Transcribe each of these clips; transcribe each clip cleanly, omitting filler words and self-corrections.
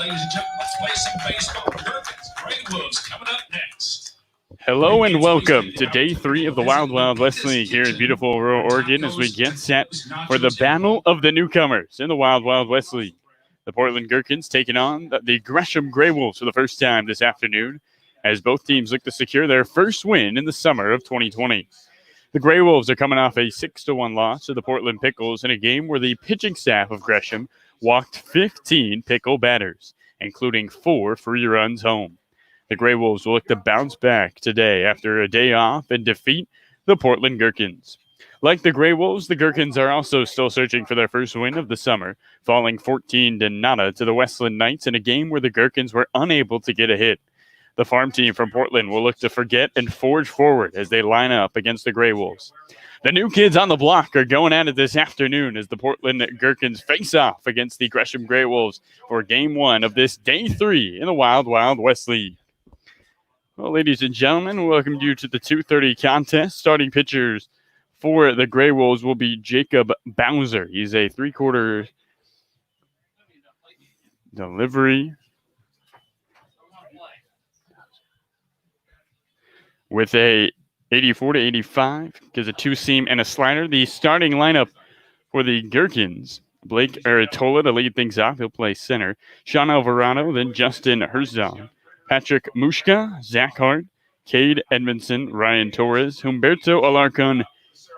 Ladies and gentlemen, let's play some baseball. Gherkins, GreyWolves coming up next. Hello and welcome to Day 3 of the Wild Wild West League here in beautiful rural Oregon as we get set for the battle of the newcomers in the Wild Wild West League. The Portland Gherkins taking on the Gresham GreyWolves for the first time this afternoon as both teams look to secure their first win in the summer of 2020. The GreyWolves are coming off a 6-1 loss to the Portland Pickles in a game where the pitching staff of Gresham walked 15 pickle batters, including 4 free runs home. The GreyWolves will look to bounce back today after a day off and defeat the Portland Gherkins. Like the GreyWolves, the Gherkins are also still searching for their first win of the summer, falling 14-0 to the Westland Knights in a game where the Gherkins were unable to get a hit. The farm team from Portland will look to forget and forge forward as they line up against the GreyWolves. The new kids on the block are going at it this afternoon as the Portland Gherkins face off against the Gresham GreyWolves for Game 1 of this Day 3 in the Wild Wild West League. Well, ladies and gentlemen, welcome you to the 2:30 contest. Starting pitchers for the GreyWolves will be Jacob Bowser. He's a 3/4 delivery with a 84-85, gives a two-seam and a slider. The starting lineup for the Gherkins: Blake Aratola to lead things off. He'll play center. Sean Alvarado, then Justin Herzog, Patrick Mushka, Zach Hart, Cade Edmondson, Ryan Torres, Humberto Alarcon,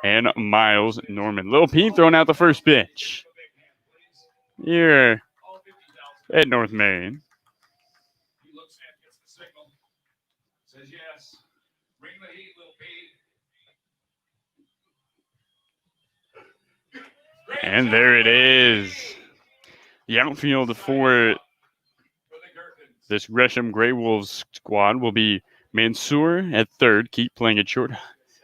and Miles Norman. Lil P throwing out the first pitch here at North Main. And there it is. The outfield for this Gresham GreyWolves squad will be Mansour at third, keep playing it short.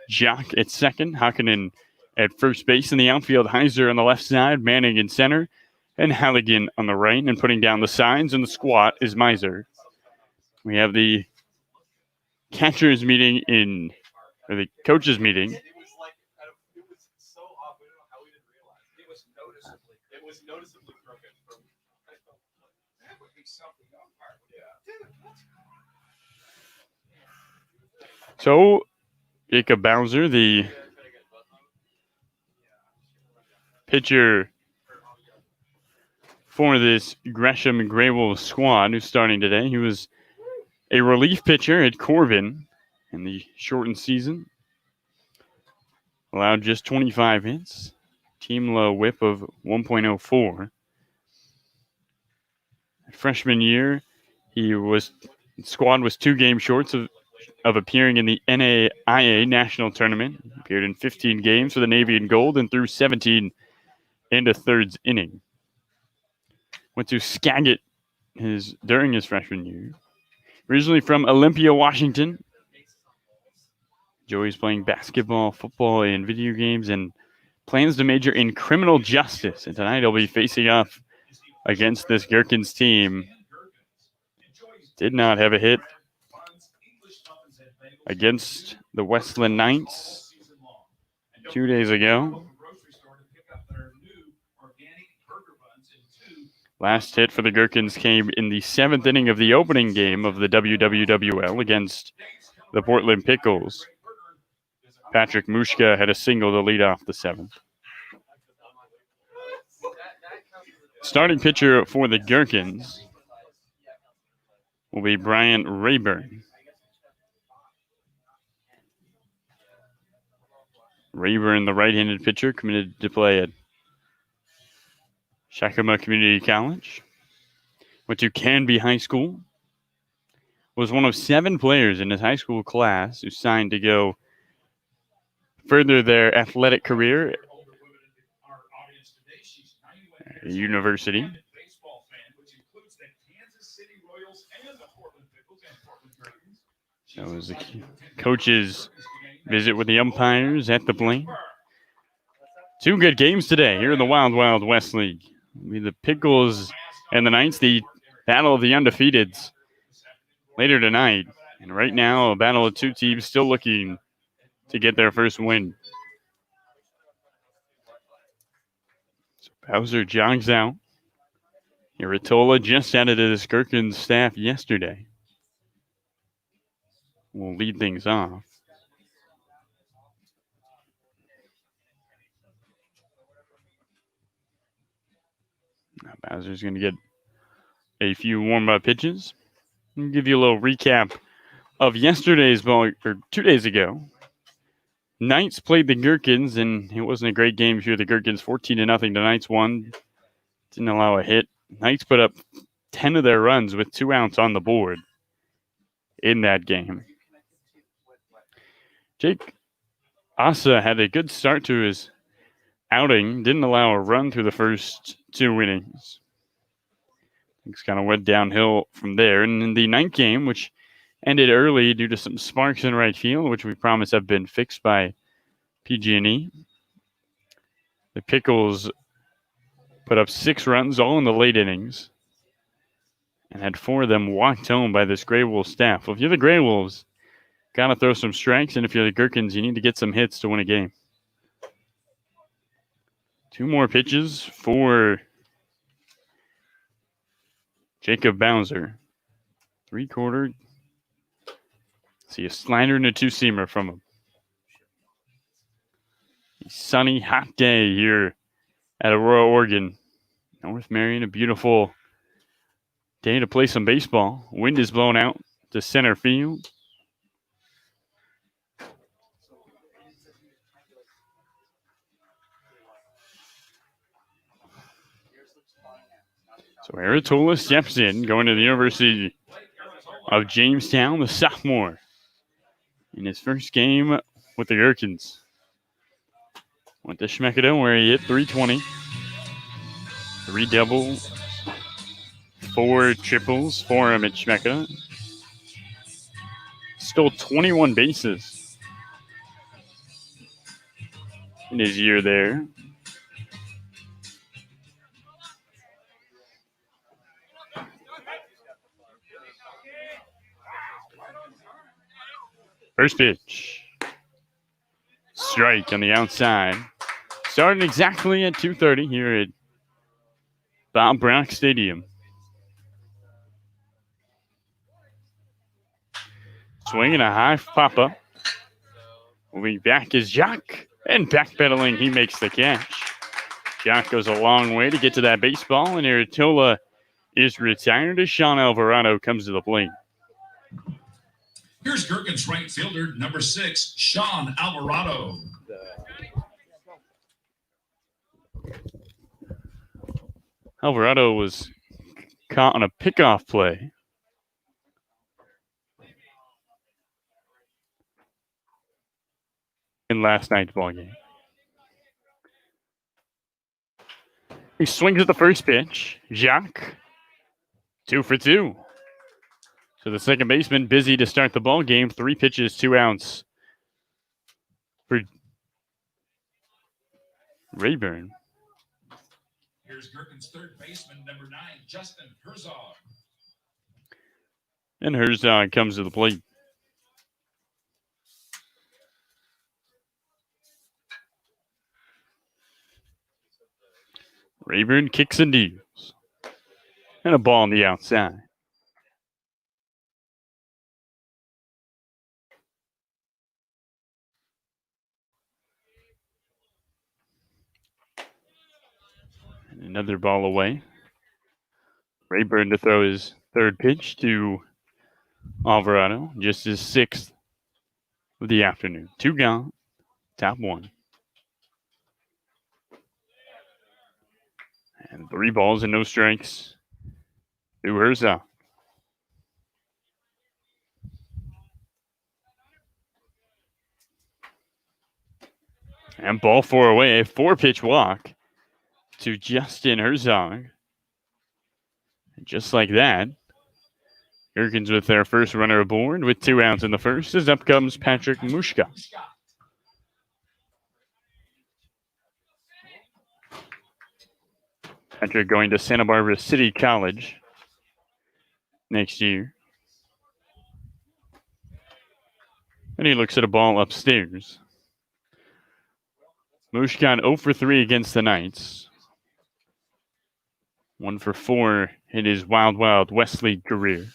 Jock at second, Hakkinen at first base. In the outfield, Heiser on the left side, Manning in center, and Halligan on the right. And putting down the signs in the squat is Miser. We have the catchers meeting or the coaches meeting. So, Jacob Bowser, the pitcher for this Gresham GreyWolves squad who's starting today. He was a relief pitcher at Corbin in the shortened season. Allowed just 25 hits. Team low whip of 1.04. Freshman year, squad was 2 games short of appearing in the NAIA National Tournament. He appeared in 15 games for the Navy and Gold and threw 17 and a thirds inning. Went to Skagit during his freshman year. Originally from Olympia, Washington. Joey's playing basketball, football, and video games, and plans to major in criminal justice. And tonight he'll be facing off against this Gherkins team. Did not have a hit against the Westland Knights 2 days ago. Last hit for the Gherkins came in the 7th inning of the opening game of the WWWL against the Portland Pickles. Patrick Mushka had a single to lead off the 7th. Starting pitcher for the Gherkins will be Brian Rayburn. Rayburn, the right-handed pitcher, committed to play at Shakama Community College. Went to Canby High School. Was one of 7 players in his high school class who signed to go further their athletic career at a university. That was the coach's visit with the umpires at the plate. 2 good games today here in the Wild Wild West League. The Pickles and the Knights, the battle of the undefeateds later tonight. And right now, a battle of 2 teams still looking to get their first win. So Bowser jogs out. Iritola just added to this Gherkins staff yesterday. We'll lead things off. Now Bowser's going to get a few warm-up pitches. I'll give you a little recap of yesterday's ball, or 2 days ago. Knights played the Gherkins, and it wasn't a great game here. The Gherkins 14-0. The Knights won. Didn't allow a hit. Knights put up 10 of their runs with 2 outs on the board in that game. Jake Asa had a good start to his outing. Didn't allow a run through the first 2 innings. Things kind of went downhill from there. And in the 9th game, which ended early due to some sparks in right field, which we promise have been fixed by PG&E, the Pickles put up 6 runs, all in the late innings, and had 4 of them walked home by this GreyWolves staff. Well, if you're the GreyWolves, got to throw some strikes, and if you're the Gherkins, you need to get some hits to win a game. 2 more pitches for Jacob Bowser. 3-quarter. See a slider and a 2-seamer from him. A sunny, hot day here at Aurora, Oregon. North Marion, a beautiful day to play some baseball. Wind is blown out to center field. So Aratola steps in, going to the University of Jamestown, the sophomore, in his first game with the Gherkins. Went to Schmeckado, where he hit .320. 3 doubles, 4 triples for him at Schmeckado. Stole 21 bases in his year there. First pitch. Strike on the outside. Starting exactly at 2:30 here at Bob Brock Stadium. Swinging a high pop-up. Moving back is Jock. And backpedaling, he makes the catch. Jock goes a long way to get to that baseball, and Aritola is retired as Sean Alvarado comes to the plate. Here's Gherkins right fielder, number 6, Sean Alvarado. Alvarado was caught on a pickoff play. In last night's ballgame. He swings at the first pitch. Jacques, 2 for 2. So the second baseman busy to start the ball game. 3 pitches, 2 outs for Rayburn. Here's Gherkins' third baseman, number 9, Justin Herzog. And Herzog comes to the plate. Rayburn kicks and deals. And a ball on the outside. And another ball away. Rayburn to throw his third pitch to Alvarado. Just his 6th of the afternoon. 2 gone. Top 1. And 3 balls and no strikes to Herzog. And ball 4 away. A 4-pitch walk to Justin Herzog. And just like that, Gherkins with their first runner aboard with 2 outs in the first. As up comes Patrick Mushka. Patrick going to Santa Barbara City College next year. And he looks at a ball upstairs. Mushkan 0 for 3 against the Knights. 1 for 4 in his Wild Wild West League career.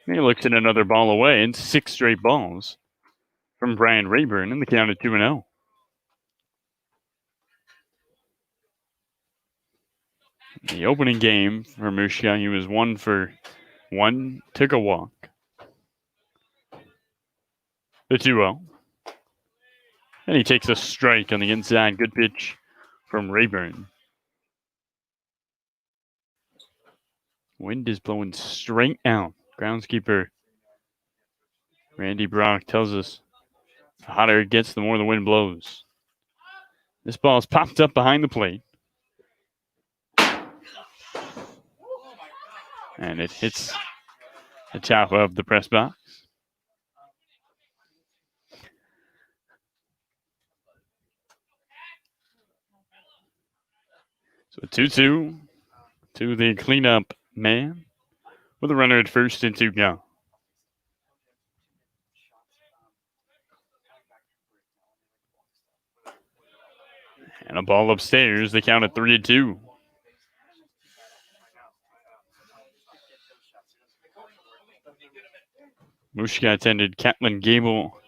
He looks at another ball away, and 6 straight balls from Brian Rayburn, and the count at 2-0. The opening game for Mushka, he was 1 for 1, took a walk. The 2-0. And he takes a strike on the inside. Good pitch from Rayburn. Wind is blowing straight out. Groundskeeper Randy Brock tells us the hotter it gets, the more the wind blows. This ball is popped up behind the plate. And it hits the top of the press box. So 2-2 to the cleanup man with a runner at first and 2 gone. And a ball upstairs. They count at 3-2. Mushka attended Catlin Gable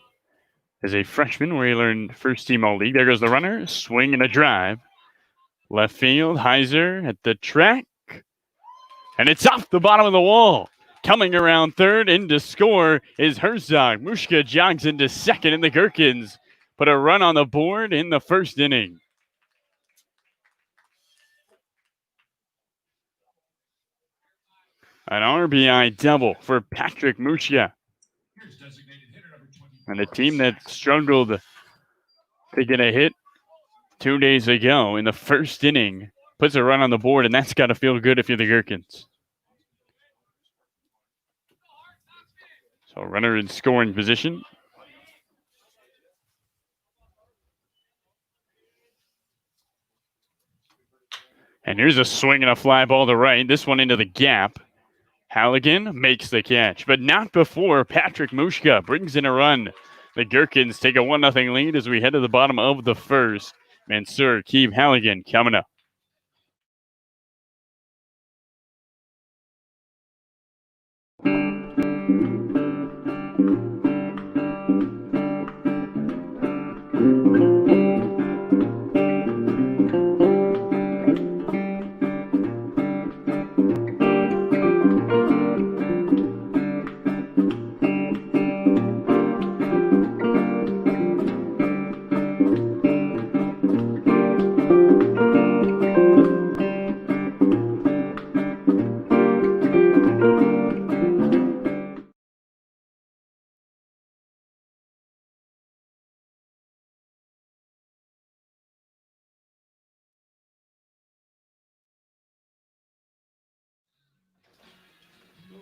as a freshman where he learned first team all league. There goes the runner. Swing and a drive. Left field. Heiser at the track. And it's off the bottom of the wall. Coming around third in to score is Herzog. Mushka jogs into second, and the Gherkins put a run on the board in the first inning. An RBI double for Patrick Mushka. And a team that struggled to get a hit 2 days ago in the first inning puts a run on the board, and that's got to feel good if you're the Gherkins. So runner in scoring position. And here's a swing and a fly ball to right. This one into the gap. Halligan makes the catch, but not before Patrick Mushka brings in a run. The Gherkins take a 1-0 lead as we head to the bottom of the first. Mansour, Keeb, Halligan coming up.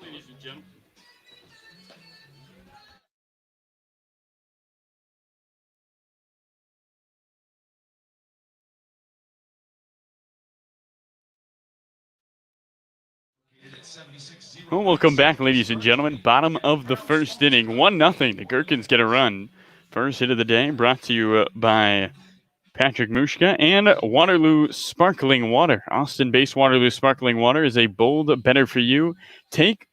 Ladies and gentlemen. Well, welcome back, ladies and gentlemen. Bottom of the first inning, 1-0. The Gherkins get a run. First hit of the day brought to you by Patrick Mushka and Waterloo Sparkling Water. Austin-based Waterloo Sparkling Water is a bold, better-for-you take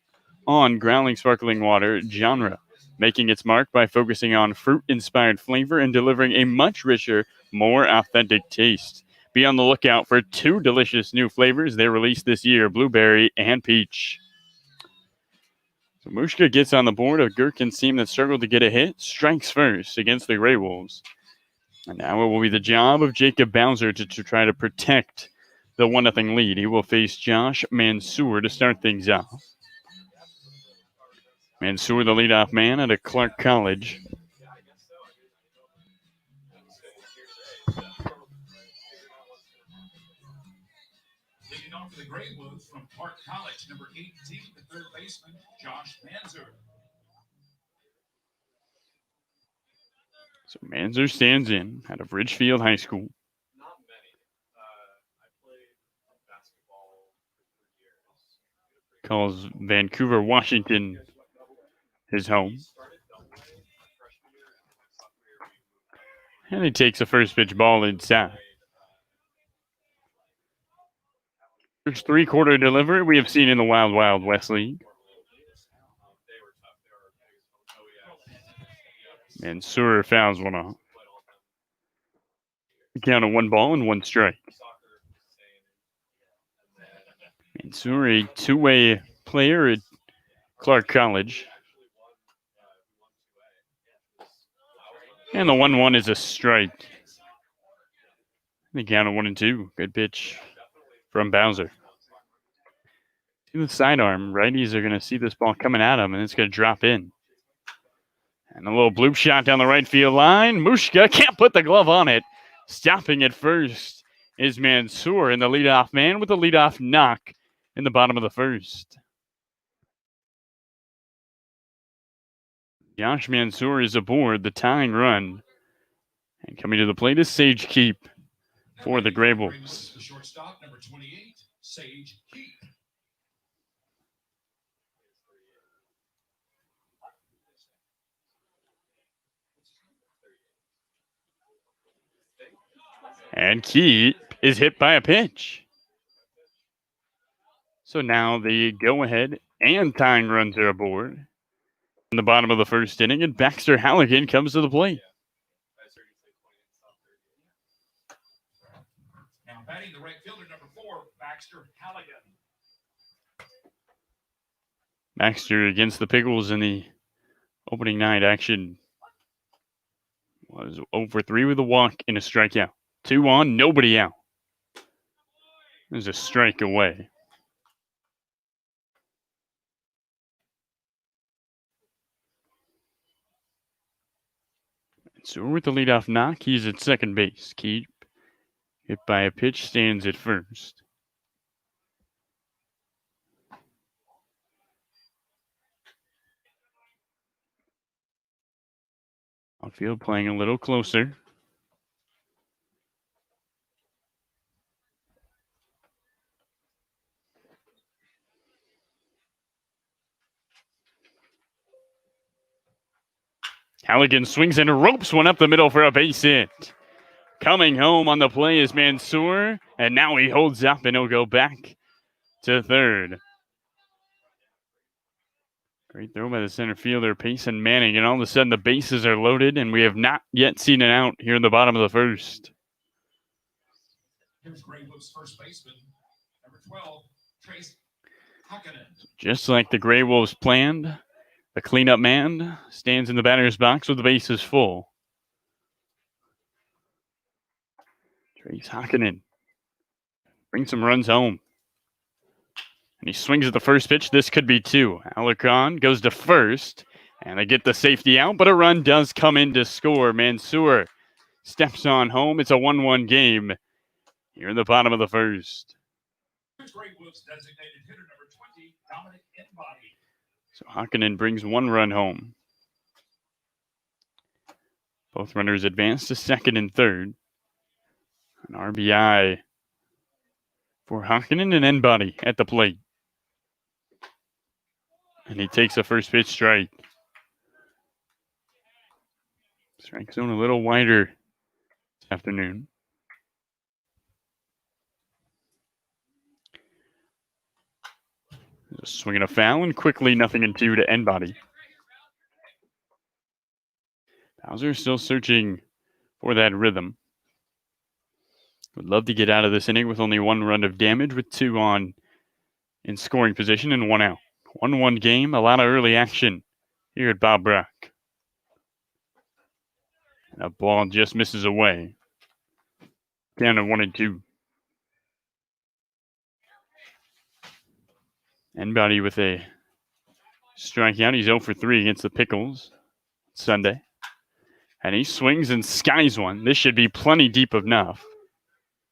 on growling sparkling water genre, making its mark by focusing on fruit-inspired flavor and delivering a much richer, more authentic taste. Be on the lookout for 2 delicious new flavors they released this year, blueberry and peach. So Mushka gets on the board. A Gherkins team that struggled to get a hit strikes first against the GreyWolves. And now it will be the job of Jacob Bowser to try to protect the 1-0 lead. He will face Josh Mansour to start things off. Mansour, the leadoff man at a Clark College. Leading off for the GreyWolves from Clark College, number 18, the third baseman, Josh Mansour. So Mansour stands in out of Ridgefield High School. Not many. I played basketball for 3 years. Calls Vancouver, Washington his home. And he takes a first pitch ball inside. First three-quarter delivery we have seen in the Wild Wild West League. They were tough. They were biggest. Mansour fouls one off. Count of 1 ball and 1 strike. Mansour, a two-way player at Clark College. And the 1-1 is a strike. The count of 1-2. Good pitch from Bowser. To the sidearm. Righties are going to see this ball coming at him, and it's going to drop in. And a little bloop shot down the right field line. Mushka can't put the glove on it. Stopping at first is Mansour, and the leadoff man with the leadoff knock in the bottom of the first. Josh Mansour is aboard the tying run. And coming to the plate is Sage Keep for the GreyWolves. The shortstop, number 28, Sage Keep. And Keep is hit by a pitch. So now the go-ahead and tying runs are aboard. In the bottom of the first inning, and Baxter Halligan comes to the plate. Now batting the right fielder, number 4, Baxter Halligan. Baxter against the Pickles in the opening night action was 0 for 3 with a walk and a strikeout. 2 on, nobody out. There's a strike away. So with the leadoff knock, he's at second base. Keep hit by a pitch, stands at first. Outfield playing a little closer. Halligan swings and ropes one up the middle for a base hit. Coming home on the play is Mansour, and now he holds up and he'll go back to third. Great throw by the center fielder, Payson Manning, and all of a sudden the bases are loaded, and we have not yet seen an out here in the bottom of the first. Here's GreyWolves first baseman, number 12, Trace Hakkinen. Just like the GreyWolves planned, the cleanup man stands in the batter's box with the bases full. Trace Hakkinen brings some runs home. And he swings at the first pitch. This could be 2. Alarcon goes to first, and they get the safety out, but a run does come in to score. Mansour steps on home. It's a 1-1 game here in the bottom of the first. Here's GreyWolves designated hitter, number 20, Dominic Embody. So Hakkinen brings 1 run home. Both runners advance to second and third. An RBI for Hakkinen and Embody at the plate. And he takes a first pitch strike. Strike zone a little wider this afternoon. Just swinging a foul, and quickly 0-2 to Embody. Bowser still searching for that rhythm. Would love to get out of this inning with only 1 run of damage, with 2 on in scoring position and 1 out. 1-1 game, a lot of early action here at Bob Brock. And a ball just misses away. Down to 1-2. Embody with a strikeout. He's 0 for 3 against the Pickles Sunday. And he swings and skies one. This should be plenty deep enough.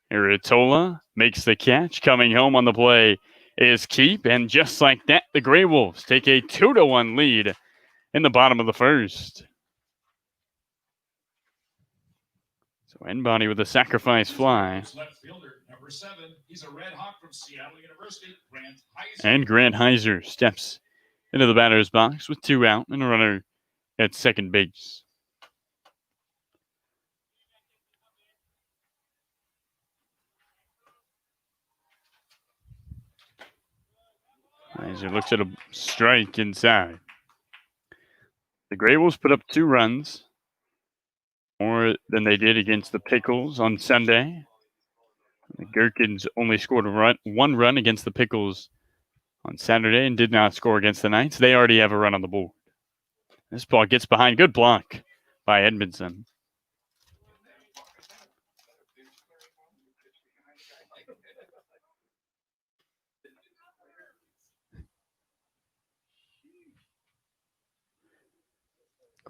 Iritola makes the catch. Coming home on the play is Keep. And just like that, the GreyWolves take a 2-1 lead in the bottom of the first. So Embody with a sacrifice fly. Left fielder, number 7. He's a Red Hawk from Seattle University, Grant Heiser. And Grant Heiser steps into the batter's box with 2 out and a runner at second base. Miser looks at a strike inside. The GreyWolves put up 2 runs, more than they did against the Pickles on Sunday. The Gherkins only scored 1 run against the Pickles on Saturday and did not score against the Knights. They already have a run on the board. This ball gets behind. Good block by Edmondson.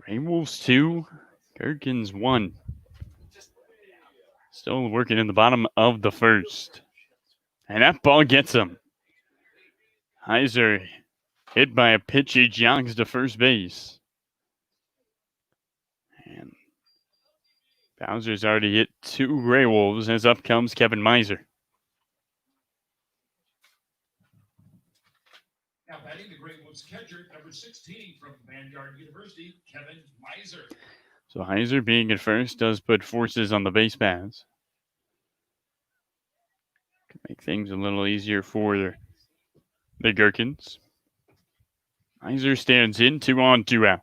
GreyWolves 2, Gherkins 1. Still working in the bottom of the first. And that ball gets him. Heiser hit by a pitch. He jogs to first base. And Bowser's already hit 2 GreyWolves, as up comes Kevin Miser. Now batting the GreyWolves catcher, number 16 from Vanguard University, Kevin Miser. So Heiser being at first does put forces on the base paths. Can make things a little easier for the Gherkins. Heiser stands in, 2 on, 2 out.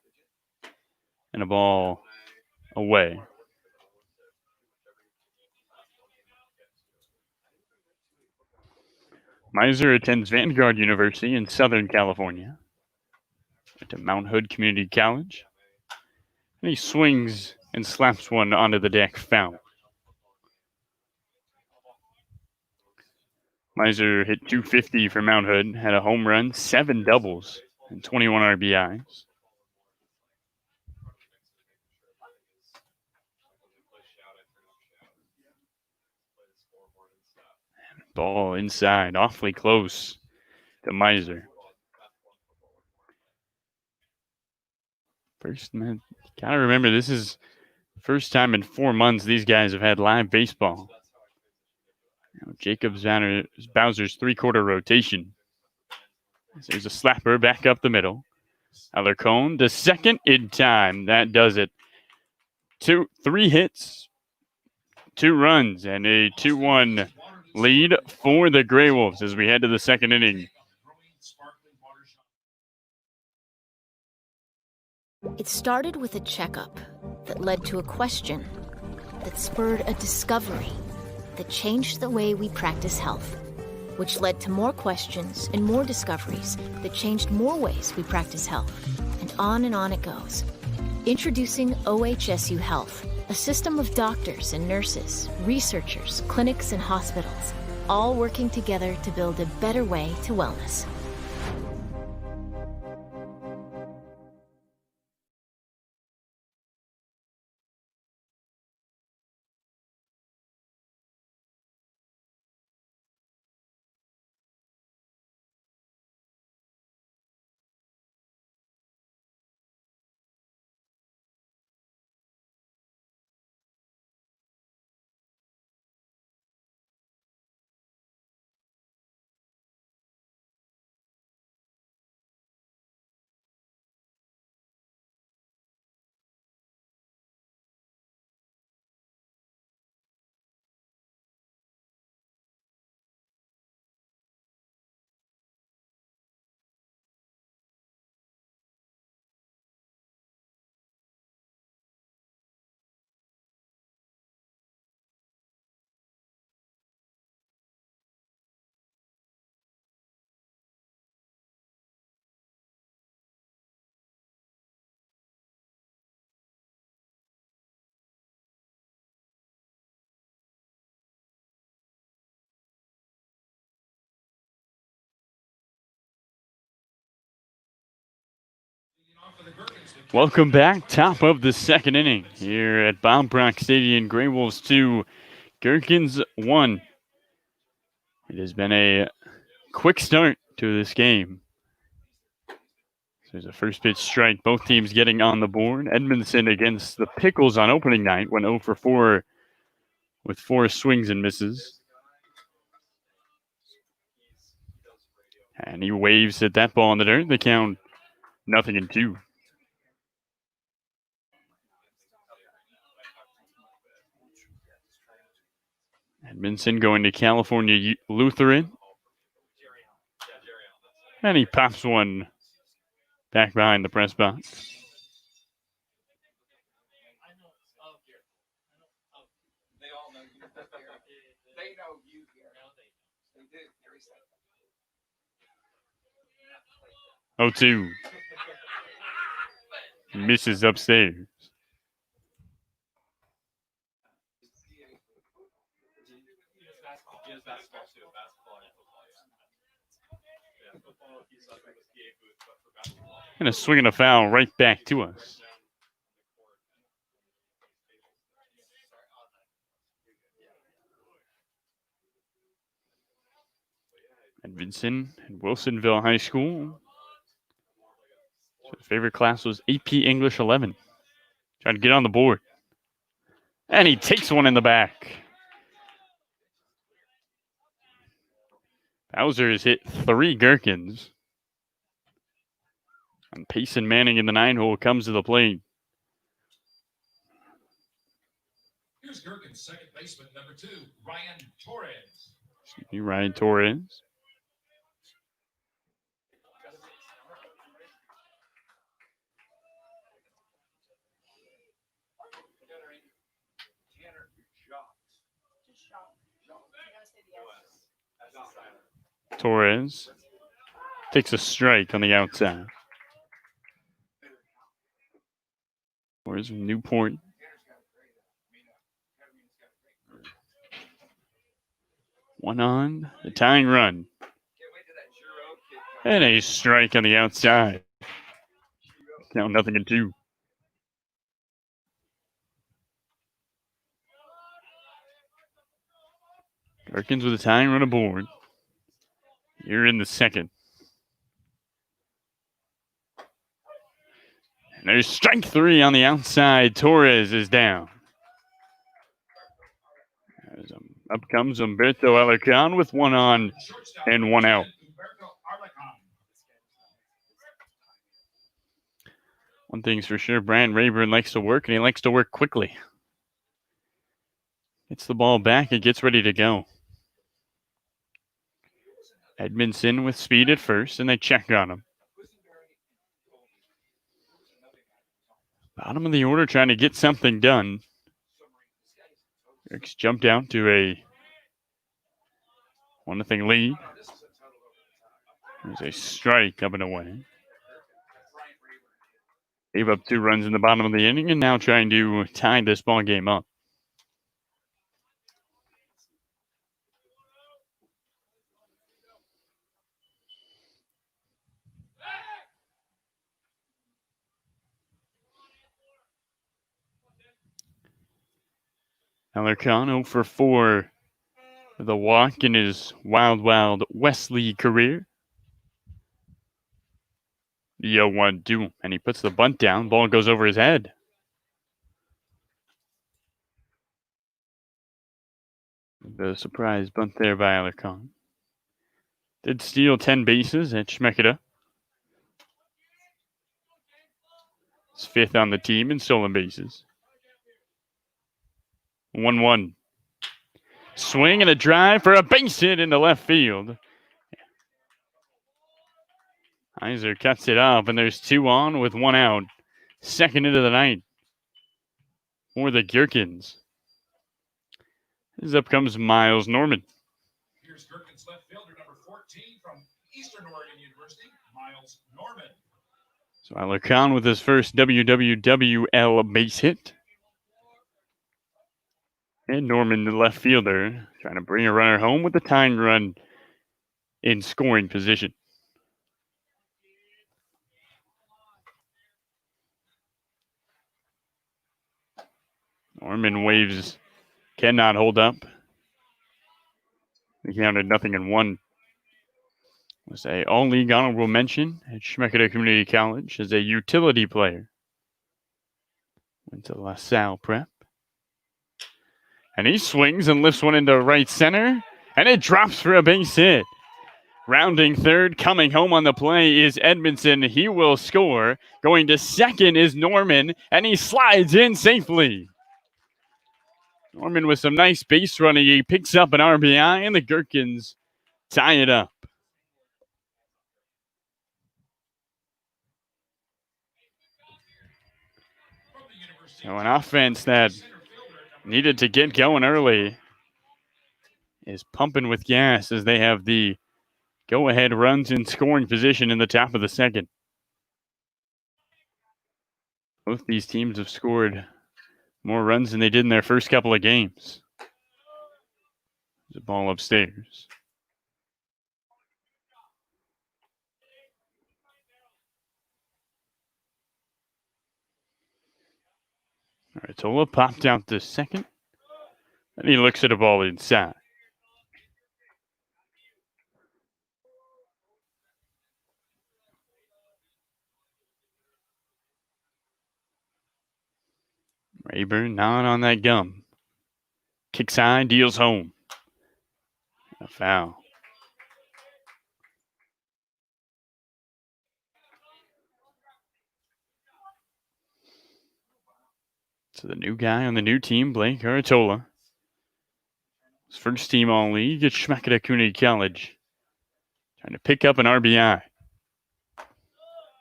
And a ball away. Miser attends Vanguard University in Southern California. Went to Mount Hood Community College. And he swings and slaps one onto the deck, foul. Miser hit .250 for Mount Hood, had a home run, 7 doubles, and 21 RBIs. Ball inside, awfully close to Miser. First, man, gotta remember, this is the first time in 4 months these guys have had live baseball. Now, Bowser's 3-quarter rotation. There's a slapper back up the middle. Alarcon to second in time. That does it. 3 hits, 2 runs, and a 2-1 lead for the GreyWolves as we head to the second inning. It started with a checkup that led to a question that spurred a discovery that changed the way we practice health, which led to more questions and more discoveries that changed more ways we practice health. And on it goes. Introducing OHSU Health, a system of doctors and nurses, researchers, clinics, and hospitals, all working together to build a better way to wellness. Welcome back. Top of the second inning here at Bob Brock Stadium. GreyWolves 2, Gherkins 1. It has been a quick start to this game. There's a first pitch strike. Both teams getting on the board. Edmondson against the Pickles on opening night went 0 for 4 with 4 swings and misses. And he waves at that ball in the dirt. The count 0-2. Edmondson going to California Lutheran. And he pops one back behind the press box. They all know you. They know you here. They do. Every second. 0-2. Misses upstairs. He has basketball too. Basketball and football. Yeah, football. He's up in the PA booth, but for basketball. And a swing and a foul right back to us. Edmondson and Wilsonville High School. So his favorite class was AP English 11. Trying to get on the board. And he takes one in the back. Bowser has hit 3 Gherkins. And Payson Manning in the 9-hole comes to the plate. Here's Gherkins' second baseman, number 2, Ryan Torres. Excuse me, Ryan Torres. Torres takes a strike on the outside. Where's Newport? One on, the tying run. And a strike on the outside. Now 0-2. Gherkins with a tying run aboard. You're in the second. And there's strike 3 on the outside. Torres is down. Up comes Humberto Alarcon with 1 on and 1 out. One thing's for sure, Brian Rayburn likes to work, and he likes to work quickly. Gets the ball back and gets ready to go. Edmondson with speed at first, and they check on him. Bottom of the order trying to get something done. Eric's jumped out to a 1-0 lead. There's a strike up and away. Gave up 2 runs in the bottom of the inning and now trying to tie this ball game up. Alarcon 0 for 4 with a walk in his Wild Wesley career. The 0-1-2, and he puts the bunt down. Ball goes over his head. The surprise bunt there by Alarcon. Did steal 10 bases at Schmeketa. He's 5th on the team in stolen bases. 1-1. Swing and a drive for a base hit into left field. Heiser cuts it off, and there's 2 on with 1 out. Second into the ninth for the Gherkins. As up comes Miles Norman. Here's Gherkins' left fielder, number 14 from Eastern Oregon University, Miles Norman. So Alarcon with his first WWWL base hit. And Norman, the left fielder, trying to bring a runner home with the tying run in scoring position. Norman waves, cannot hold up. He counted 0-1. Was a all-league honorable mention at Schmeketa Community College as a utility player. Went to LaSalle Prep. And he swings and lifts one into right center, and it drops for a base hit. Rounding third, coming home on the play is Edmondson. He will score. Going to second is Norman, and he slides in safely. Norman with some nice base running. He picks up an RBI, and the Gherkins tie it up. So an offense that needed to get going early is pumping with gas as they have the go-ahead runs in scoring position in the top of the second. Both these teams have scored more runs than they did in their first couple of games. The ball upstairs. Tola popped out the second. And he looks at a ball inside. Rayburn gnawing on that gum. Kicks high, deals home. A foul. So the new guy on the new team, Blake Aratola. His first team all league at Schmacketa Community College. Trying to pick up an RBI.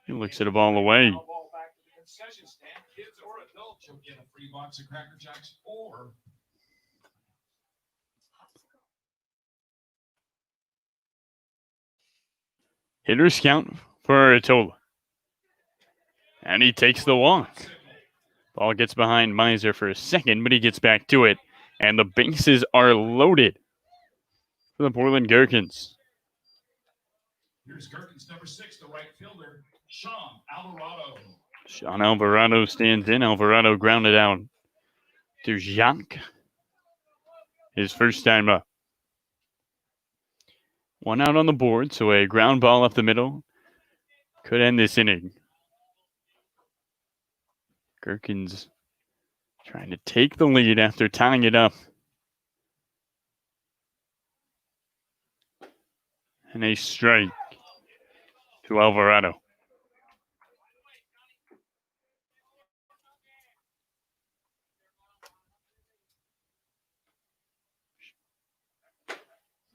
He looks at a ball away. Hitters count for Aratola. And he takes the walk. Ball gets behind Miser for a second, but he gets back to it. And the bases are loaded for the Portland Gherkins. Here's Gherkins number 6, the right fielder, Sean Alvarado. Sean Alvarado stands in. Alvarado grounded out to Jacques. His first time up. One out on the board, so a ground ball up the middle could end this inning. Gherkins trying to take the lead after tying it up. And a strike to Alvarado.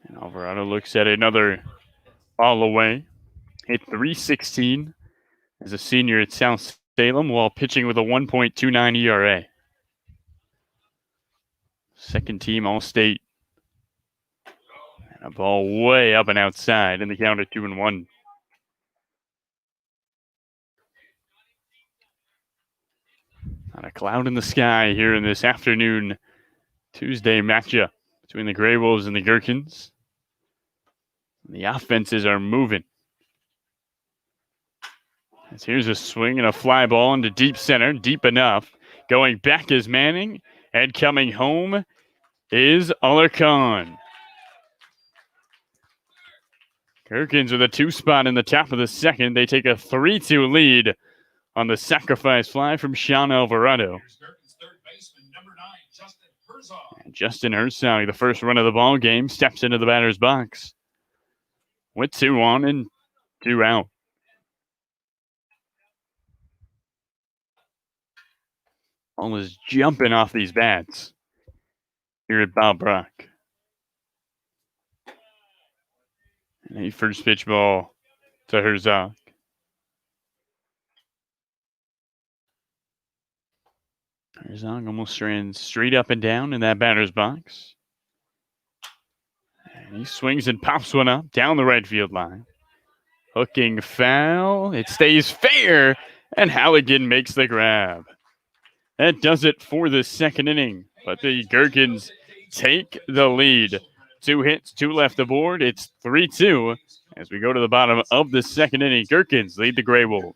And Alvarado looks at another ball away. Hit .316 as a senior at South Salem while pitching with a 1.29 ERA. Second team All-State. And a ball way up and outside in the count at 2-1. Not a cloud in the sky here in this afternoon Tuesday matchup between the GreyWolves and the Gherkins. The offenses are moving. As here's a swing and a fly ball into deep center, deep enough. Going back is Manning, and coming home is Alarcon. Gherkins with a 2 spot in the top of the second. They take a 3-2 lead on the sacrifice fly from Sean Alvarado. And Justin Herzog, the first run of the ball game, steps into the batter's box with 2 on and 2 out. Ball is jumping off these bats here at Bob Brock. And a first pitch ball to Herzog. Herzog almost ran straight up and down in that batter's box. And he swings and pops one up down the right field line. Hooking foul. It stays fair, and Halligan makes the grab. That does it for the second inning. But the Gherkins take the lead. 2 hits, 2 left aboard. It's 3-2 as we go to the bottom of the second inning. Gherkins lead the GreyWolves.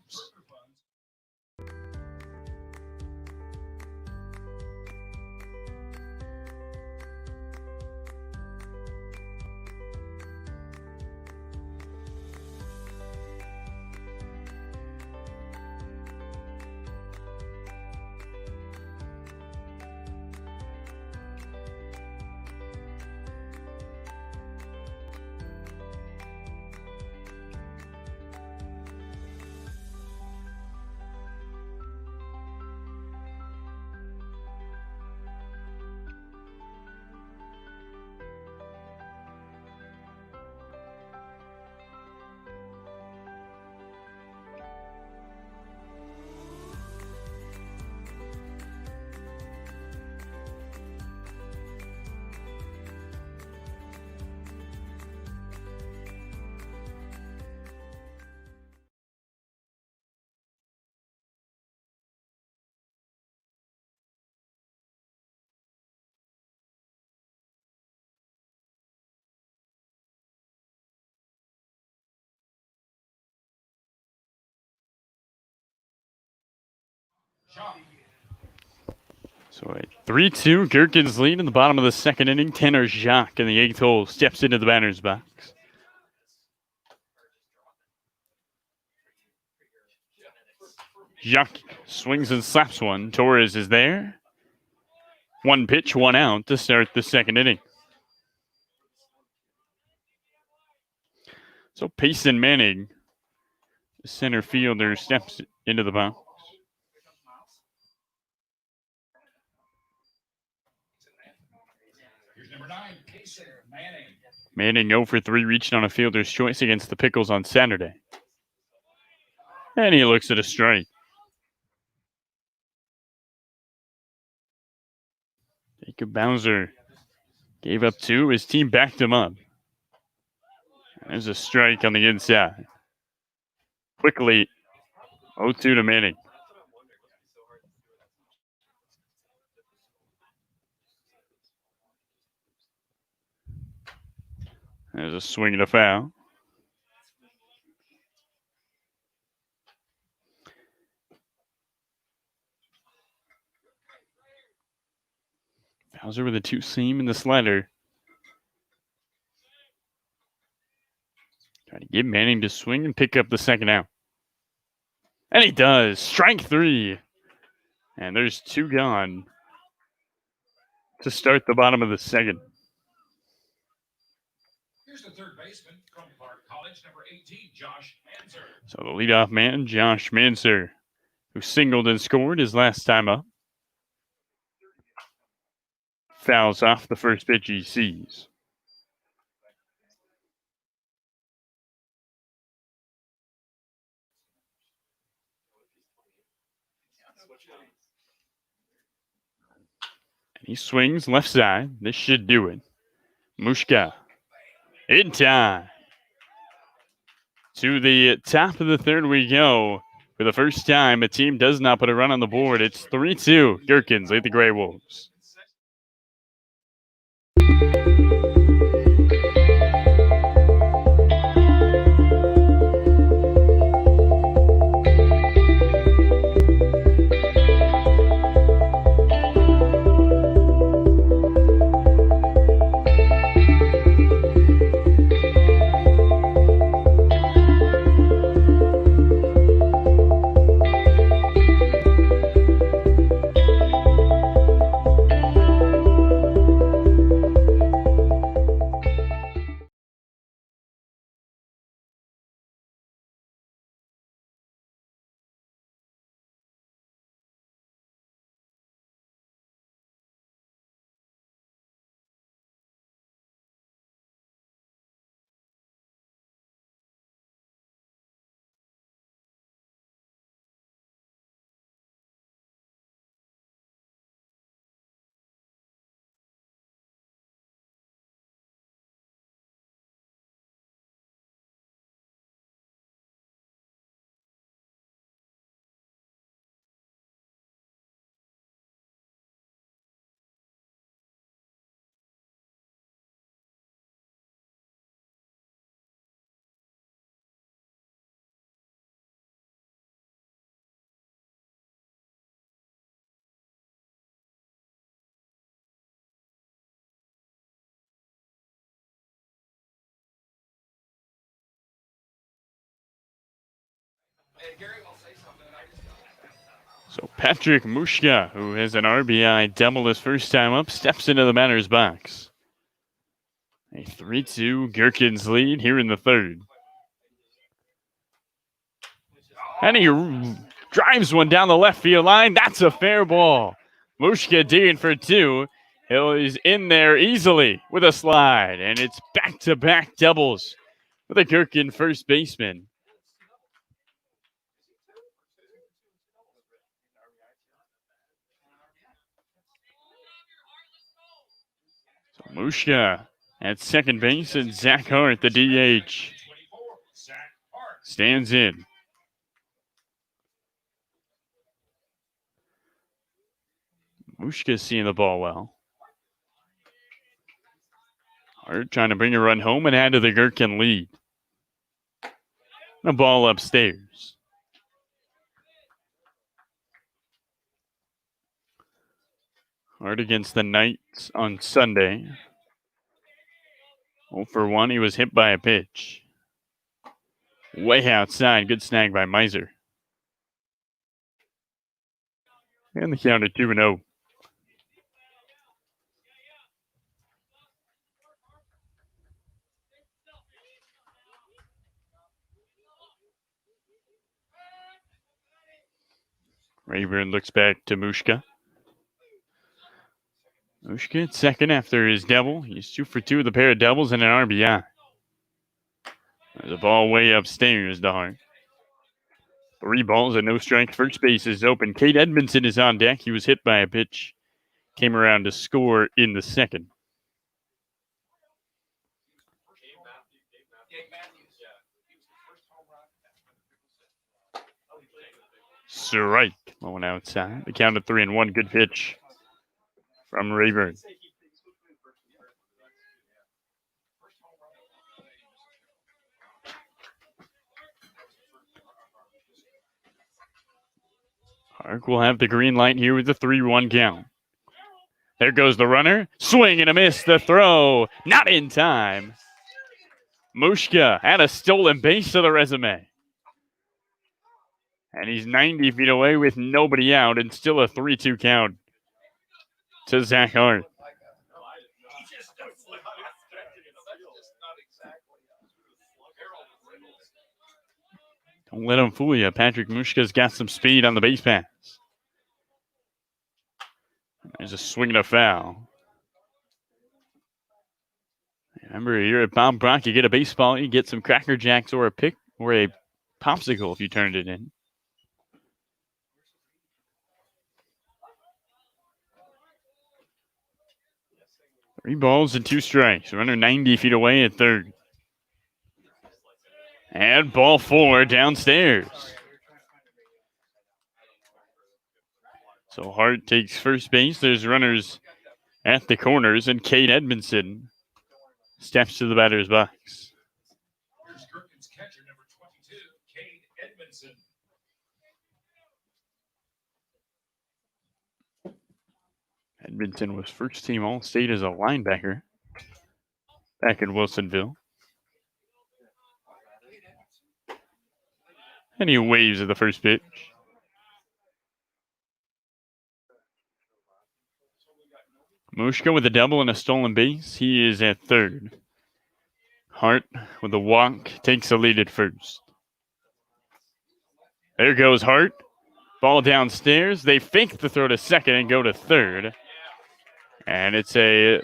So a 3-2 Gherkins lead in the bottom of the second inning. Tanner Jacques in the 8th hole steps into the batter's box. Jacques swings and slaps one. Torres is there. One pitch, one out to start the second inning. So Payson Manning, the center fielder, steps into the box. Here's number 9, Payson Manning. Manning 0 for 3, reaching on a fielder's choice against the Pickles on Saturday. And he looks at a strike. Jacob Bowser gave up 2. His team backed him up. There's a strike on the inside. Quickly, 0-2 to Manning. There's a swing and a foul. Bowser with a 2-seam in the slider. Trying to get Manning to swing and pick up the second out. And he does. Strike 3. And there's 2 gone to start the bottom of the second. Here's the third baseman from Park College, number 18, Josh Manzer. So the leadoff man, Josh Manser, who singled and scored his last time up, fouls off the first pitch he sees. And he swings left side. This should do it. Mushka in time. To the top of the third we go. For the first time, a team does not put a run on the board. It's 3-2. Gherkins lead the GreyWolves. So Patrick Mushka, who has an RBI double his first time up, steps into the batter's box. A 3-2 Gherkins lead here in the third. And he drives one down the left field line. That's a fair ball. Mushka digging for 2. He's in there easily with a slide. And it's back-to-back doubles for the Gherkin first baseman. So Mushka at second base and Zach Hart, the DH, stands in. Mushka seeing the ball well. Hart trying to bring a run home and add to the Gherkin lead. The ball upstairs. Hard against the Knights on Sunday. 0 for 1. He was hit by a pitch. Way outside. Good snag by Miser. And the count at 2-0. Rayburn looks back to Mushka. Mushka at second after his double. He's 2 for 2 with a pair of doubles and an RBI. There's a ball way upstairs to Hart. 3 balls and no strike. First base is open. Cade Edmondson is on deck. He was hit by a pitch. Came around to score in the second. Strike. Going outside. The count of 3-1. Good pitch from Rayburn. Hark will have the green light here with the 3-1 count. There goes the runner. Swing and a miss. The throw. Not in time. Mushka had a stolen base to the resume. And he's 90 feet away with nobody out and still a 3-2 count to Zach Hart. Don't let him fool you. Patrick Mushka's got some speed on the base pass. There's a swing and a foul. Remember, here at Bob Brock, you get a baseball, you get some Cracker Jacks or a pick or a popsicle if you turned it in. Three balls and 2 strikes. Runner 90 feet away at third. And ball 4 downstairs. So Hart takes first base. There's runners at the corners, and Cade Edmondson steps to the batter's box. Here's Gherkins catcher number 22, Cade Edmondson. Edmonton was first team All-State as a linebacker back in Wilsonville. And he waves at the first pitch. Mushka with a double and a stolen base. He is at third. Hart with a walk takes the lead at first. There goes Hart. Ball downstairs. They fake the throw to second and go to third. And it's a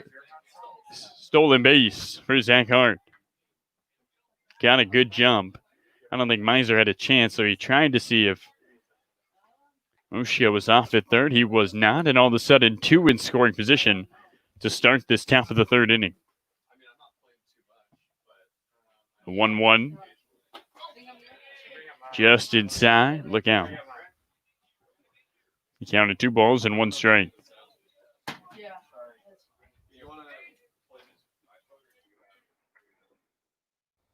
stolen base for Zach Hart. Got a good jump. I don't think Miser had a chance, so he tried to see if Mushka was off at third. He was not, and all of a sudden, 2 in scoring position to start this top of the third inning. 1-1. Just inside. Look out. He counted 2 balls and 1 strike.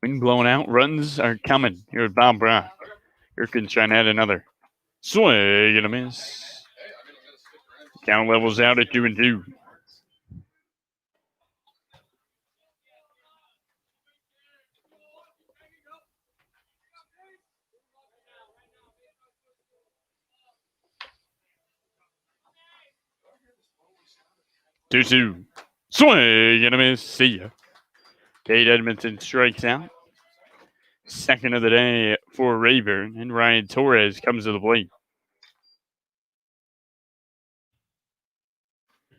Wind blowing out. Runs are coming here at Bob Brock. Gherkins trying to add another. Swing and a miss. Count levels out at 2-2. Two. Swing and a miss. See ya. Cade Edmondson strikes out. Second of the day for Rayburn, and Ryan Torres comes to the plate.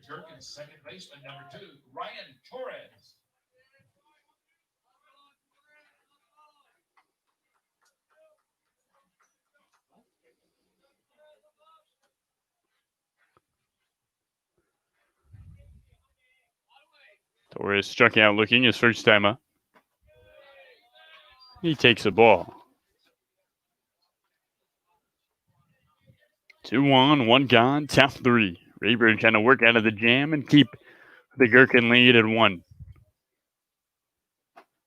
Gherkins second baseman number 2, Ryan Torres. Torres struck out looking his first time up. He takes a ball. 2 on, 1 gone, top 3. Rayburn trying to work out of the jam and keep the Gherkin lead at 1.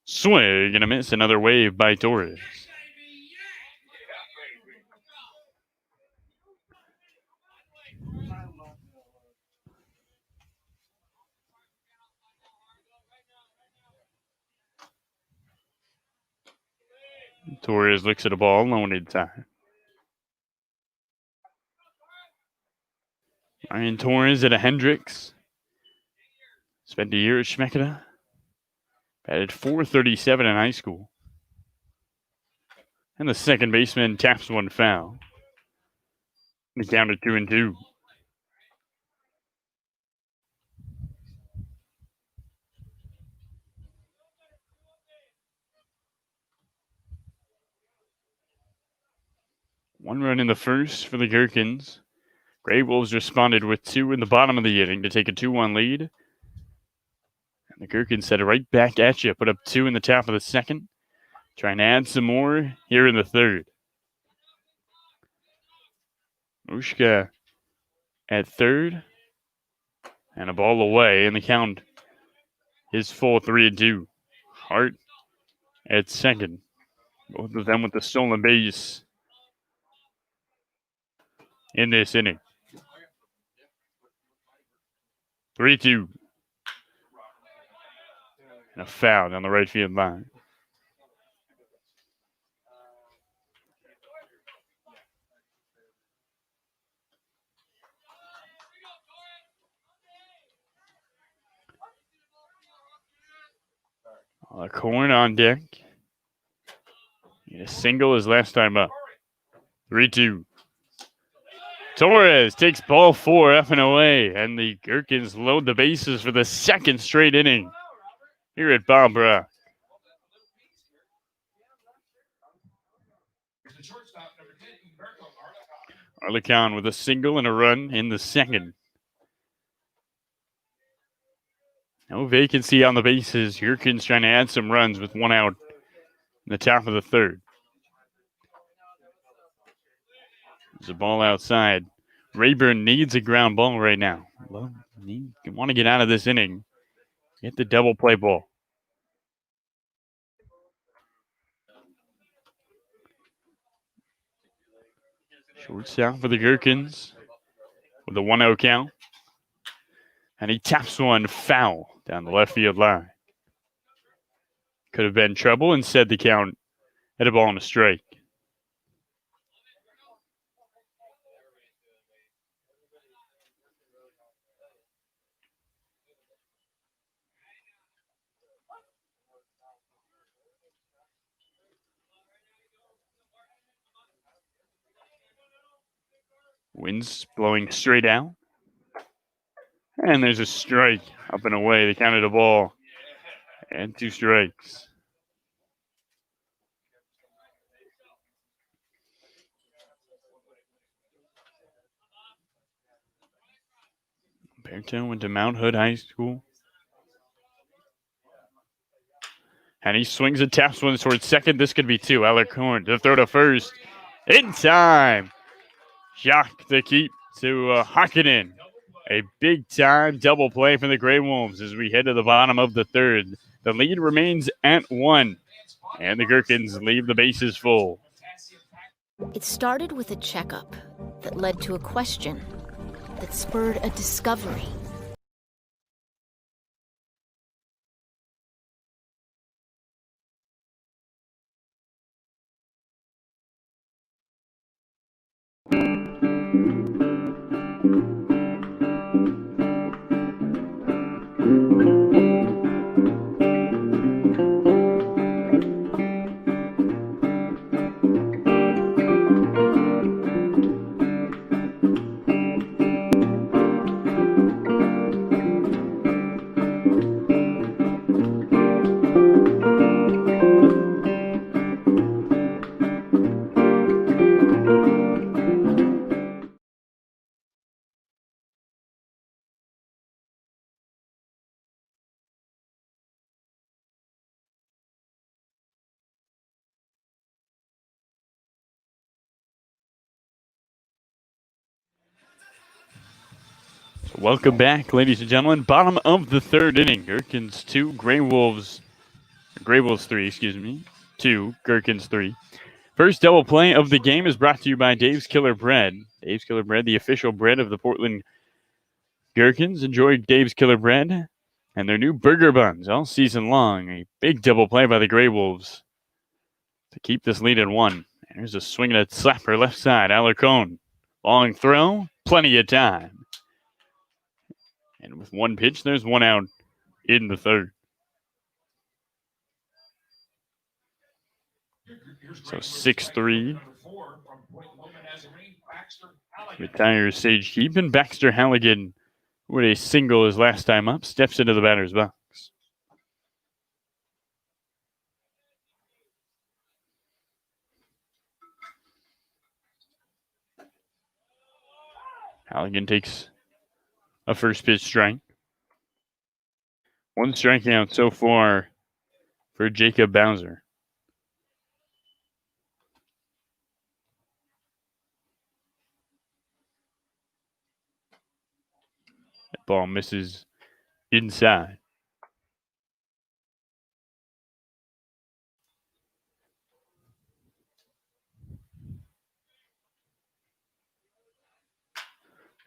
Swing and a miss. Another wave by Torres. Torres looks at a ball, loaned time. Ryan Torres at a Hendricks. Spent a year at Schmeketa. Batted .437 in high school. And the second baseman taps one foul. He's down to 2-2. One run in the first for the Gherkins. GreyWolves responded with 2 in the bottom of the inning to take a 2-1 lead. And the Gherkins set it right back at you. Put up 2 in the top of the second. Trying to add some more here in the third. Ushka at third. And a ball away, and the count is full 3-2. Hart at second. Both of them with the stolen base in this inning. 3-2. And a foul down the right field line. Corn on deck. A single his last time up. 3-2. Torres takes ball 4 up and away, and the Gherkins load the bases for the second straight inning here at Bob Brock. Arlecon with a single and a run in the second. No vacancy on the bases. Gherkins trying to add some runs with 1 out in the top of the third. There's a ball outside. Rayburn needs a ground ball right now. Well, you want to get out of this inning. Get the double play ball. Shortstop for the Gherkins with a 1-0 count. And he taps one foul down the left field line. Could have been trouble, instead the count at a ball and a strike. Wind's blowing straight out. And there's a strike up and away. They counted a ball and 2 strikes. Beartown went to Mount Hood High School. And he swings and taps one towards second. This could be 2. Alarcon to throw to first. In time. Jacques the keep to Hakkinen. A big-time double play for the GreyWolves as we head to the bottom of the third. The lead remains at 1, and the Gherkins leave the bases full. It started with a checkup that led to a question that spurred a discovery. Welcome back, ladies and gentlemen. Bottom of the third inning. Gherkins 2, GreyWolves 3, 2, Gherkins 3. First double play of the game is brought to you by Dave's Killer Bread. Dave's Killer Bread, the official bread of the Portland Gherkins. Enjoy Dave's Killer Bread and their new burger buns all season long. A big double play by the GreyWolves. to keep this lead at 1. And here's a swing and a slapper left side. Alarcon. Long throw. Plenty of time. And with 1 pitch, there's 1 out in the 3rd. So 6-3. Retires Sage Keep, and Baxter Halligan, with a single his last time up, steps into the batter's box. Halligan takes a first pitch strike. 1 strikeout so far for Jacob Bowser. That ball misses inside.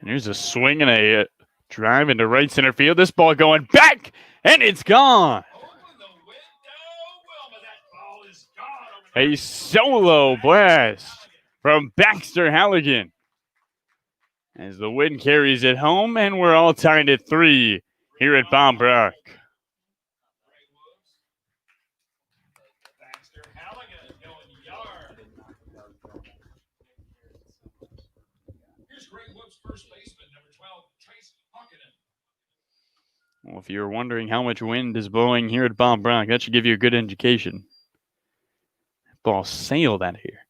And here's a swing and a drive into right center field. This ball going back, and it's gone. A solo blast from Baxter Halligan as the wind carries it home, and we're all tied at 3 here at Bob Brock. Here's GreyWolves first baseman, number 12, Trace Hockenham. Well, if you're wondering how much wind is blowing here at Bob Brock, that should give you a good indication. That ball sailed out of here.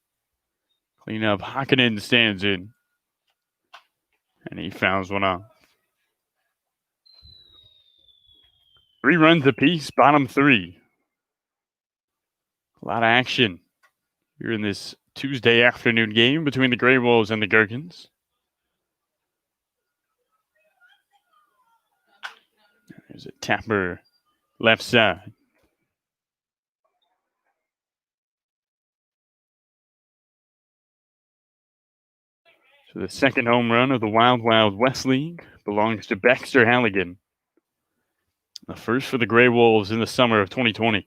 Clean up. Hockenham stands in. And he fouls one off. 3 runs apiece, bottom 3. A lot of action here in this Tuesday afternoon game between the GreyWolves and the Gherkins. There's a tapper left side. So the second home run of the Wild Wild West League belongs to Baxter Halligan. The first for the GreyWolves in the summer of 2020.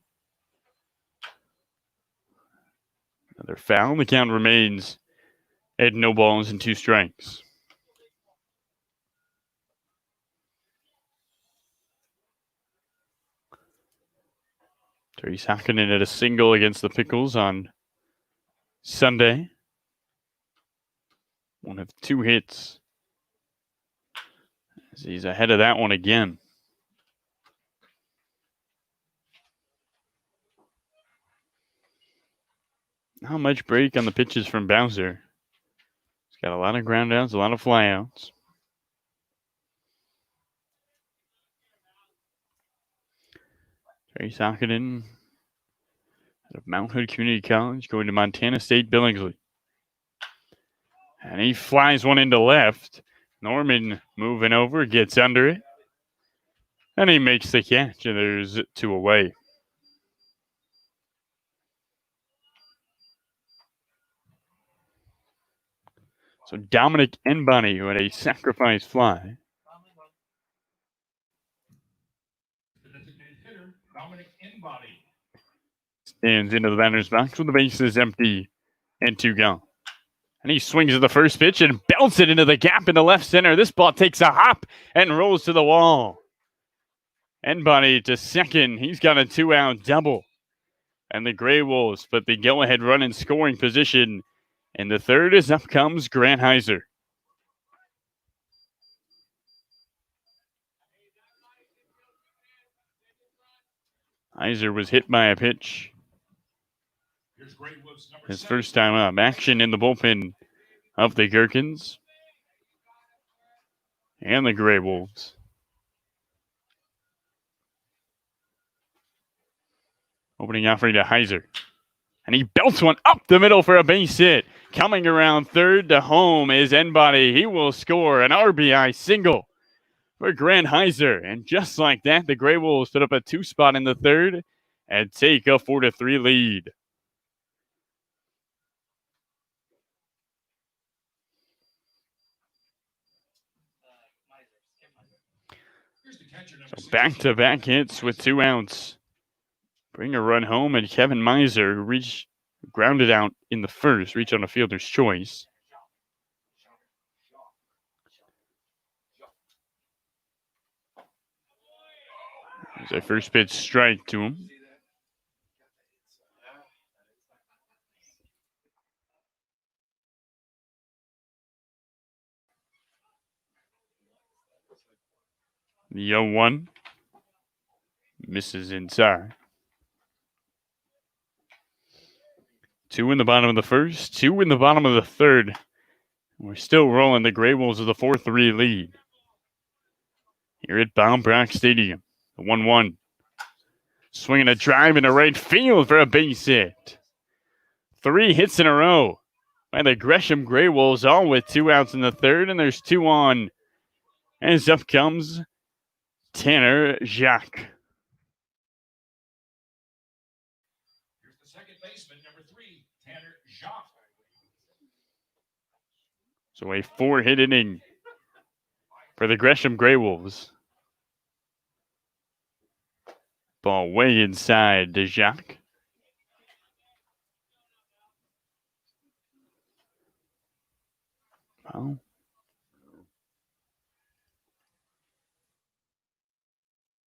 Another foul. The count remains at 0 balls and 2 strikes. Trace Hockenham at a single against the Pickles on Sunday. 1 of 2 hits. As he's ahead of that one again. Not much break on the pitches from Bowser. He's got a lot of ground outs, a lot of flyouts. Trace Hockenham out of Mount Hood Community College, going to Montana State Billingsley. And he flies one into left. Norman moving over, gets under it. And he makes the catch, and there's 2 away. So Dominic Enbody, who had a sacrifice fly. The designated hitter, Dominic Enbody. Stands into the batter's box with the bases empty and 2 gone. And he swings at the first pitch and belts it into the gap in the left center. This ball takes a hop and rolls to the wall. Enbody to second. He's got a 2-out double. And the GreyWolves put the go-ahead run in scoring position. And the 3rd is up comes Grant Heiser. Heiser was hit by a pitch his first time up. Action in the bullpen of the Gherkins and the GreyWolves. Opening offering to Heiser. And he belts one up the middle for a base hit. Coming around third to home is Enbody. He will score an RBI single for Grant Heiser. And just like that, the GreyWolves put up a 2 spot in the 3rd and take a 4-3 lead. So back-to-back hits with 2 outs. Bring a run home, and Kevin Miser grounded out in the first, reach on a fielder's choice. There's a first pitch strike to him. The 0-1 misses inside. 2 in the bottom of the first, 2 in the bottom of the third. We're still rolling. The GreyWolves with a 4-3 lead here at Baum-Brock Stadium. The 1-1. Swinging a drive into right field for a base hit. 3 hits in a row by the Gresham GreyWolves, all with 2 outs in the third, and there's 2 on. As up comes Tanner Jacques. Here's the second baseman, number 3, Tanner Jacques. So a 4-hit inning for the Gresham GreyWolves. Ball way inside to Jacques. Well,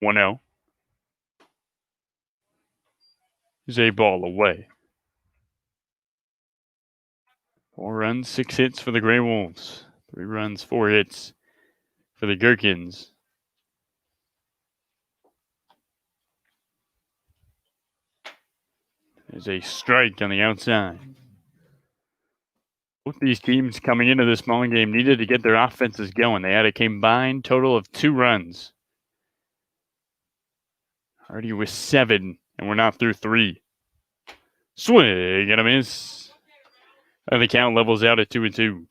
1-0. Is a ball away. 4 runs, 6 hits for the GreyWolves. 3 runs, 4 hits for the Gherkins. There's a strike on the outside. Both these teams coming into this ball game needed to get their offenses going. They had a combined total of 2 runs. Already with 7, and we're not through 3. Swing and a miss. And the count levels out at 2-2.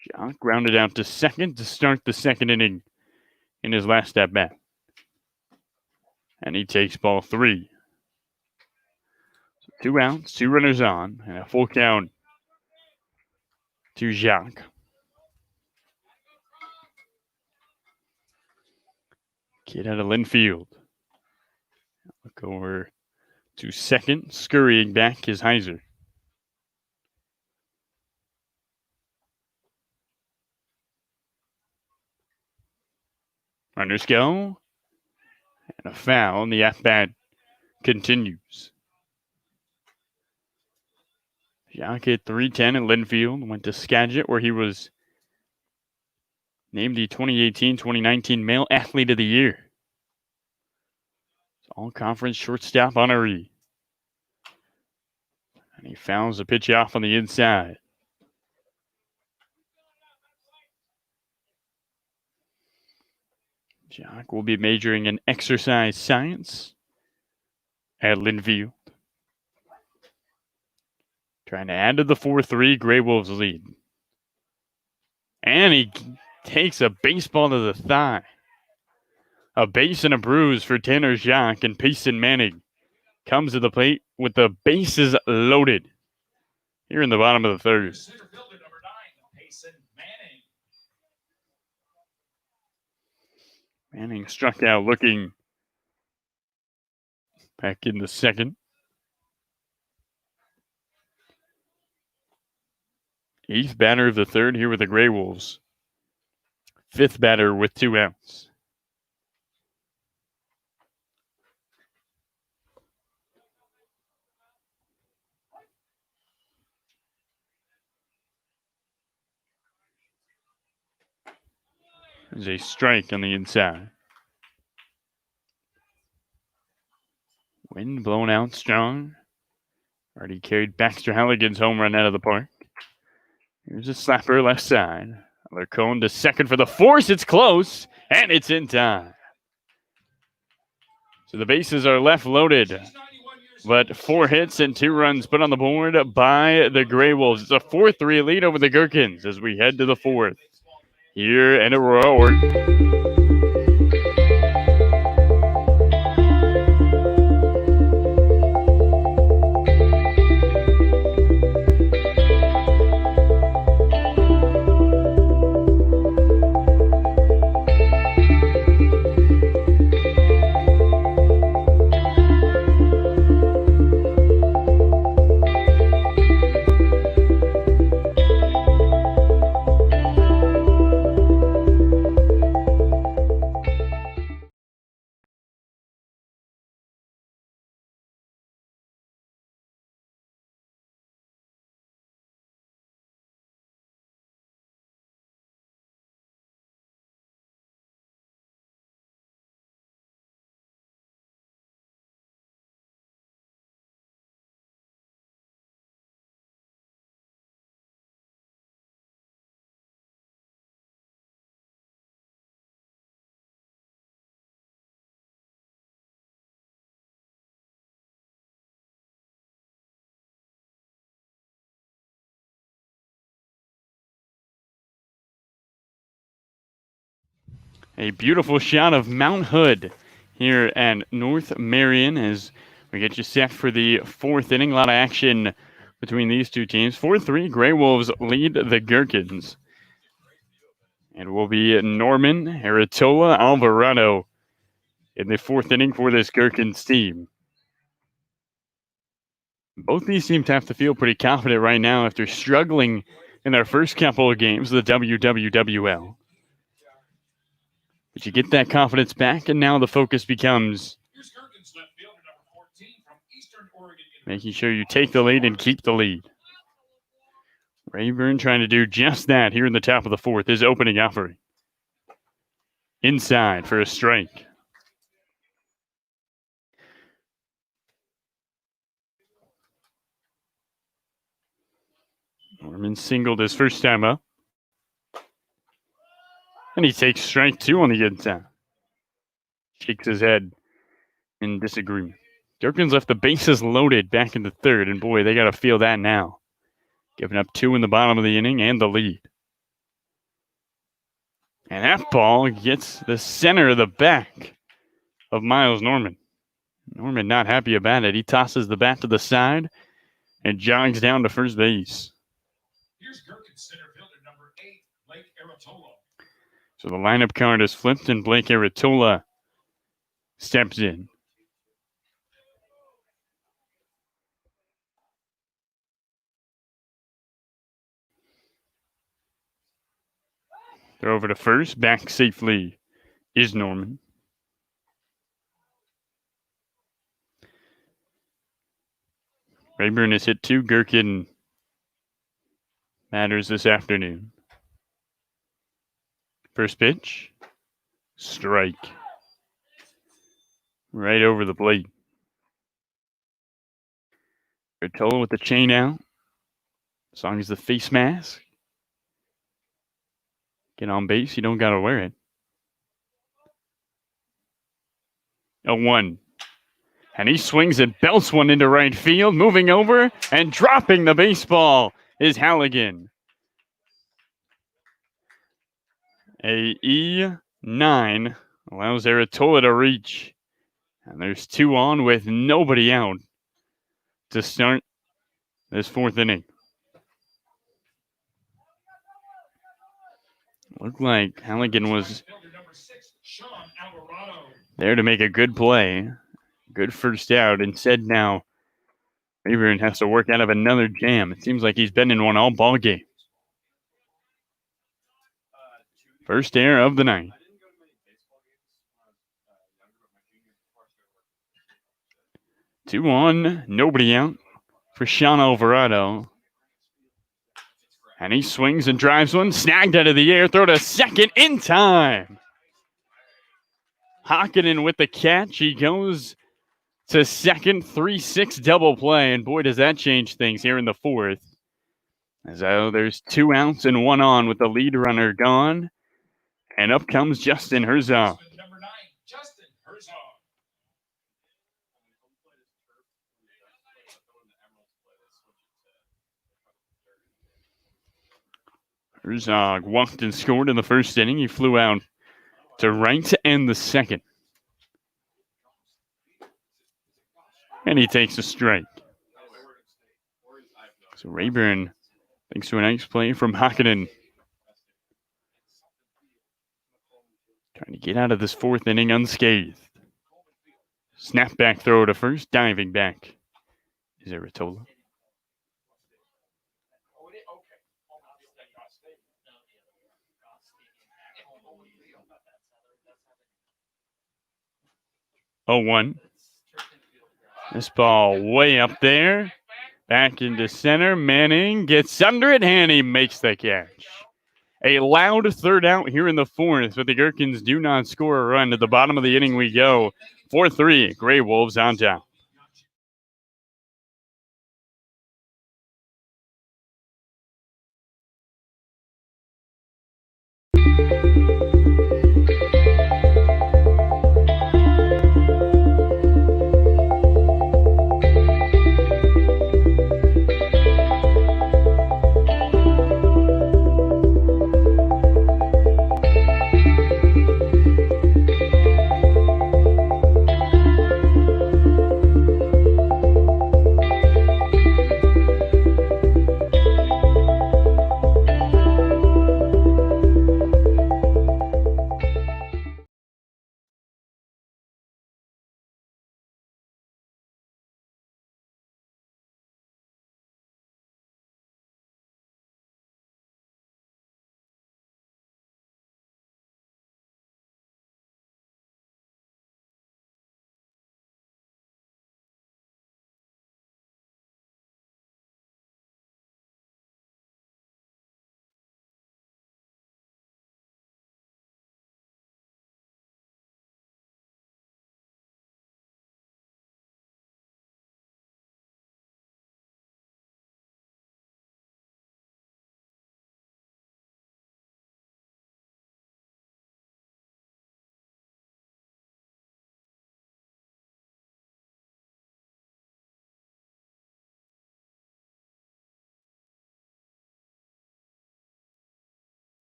Jacques grounded out to second to start the second inning in his last at bat. And he takes ball 3. So 2 outs, 2 runners on, and a full count to Jacques. Kid out of Linfield. Look over to second, scurrying back is Heiser. Runners go. And a foul, and the at-bat continues. Jacques hit .310 at Linfield, went to Skagit, where he was named the 2018-2019 Male Athlete of the Year. All-conference shortstop honoree. And he fouls a pitch off on the inside. Jacques will be majoring in exercise science at Linfield. Trying to add to the 4-3 GreyWolves lead. And he takes a baseball to the thigh. A base and a bruise for Tanner Jacques, and Payson Manning comes to the plate with the bases loaded here in the bottom of the third. Center fielder, number 9, Payson Manning. Manning struck out looking back in the second. 8th batter of the third here with the GreyWolves. 5th batter with 2 outs. There's a strike on the inside. Wind blown out strong. Already carried Baxter Halligan's home run out of the park. Here's a slapper left side. Another cone to second for the force. It's close, and it's in time. So the bases are left loaded, but 4 hits and 2 runs put on the board by the GreyWolves. It's a 4-3 lead over the Gherkins as we head to the 4th. Here in Aurora, Oregon. A beautiful shot of Mount Hood here at North Marion as we get you set for the fourth inning. A lot of action between these two teams. 4-3, GreyWolves lead the Gherkins. And will be Norman, Aratola, Alvarado in the fourth inning for this Gherkins team. Both these teams have to feel pretty confident right now after struggling in their first couple of games, the WWWL. But you get that confidence back, and now the focus becomes making sure you take the lead and keep the lead. Rayburn trying to do just that here in the top of the fourth, his opening offering. Inside for a strike. Norman singled his first time up. And he takes strike two on the inside. Shakes his head in disagreement. Gherkins left the bases loaded back in the third, and boy, they got to feel that now. Giving up two in the bottom of the inning and the lead. And that ball gets the center of the back of Miles Norman. Norman not happy about it. He tosses the bat to the side and jogs down to first base. Here's Gherkins center fielder number 8, Blake Aratola. So the lineup card is flipped and Blake Aratola steps in. Throw over to first. Back safely is Norman. Rayburn has hit 2 Gherkin batters this afternoon. First pitch. Strike. Right over the plate. Aratola with the chain out. As long as the face mask. Get on base, you don't got to wear it. 0-1. And he swings and belts one into right field. Moving over and dropping the baseball is Halligan. A E9 allows Aratola to reach. And there's 2 on with nobody out to start this fourth inning. Looked like Halligan was there to make a good play. Good first out. Instead now, Rayburn has to work out of another jam. It seems like he's been in one all ball game. First error of the night. 2 on, nobody out for Sean Alvarado. And he swings and drives one, snagged out of the air, throw to second in time. Hakkinen with the catch. He goes to second, 3-6 double play. And boy, does that change things here in the fourth. As there's 2 outs and 1 on with the lead runner gone. And up comes Justin Herzog. Number 9, Justin Herzog. Herzog walked and scored in the first inning. He flew out to right to end the second. And he takes a strike. So Rayburn, thanks to a nice play from Hakkinen, trying to get out of this fourth inning unscathed. Snap back throw to first, diving back is Aratola. Oh, 1. This ball way up there. Back into center. Manning gets under it, and he makes the catch. A loud third out here in the fourth, but the Gherkins do not score a run. To the bottom of the inning we go. 4-3, GreyWolves on top.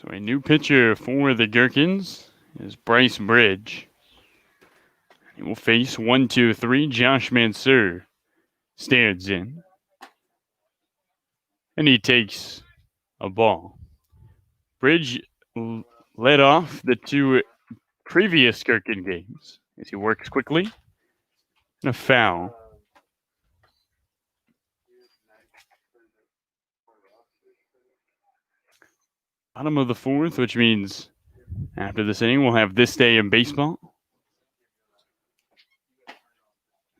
So a new pitcher for the Gherkins is Bryce Bridge. He will face 1-2-3. Josh Mansour stands in. And he takes a ball. Bridge led off the two previous Gherkin games as he works quickly. And a foul. Bottom of the fourth, which means after this inning, we'll have this day in baseball.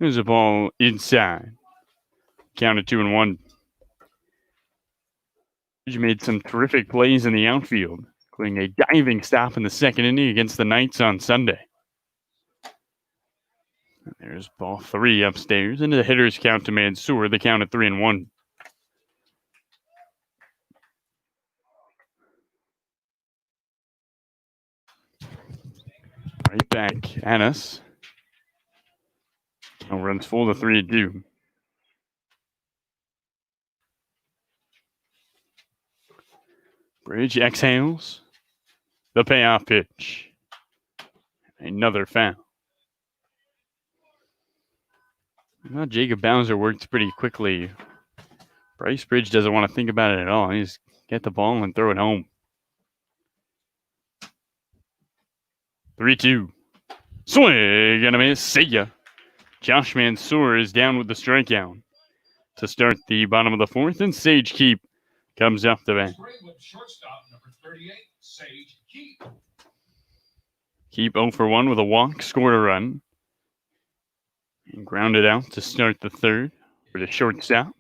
There's a ball inside. Counted 2-1. Bridge made some terrific plays in the outfield, including a diving stop in the second inning against the Knights on Sunday. And there's ball 3 upstairs into the hitter's count to Mansour. The count at 3-1. Right back at us. Count runs full to 3-2. Bridge exhales. The payoff pitch. Another foul. Well, Jacob Bowser worked pretty quickly. Bryce Bridge doesn't want to think about it at all. He just get the ball and throw it home. 3-2. Swing and a miss. See ya. Josh Mansour is down with the strikeout to start the bottom of the fourth, and Sage Keep comes up the bat. GreyWolves shortstop number 38, Sage Keep. Keep 0 for 1 with a walk, scored a run, and grounded out to start the third for the shortstop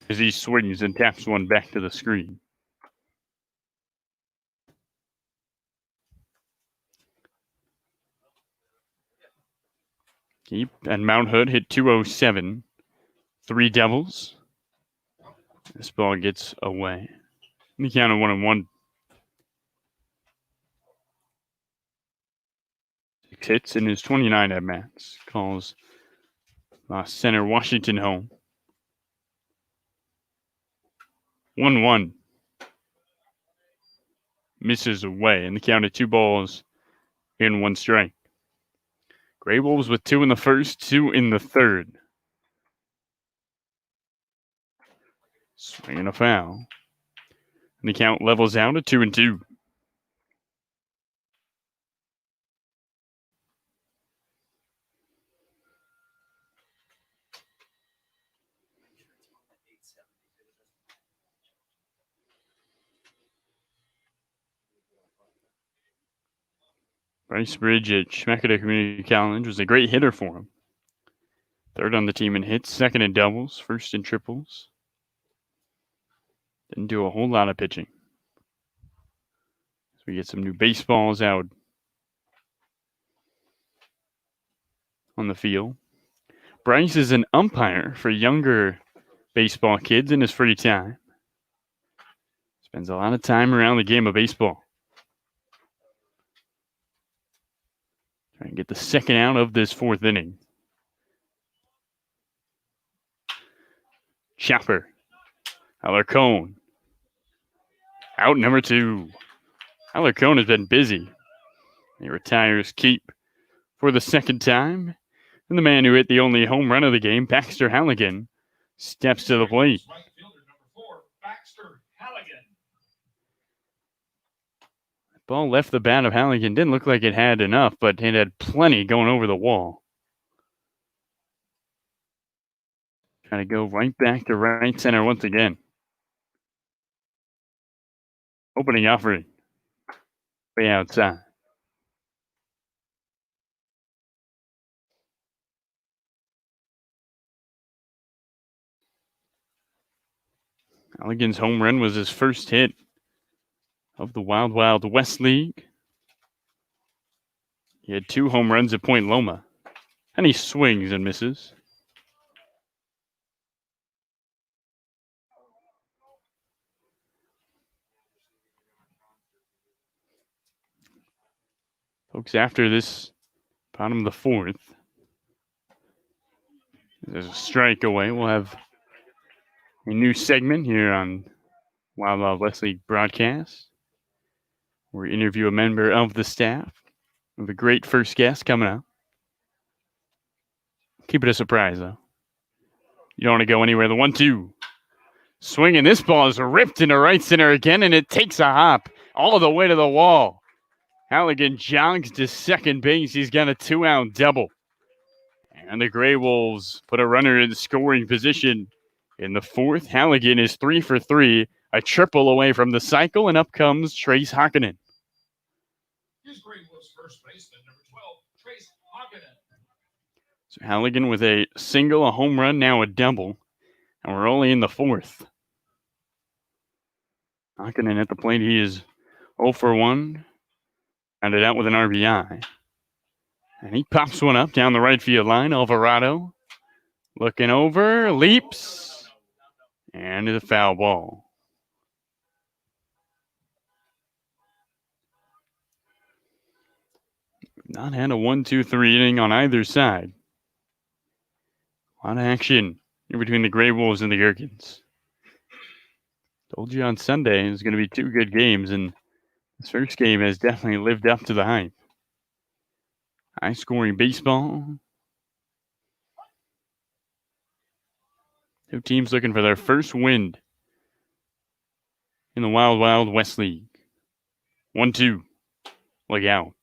as he swings and taps one back to the screen. Keep and Mount Hood hit 207. 3 doubles. This ball gets away. The count of 1-1. 6 hits in his 29 at-bats. Calls center Washington home. 1-1. Misses away, and the count of 2 balls and 1 strike. GreyWolves with 2 in the first, 2 in the third. Swing and a foul. And the count levels out at 2-2. Bryce Bridge at Schmecketa Community College was a great hitter for him. Third on the team in hits, second in doubles, first in triples. Didn't do a whole lot of pitching. So we get some new baseballs out on the field. Bryce is an umpire for younger baseball kids in his free time. Spends a lot of time around the game of baseball. Trying to get the second out of this fourth inning. Chopper. Alarcon. Out number 2. Alarcon has been busy. He retires Keep for the second time. And the man who hit the only home run of the game, Baxter Halligan, steps to the plate. Right fielder number 4, Baxter Halligan. Ball left the bat of Halligan. Didn't look like it had enough, but it had plenty going over the wall. Trying to go right back to right center once again. Opening offering. Way outside. Halligan's home run was his first hit of the Wild Wild West League. He had 2 home runs at Point Loma, and he swings and misses. Folks, after this bottom of the fourth, there's a strike away. We'll have a new segment here on Wild Wild West League broadcast. We interview a member of the staff. We have a great first guest coming up. Keep it a surprise, though. You don't want to go anywhere. The 1-2. Swinging. This ball is ripped into right center again, and it takes a hop all the way to the wall. Halligan jogs to second base. He's got a 2-out double. And the GreyWolves put a runner in scoring position in the fourth. Halligan is 3 for 3, a triple away from the cycle, and up comes Trace Hockinen. Here's GreyWolves first baseman, number 12, Trace Hockinen. So Halligan with a single, a home run, now a double, and we're only in the fourth. Hockinen at the plate, he is 0 for 1, rounded out with an RBI. And he pops one up down the right field line. Alvarado looking over, leaps, and the foul ball. Not had a 1-2-3 inning on either side. A lot of action in between the GreyWolves and the Gherkins. Told you on Sunday it was going to be 2 good games, and this first game has definitely lived up to the hype. High-scoring baseball. 2 teams looking for their first win in the Wild Wild West League. 1-2. Look out.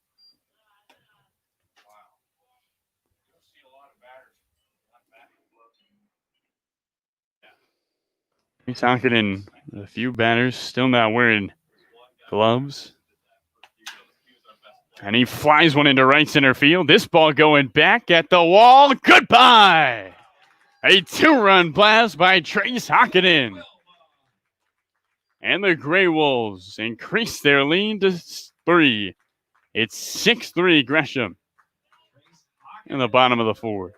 He's talking in a few batters, still not wearing gloves. And he flies one into right center field. This ball going back at the wall. Goodbye! A 2-run blast by Trace Hockinen. And the GreyWolves increase their lead to 3. It's 6-3 Gresham in the bottom of the 4th.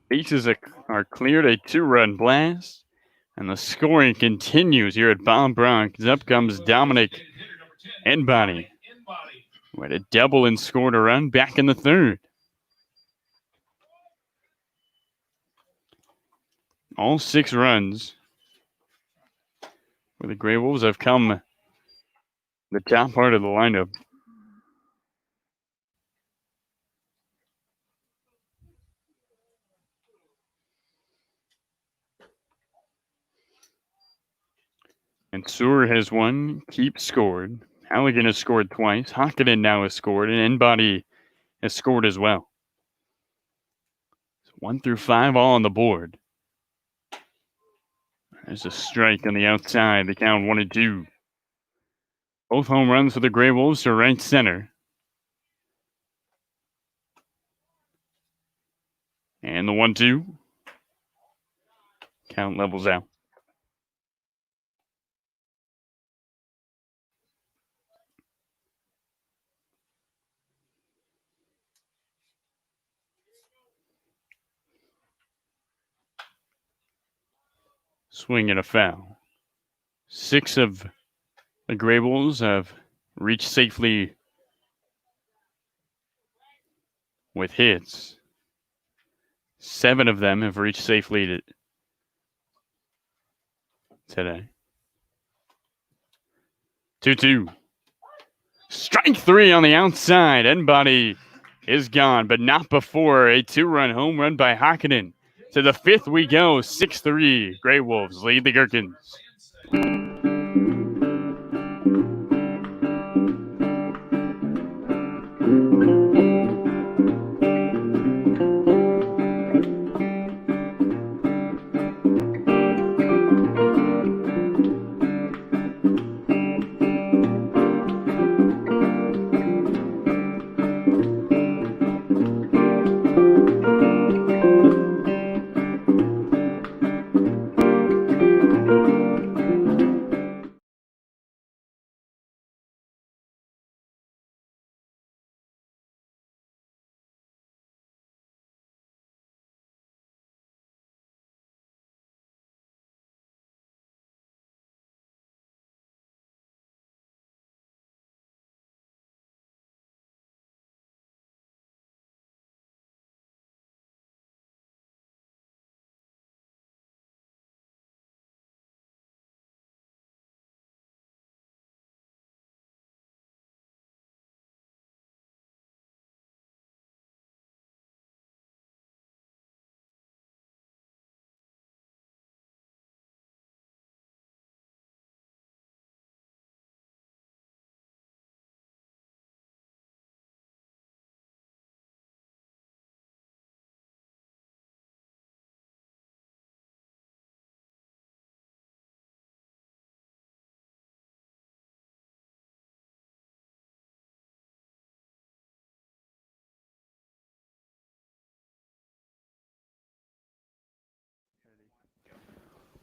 Bases are cleared, a 2-run blast, and the scoring continues here at Bob Bronx. Up comes Dominic Enbody, who had a double and scored a run back in the 3rd. All 6 runs for the GreyWolves have come the top part of the lineup. And Sewer has won, Keep scored. Halligan has scored twice. Hockinen now has scored, and Enbody has scored as well. So 1 through 5 all on the board. There's a strike on the outside. The count 1-2. Both home runs for the GreyWolves to right center. And the 1-2. Count levels out. Swing and a foul. 6 of the GreyWolves have reached safely with hits. 7 of them have reached safely today. 2-2. Strike 3 on the outside. Enbody is gone, but not before a 2-run home run by Hockinen. To the 5th we go, 6-3. GreyWolves lead the Gherkins.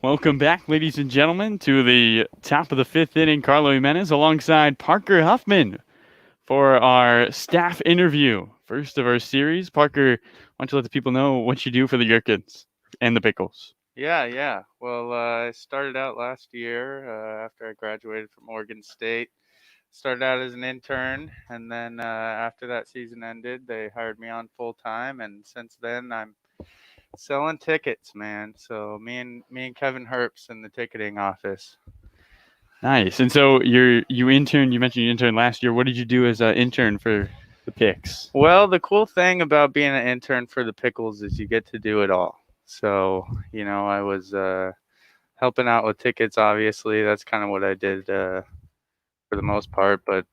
Welcome back, ladies and gentlemen, to the top of the 5th inning. Carlo Jimenez alongside Parker Huffman for our staff interview. First of our series. Parker, why don't you let the people know what you do for the Gherkins and the Pickles? Yeah. Well, I started out last year after I graduated from Oregon State. Started out as an intern, and then after that season ended, they hired me on full time. And since then, I'm selling tickets, man. So me and Kevin Herbst in the ticketing office. Nice. And so you mentioned you interned last year. What did you do as an intern for the Picks? Well, the cool thing about being an intern for the Pickles is you get to do it all. So, I was helping out with tickets, obviously. That's kind of what I did for the most part. But,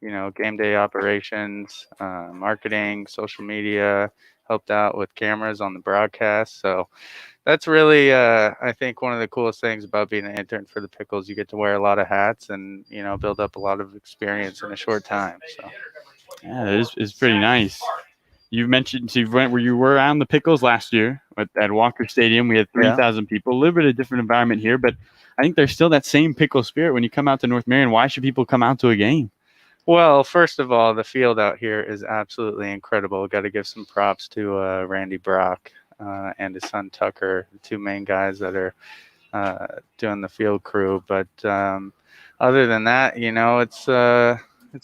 game day operations, marketing, social media, helped out with cameras on the broadcast. So that's really, I think, one of the coolest things about being an intern for the Pickles. You get to wear a lot of hats and, build up a lot of experience in a short time. So. Yeah, it's pretty nice. You mentioned you went where you were around the Pickles last year at Walker Stadium. We had 3,000 people, a little bit of different environment here, but I think there's still that same Pickle spirit when you come out to North Marion. Why should people come out to a game? Well, first of all, the field out here is absolutely incredible. Got to give some props to Randy Brock and his son Tucker, the two main guys that are doing the field crew. But other than that, it's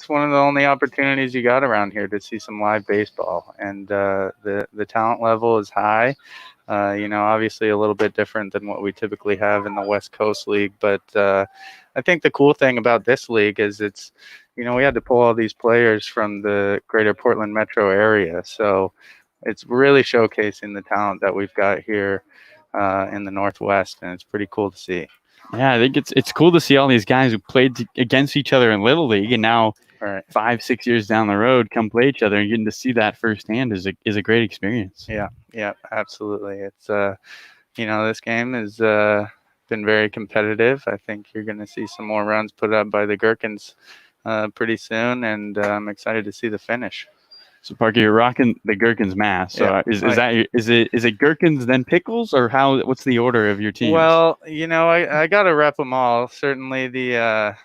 one of the only opportunities you got around here to see some live baseball, and the talent level is high. Obviously a little bit different than what we typically have in the West Coast League, but I think the cool thing about this league is it's, we had to pull all these players from the greater Portland metro area, so it's really showcasing the talent that we've got here in the Northwest, and it's pretty cool to see. Yeah, I think it's cool to see all these guys who played against each other in Little League, and now 5-6 years down the road come play each other, and getting to see that firsthand is a great experience. Yeah, absolutely. It's this game has been very competitive. I think you're going to see some more runs put up by the Gherkins pretty soon, and I'm excited to see the finish. So Parker, you're rocking the Gherkins mask. So is it Gherkins then Pickles, or what's the order of your teams? Well, I got to rep them all. Certainly the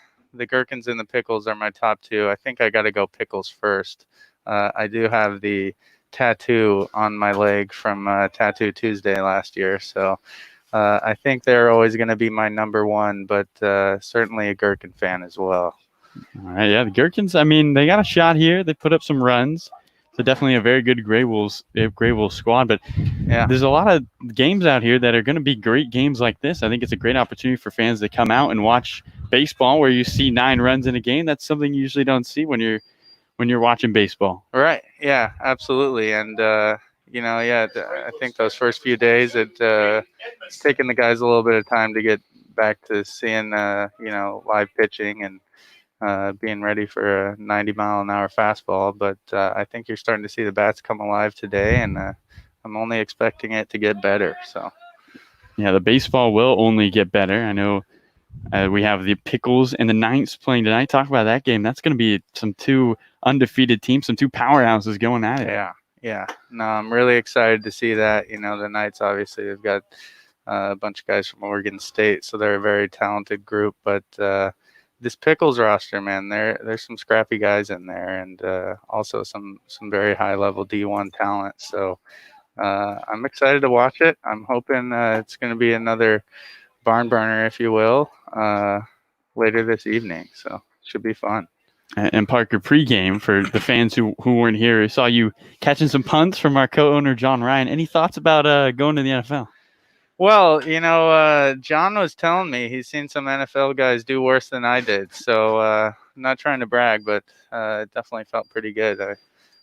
Gherkins and the Pickles are my top two. I think I got to go Pickles first. I do have the tattoo on my leg from Tattoo Tuesday last year, so I think they're always going to be my number one, but certainly a Gherkin fan as well. All right, yeah, the Gherkins, I mean, they got a shot here. They put up some runs. So definitely a very good GreyWolves squad, but there's a lot of games out here that are going to be great games like this. I think it's a great opportunity for fans to come out and watch baseball where you see 9 runs in a game. That's something you usually don't see when you're watching baseball. Right. Yeah, absolutely. And I think those first few days it's taken the guys a little bit of time to get back to seeing live pitching and being ready for a 90-mile-an-hour fastball, but I think you're starting to see the bats come alive today, and I'm only expecting it to get better. So, yeah, the baseball will only get better. I know we have the Pickles and the Knights playing tonight. Talk about that game. That's going to be some 2 undefeated teams, some 2 powerhouses going at it. Yeah. No, I'm really excited to see that. The Knights, obviously, they've got a bunch of guys from Oregon State, so they're a very talented group, but this Pickles roster, man, there's some scrappy guys in there, and also some very high level D1 talent. So I'm excited to watch it. I'm hoping it's going to be another barn burner, if you will, later this evening. So it should be fun. And Parker, pregame for the fans who weren't here, I saw you catching some punts from our co-owner John Ryan. Any thoughts about going to the NFL? Well, John was telling me he's seen some NFL guys do worse than I did. So I'm not trying to brag, but it definitely felt pretty good.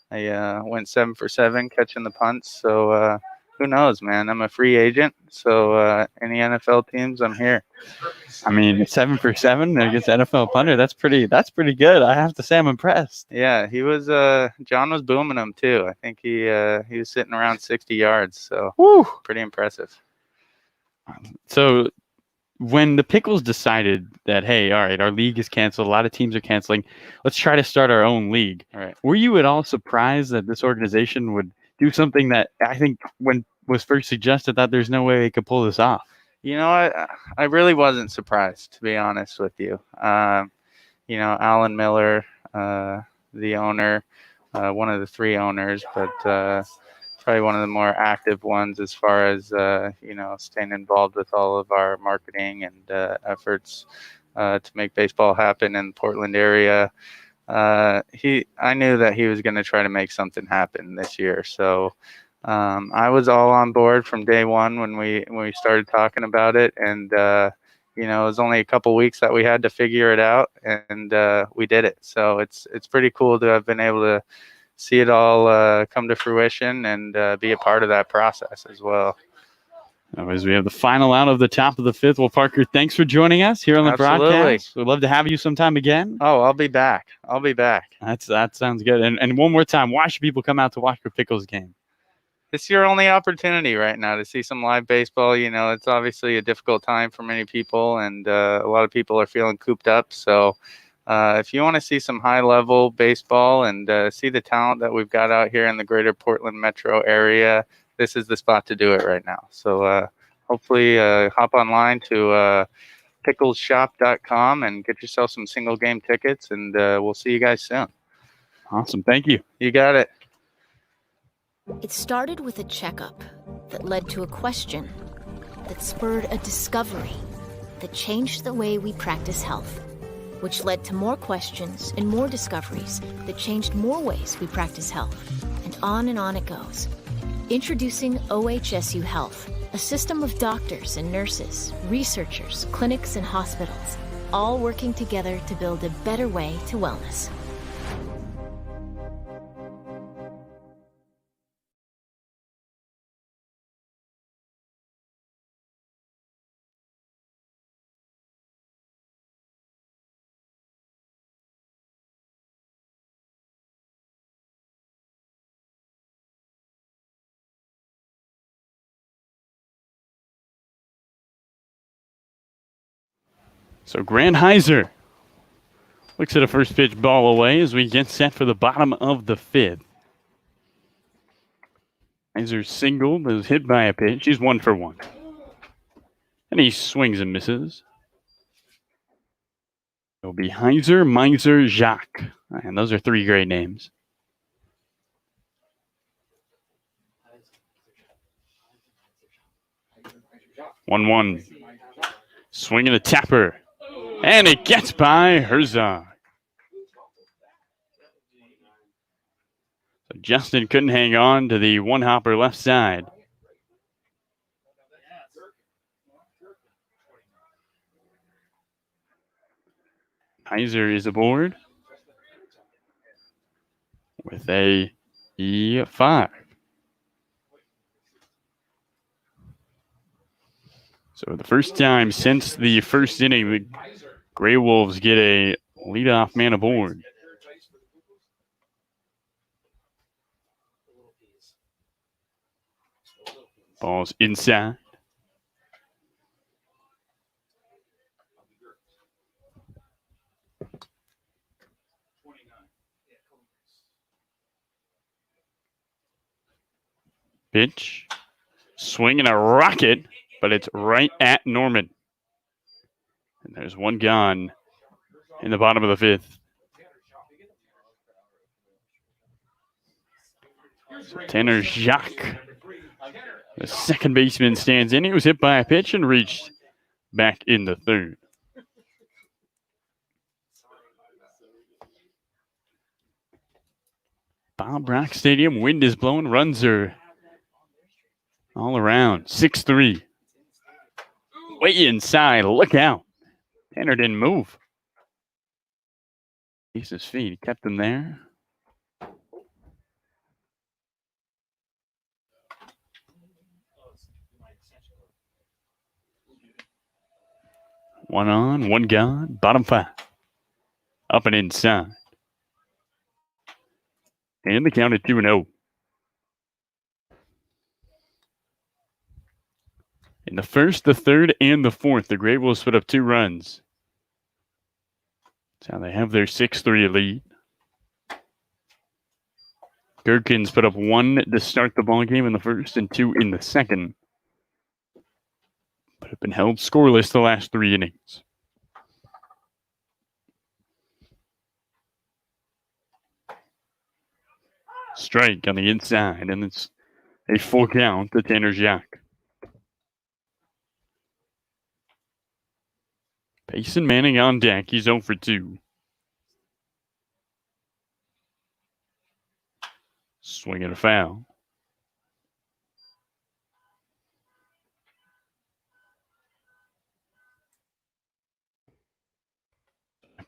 I went 7 for 7 catching the punts. So who knows, man? I'm a free agent. So any NFL teams, I'm here. I mean, 7 for 7 against NFL punter. That's pretty good. I have to say I'm impressed. Yeah, he was. John was booming him too. I think he was sitting around 60 yards. So pretty impressive. So when the Pickles decided that, hey, all right, our league is canceled, a lot of teams are canceling, let's try to start our own league. All right. Were you at all surprised that this organization would do something that I think when was first suggested that there's no way they could pull this off? I really wasn't surprised, to be honest with you. Alan Miller, the owner, one of the 3 owners, but probably one of the more active ones as far as staying involved with all of our marketing and efforts to make baseball happen in the Portland area. I knew that he was going to try to make something happen this year, so I was all on board from day one when we started talking about it, and it was only a couple weeks that we had to figure it out, and we did it. So it's pretty cool to have been able to see it all come to fruition and be a part of that process as well. As we have the final out of the top of the 5th. Well, Parker, thanks for joining us here on the broadcast. We'd love to have you sometime again. Oh, I'll be back. That sounds good. And one more time, why should people come out to watch your Pickles game? It's your only opportunity right now to see some live baseball. It's obviously a difficult time for many people, and a lot of people are feeling cooped up. So if you want to see some high-level baseball and see the talent that we've got out here in the greater Portland metro area, this is the spot to do it right now. So hopefully hop online to pickleshop.com and get yourself some single-game tickets, and we'll see you guys soon. Awesome. Thank you. You got it. It started with a checkup that led to a question that spurred a discovery that changed the way we practice health, which led to more questions and more discoveries that changed more ways we practice health. And on it goes. Introducing OHSU Health, a system of doctors and nurses, researchers, clinics, and hospitals, all working together to build a better way to wellness. So Grant Heiser looks at a first pitch ball away as we get set for the bottom of the 5th. Heiser singled, was hit by a pitch. He's 1 for 1. And he swings and misses. It'll be Heiser, Miser, Jacques. And those are 3 great names. One. Swinging a tapper. And it gets by Herzog. So Justin couldn't hang on to the one-hopper left side. Heiser is aboard with a E5. So the first time since the first inning, the GreyWolves get a leadoff man aboard. Ball's inside. Pitch. Swinging a rocket, but it's right at Norman. And there's one gone in the bottom of the 5th. So Tanner Jacques, the second baseman, stands in. He was hit by a pitch and reached back in the 3rd. Bob Rock Stadium, wind is blowing, runs are all around. 6-3. Way inside, look out. Tanner didn't move. He's his feet, he kept him there. One on, one gone, bottom 5. Up and inside. And the count at 2-0. In the 1st, the 3rd, and the 4th, the GreyWolves put up 2 runs. That's how they have their 6-3 lead. Gherkins put up 1 to start the ball game in the 1st and 2 in the 2nd. but have been held scoreless the last 3 innings. Strike on the inside, and it's a full count to Tanner Jacques. Payson Manning on deck. He's 0 for 2. Swing and a foul.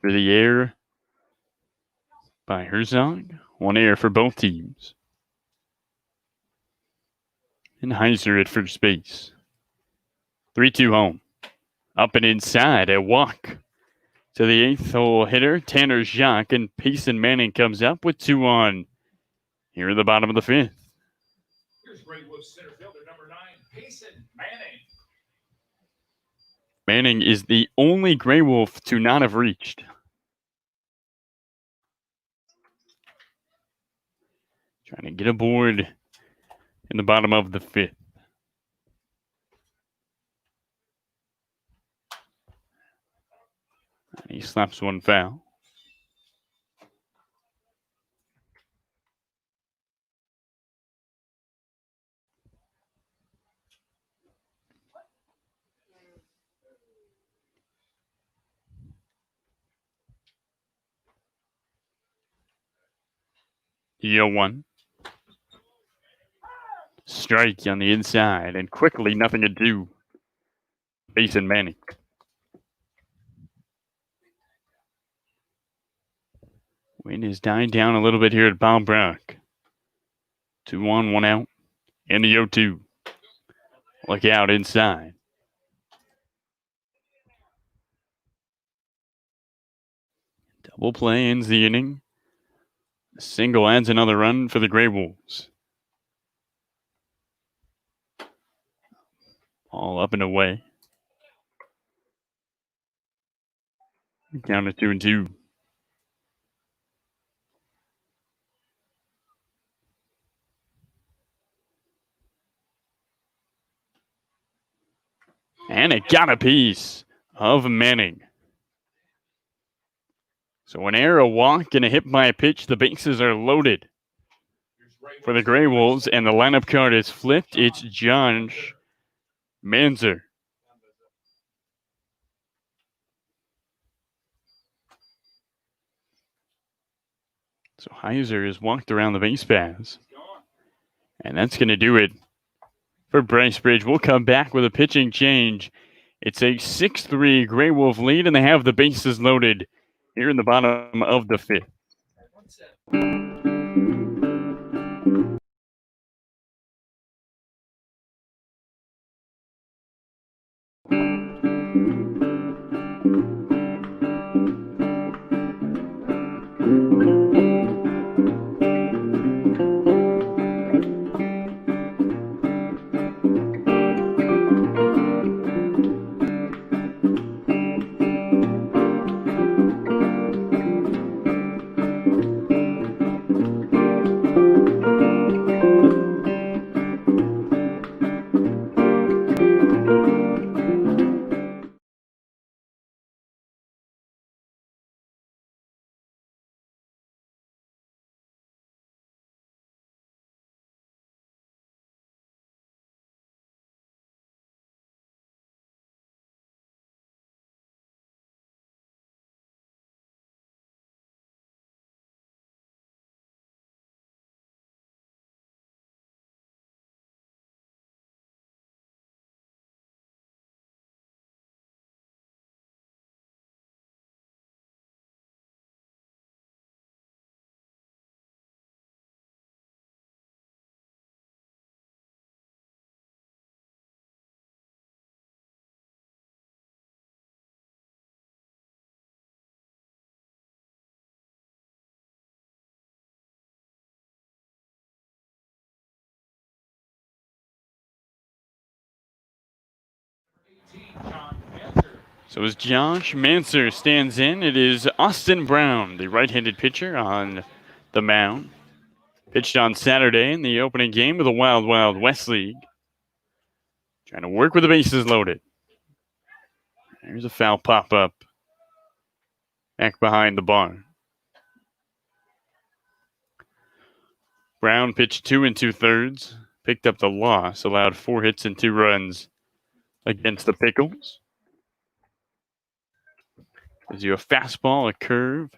For the air by Herzog. 1 error for both teams. And Heiser at first base. 3-2 home. Up and inside, a walk to the 8th hole hitter, Tanner Jacques, and Payson Manning comes up with 2 on here at the bottom of the 5th. Here's GreyWolves center fielder number 9, Payson Manning. Manning is the only Grey Wolf to not have reached. Trying to get aboard in the bottom of the 5th. And he slaps one foul. Yo 1. Strike on the inside, and quickly nothing to do. Payson Manning. Wind is dying down a little bit here at Bob Brock. 2 on, 1 out, and the 0-2. Look out inside. Double play ends the inning. A single adds another run for the Grey Wolves. All up and away. Down to 2-2. And it got a piece of Manning. So an error, a walk, and a hit by a pitch. The bases are loaded for the Grey Wolves, and the lineup card is flipped. It's Josh Manzer. So Heiser has walked around the base paths. And that's going to do it for Bryce Bridge. We'll come back with a pitching change. It's a 6-3 Grey Wolf lead, and they have the bases loaded here in the bottom of the 5th. So as Josh Manser stands in, it is Austin Brown, the right-handed pitcher, on the mound. Pitched on Saturday in the opening game of the Wild Wild West League. Trying to work with the bases loaded. There's a foul pop-up. Back behind the barn. Brown pitched 2 2/3. Picked up the loss. Allowed 4 hits and 2 runs against the Pickles. Gives you a fastball, a curve,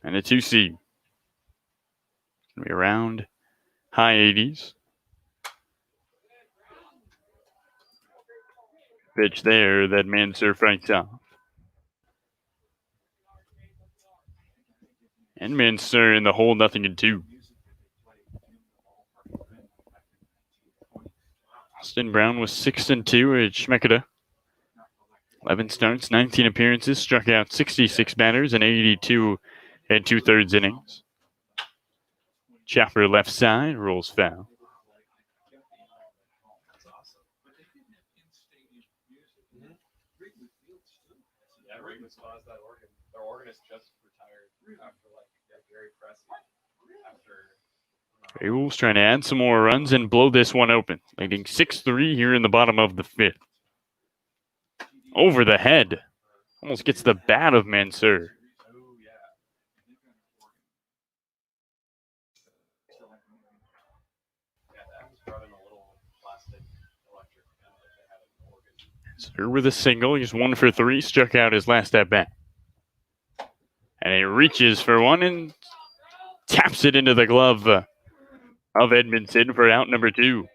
and a 2-seam. Gonna be around high 80s. Pitch there that Mansur franks off. And Mansur in the hole, 0-2. Austin Brown was 6-2 at Schmeketa. 11 starts, 19 appearances, struck out 66 batters in 82 2/3 innings. Chopper left side, rolls foul. Yeah, Ravens caused that organ. Their organist just retired after Gary Pressey. GreyWolves trying to add some more runs and blow this one open. Leading 6-3 here in the bottom of the 5th. Over the head. Almost gets the bat of Mansur. Mansur with a single. He's 1 for 3. Struck out his last at bat. And he reaches for one and taps it into the glove of Edmondson for out number 2.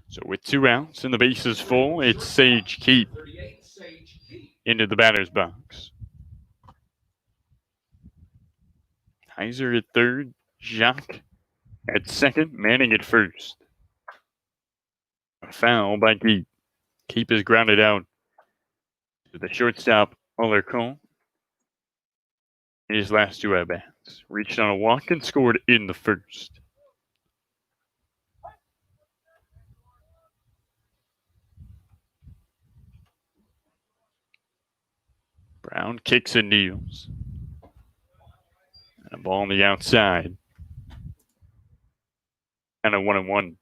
So with 2 outs and the bases full, it's Sage Keep into the batter's box. Heiser at third, Jacques at second, Manning at first. A foul by Keep. Keep is grounded out to the shortstop, Alarcon. His last 2 at-bats. Reached on a walk and scored in the first. Brown kicks and kneels. And a ball on the outside. And a 1-1.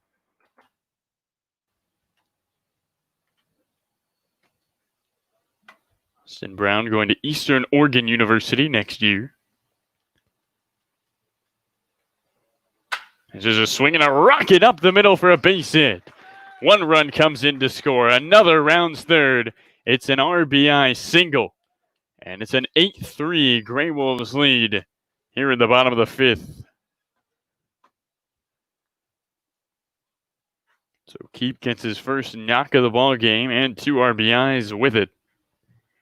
Austin Brown going to Eastern Oregon University next year. This is a swing and a rocket up the middle for a base hit. 1 run comes in to score. Another rounds third. It's an RBI single. And it's an 8-3 GreyWolves lead here in the bottom of the 5th. So Keep gets his first knock of the ball game and 2 RBIs with it.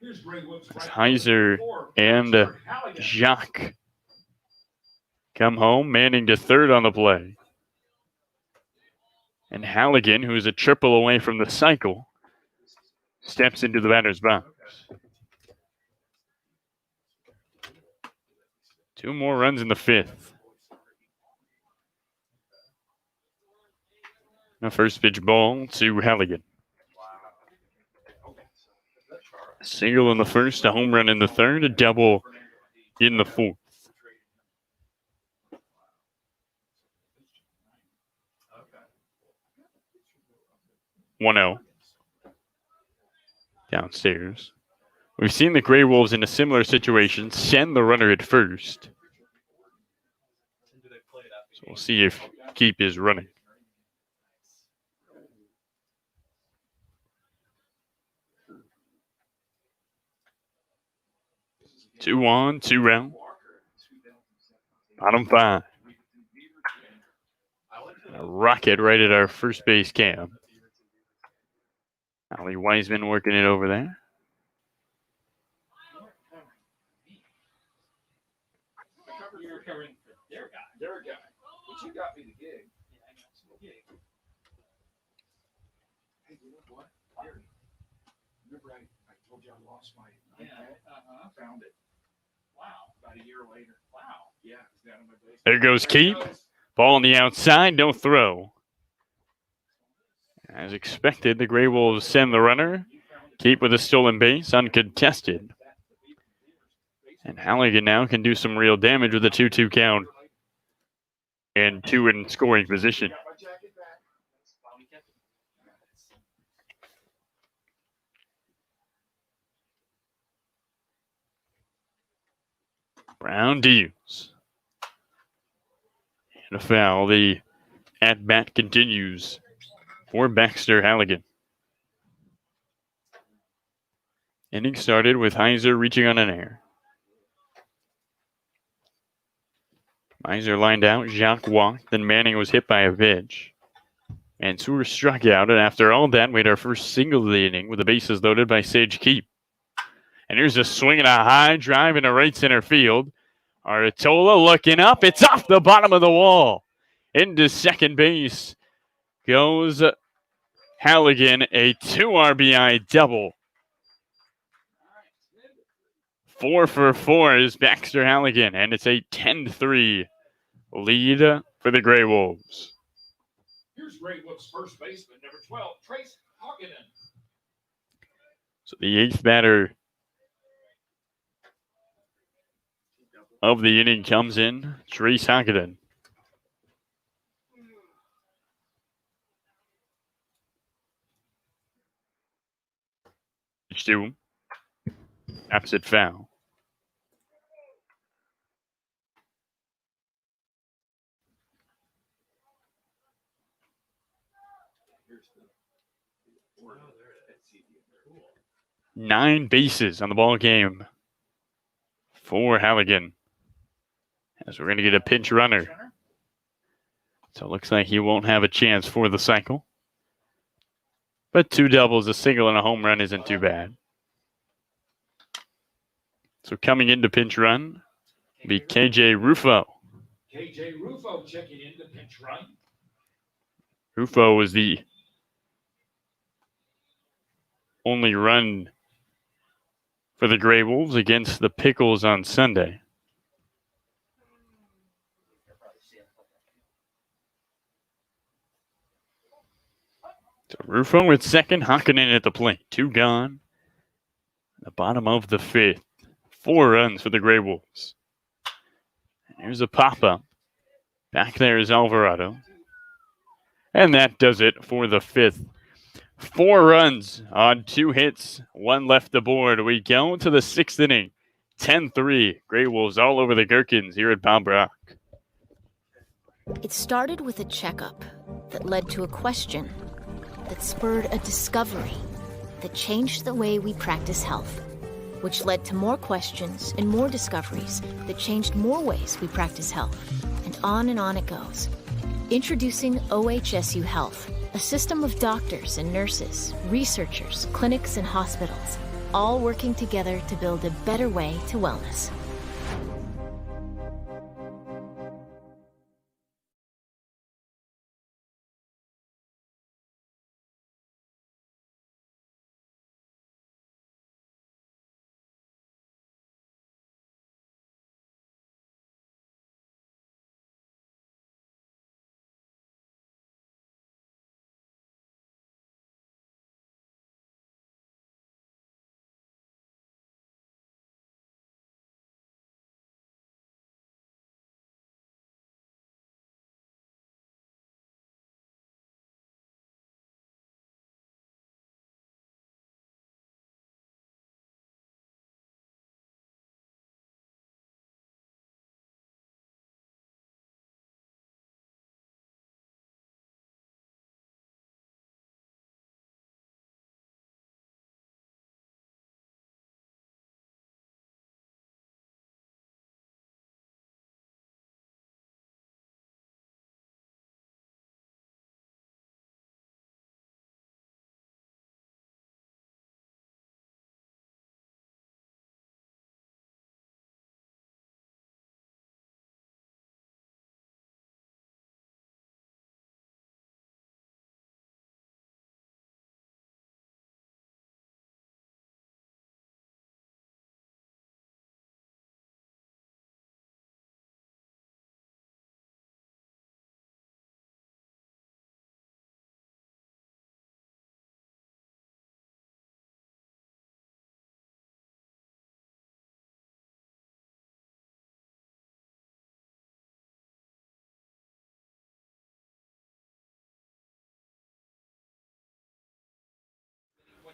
As Heiser and Jacques come home, Manning to third on the play. And Halligan, who is a triple away from the cycle, steps into the batter's box. 2 more runs in the 5th. A first pitch ball to Halligan. A single in the first, a home run in the third, a double in the 4th. 1-0. Downstairs. We've seen the GreyWolves in a similar situation send the runner at first. So we'll see if Keep is running. Two on, 2 out. Bottom 5. A rocket right at our first base cam. Ali Wiseman working it over there. Their guy. But you got me the gig. Hey, you know what? Remember I told you I lost my iPad? I found it. Wow. About a year later. Wow. Yeah, it's down in my basement. There goes Keep. Ball on the outside, no throw. As expected, the GreyWolves send the runner. Keep with a stolen base, uncontested. And Halligan now can do some real damage with a 2-2 count. And 2 in scoring position. Brown deals. And a foul. The at-bat continues for Baxter Halligan. Inning started with Heiser reaching on an error. Heiser lined out, Jacques walked, then Manning was hit by a pitch. Mansour struck out, and after all that, we had our first single of the inning with the bases loaded by Sage Keep. And here's a swing and a high drive into right center field. Artola looking up. It's off the bottom of the wall. Into second base goes Halligan, a 2 RBI double. 4 for 4 is Baxter Halligan, and it's a 10-3 lead for the GreyWolves. Here's GreyWolves first baseman, number 12, Trace Hogginen. So the eighth batter of the inning comes in, Trace Hogginen. Pitch to him. Taps it foul. Nine bases on the ball game for Halligan. As we're going to get a pinch runner. So it looks like he won't have a chance for the cycle. But 2 doubles, a single, and a home run isn't too bad. So coming into pinch run will be KJ Rufo. KJ Rufo checking in the pinch run. Rufo was the only run for the GreyWolves against the Pickles on Sunday. So Rufo at second, Hockinen at the plate. 2 gone. The bottom of the 5th. 4 runs for the GreyWolves. Here's a pop-up. Back there is Alvarado. And that does it for the 5th. 4 runs on 2 hits, 1 left aboard. We go to the 6th inning. 10-3. GreyWolves all over the Gherkins here at Bob Rock. It started with a checkup that led to a question that spurred a discovery that changed the way we practice health, which led to more questions and more discoveries that changed more ways we practice health. And on it goes. Introducing OHSU Health, a system of doctors and nurses, researchers, clinics, and hospitals, all working together to build a better way to wellness.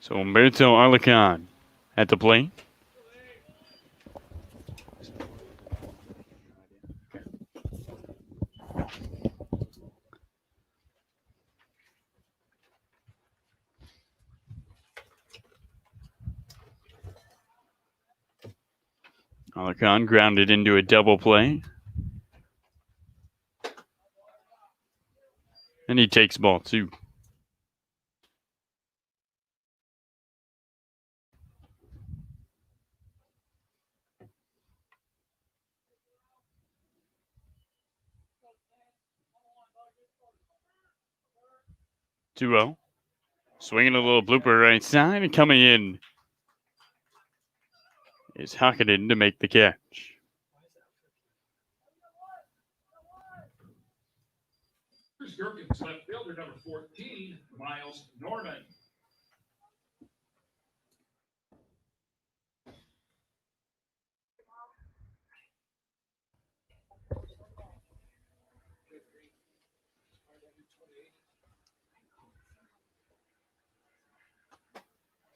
So Humberto Arlecon at the plate. Alarcon grounded into a double play. And he takes ball 2. Two-0. Swinging a little blooper right side and coming in is Hakkinen to make the catch. Here's Gherkins, left fielder, number 14, Miles Norman.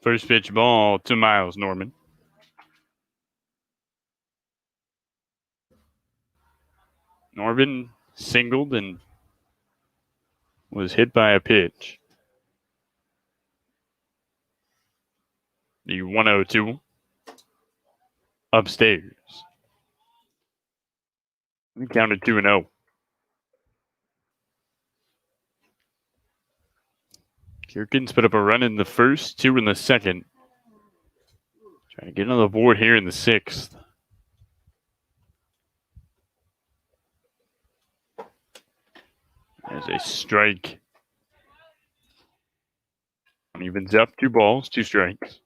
First pitch ball to Miles Norman. Norman singled and was hit by a pitch. The 1-0 upstairs. We counted 2-0. Gherkins put up a run in the first, 2 in the second. Trying to get on the board here in the 6th. There's a strike. Evens up, 2 balls, 2 strikes.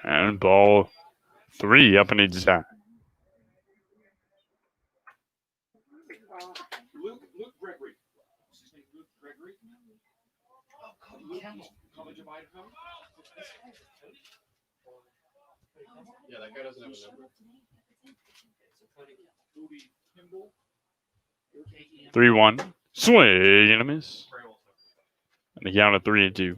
And ball 3 up and inside. Luke Gregory. What's his name? Luke Gregory? College of Idaho. Yeah, that guy doesn't have a number. Louis Kimball. 3-1. Swing and a miss. And the count of 3-2.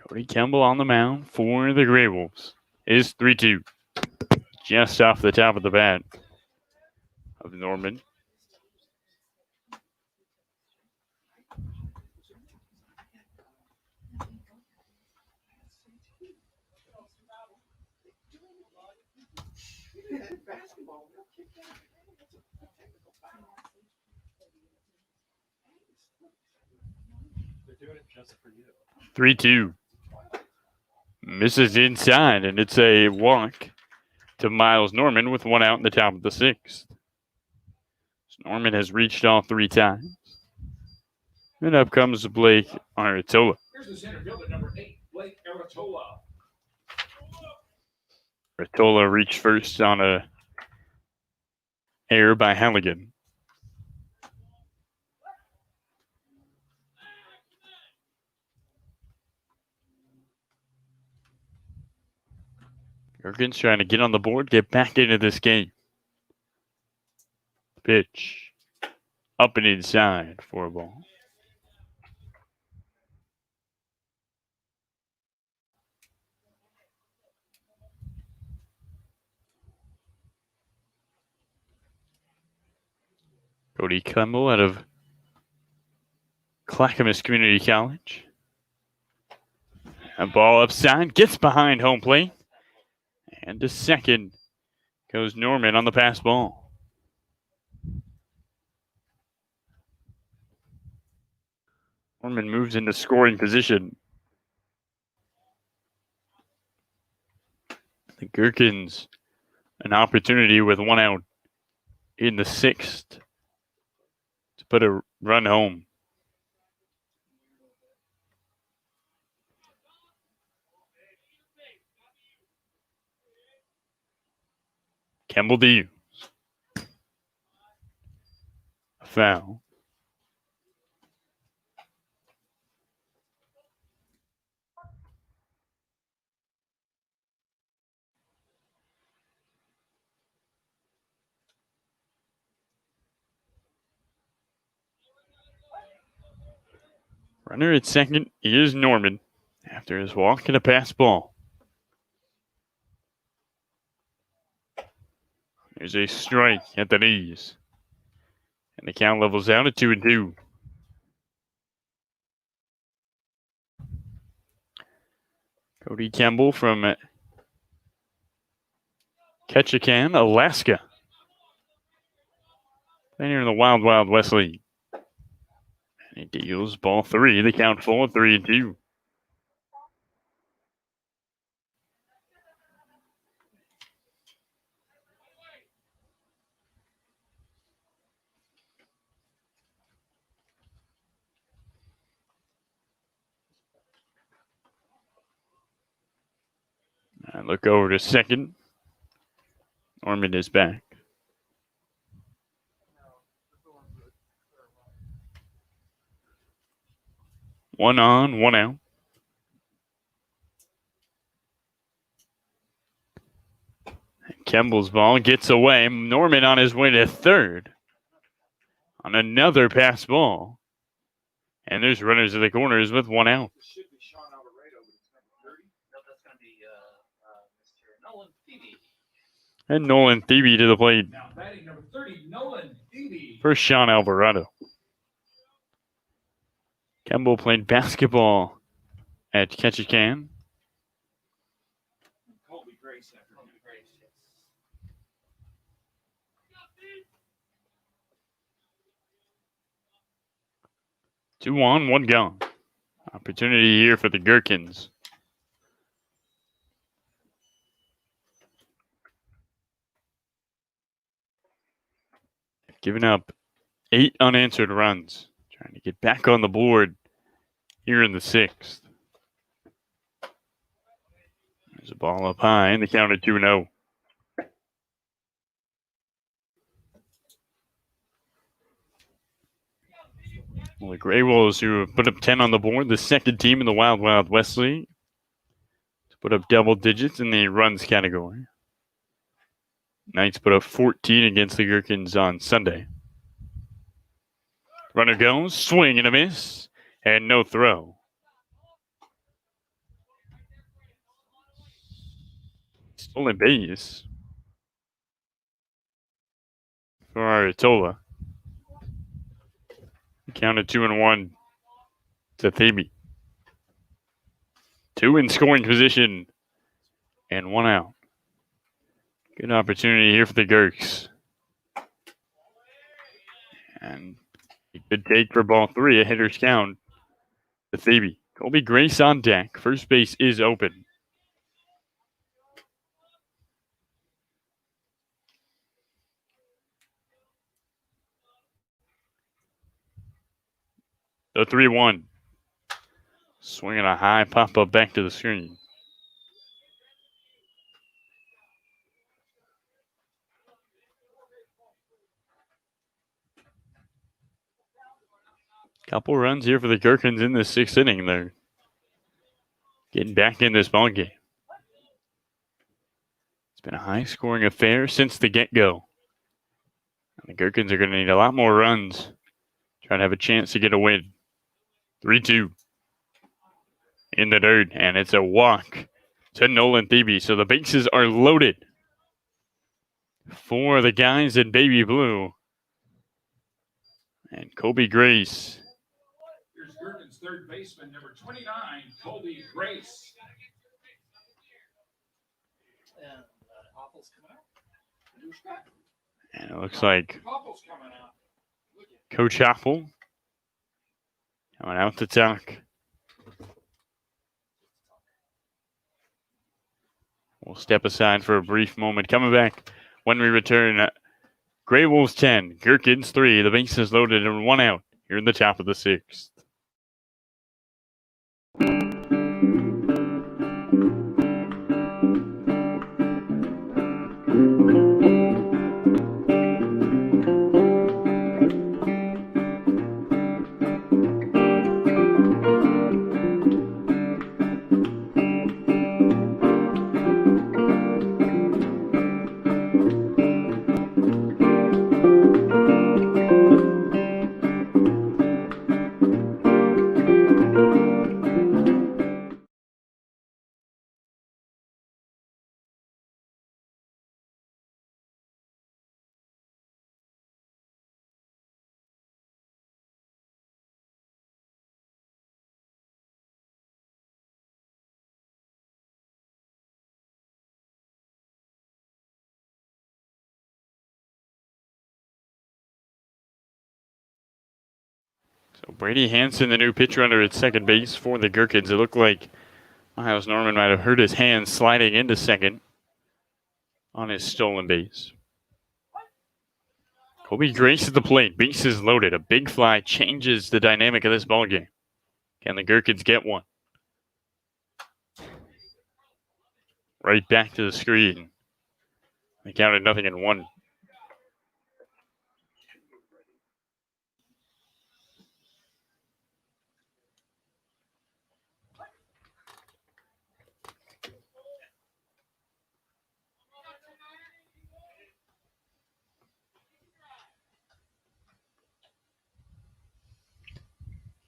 Cody Kimball on the mound for the GreyWolves. It is 3-2. Just off the top of the bat of Norman. They're doing it just for you. 3-2. Misses inside, and it's a walk to Miles Norman with 1 out in the top of the 6th. Norman has reached all 3 times. And up comes Blake Aratola. Here's the center fielder, number 8, Blake Aratola. Aratola reached first on a error by Halligan. Gherkins trying to get on the board, get back into this game. Pitch. Up and inside for a ball. Cody Kimball out of Clackamas Community College. A ball upside, gets behind home plate. And to second goes Norman on the pass ball. Norman moves into scoring position. The Gherkins, an opportunity with 1 out in the 6th to put a run home. Kimball to use. A foul. Runner at second is Norman after his walk and a pass ball. There's a strike at the knees. And the count levels out at 2-2. Cody Campbell from Ketchikan, Alaska. Playing here in the Wild Wild West League. And he deals ball 3. The count full at 3-2. And look over to second. Norman is back. One on, one out. Campbell's ball gets away. Norman on his way to third. On another pass ball. And there's runners at the corners with one out. Should be Sean Alvarado, but it's number 30. No, that's going to be Mr. Nolan Phoebe. And Nolan Thebe to the plate Now batting number 30, Nolan Phoebe. for Sean Alvarado. Campbell played basketball at Ketchikan. Colby Grace after Colby Grace. 2 on, 1 gone. Opportunity here for the Gherkins. Giving up 8 unanswered runs. Trying to get back on the board here in the 6th. There's a ball up high and the count at 2-0. Well, the GreyWolves, who have put up 10 on the board, the second team in the Wild Wild West League to put up double digits in the runs category. Knights put up 14 against the Gherkins on Sunday. Runner goes, swing and a miss, and no throw. Stolen base for Aratola. Counted 2-1 to Thebe. 2 in scoring position and 1 out. Good opportunity here for the Gherks. And a good take for ball 3, a hitter's count to Thebe. Colby Grace on deck. First base is open. The 3-1. Swinging a high pop-up back to the screen. Couple runs here for the Gherkins in the 6th inning. They're getting back in this ball game. It's been a high-scoring affair since the get-go. And the Gherkins are going to need a lot more runs. Try to have a chance to get a win. 3-2 in the dirt, and it's a walk to Nolan Thebe. So the bases are loaded for the guys in baby blue. And Colby Grace. Here's Gherkins' third baseman, number 29, Colby Grace. And Apple's coming out. And it looks like Apple's coming out. Coach Apple coming out to talk. We'll step aside for a brief moment. Coming back when we return. GreyWolves 10, Gherkins 3. The base is loaded and 1 out here in the top of the 6th. So Brady Hansen, the new pitcher under at second base for the Gherkins. It looked like Miles Norman might have hurt his hand sliding into second on his stolen base. Colby Grace at the plate. Base is loaded. A big fly changes the dynamic of this ball game. Can the Gherkins get one? Right back to the screen. They counted 0-1.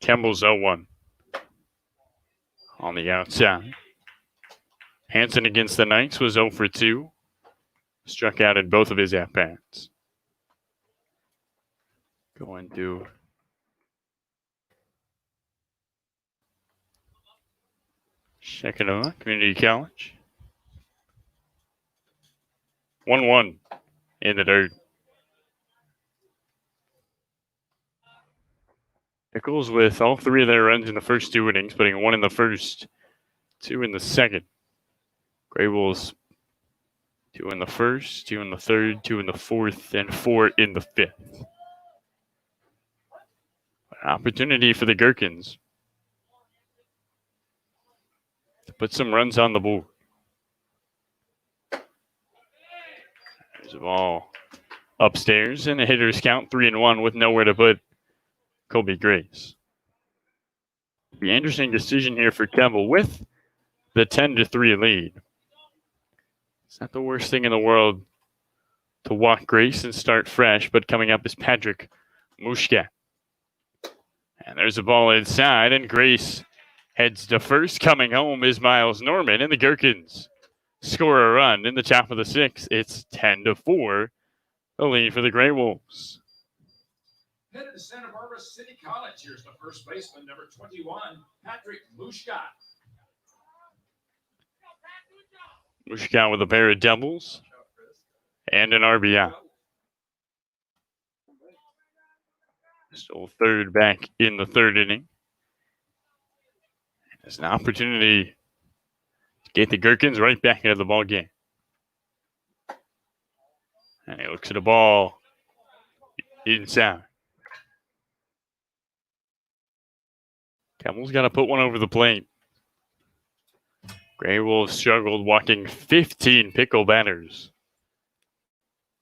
Kemble's 0-1 on the outside. Hansen against the Knights was 0 for 2. Struck out in both of his at-bats. Going to Shekinah Community College. 1-1 in the dirt. Nichols with all 3 of their runs in the first 2 innings, putting 1 in the first, 2 in the second. GreyWolves 2 in the first, 2 in the third, 2 in the fourth, and 4 in the fifth. An opportunity for the Gherkins to put some runs on the board. There's a ball upstairs, and the hitters count 3-1 with nowhere to put Colby Grace. The interesting decision here for Kemble with the 10-3 lead. It's not the worst thing in the world to walk Grace and start fresh, but coming up is Patrick Mushka. And there's a ball inside, and Grace heads to first. Coming home is Miles Norman, and the Gherkins score a run in the top of the 6th. It's 10-4, the lead for the GreyWolves. Headed to Santa Barbara City College. Here's the first baseman, number 21, Patrick Mushka. Mushka with a pair of doubles and an RBI. Still third back in the 3rd inning. There's an opportunity to get the Gherkins right back into the ball game. And he looks at the ball inside. Kemble's got to put one over the plate. GreyWolves struggled walking 15 pickle batters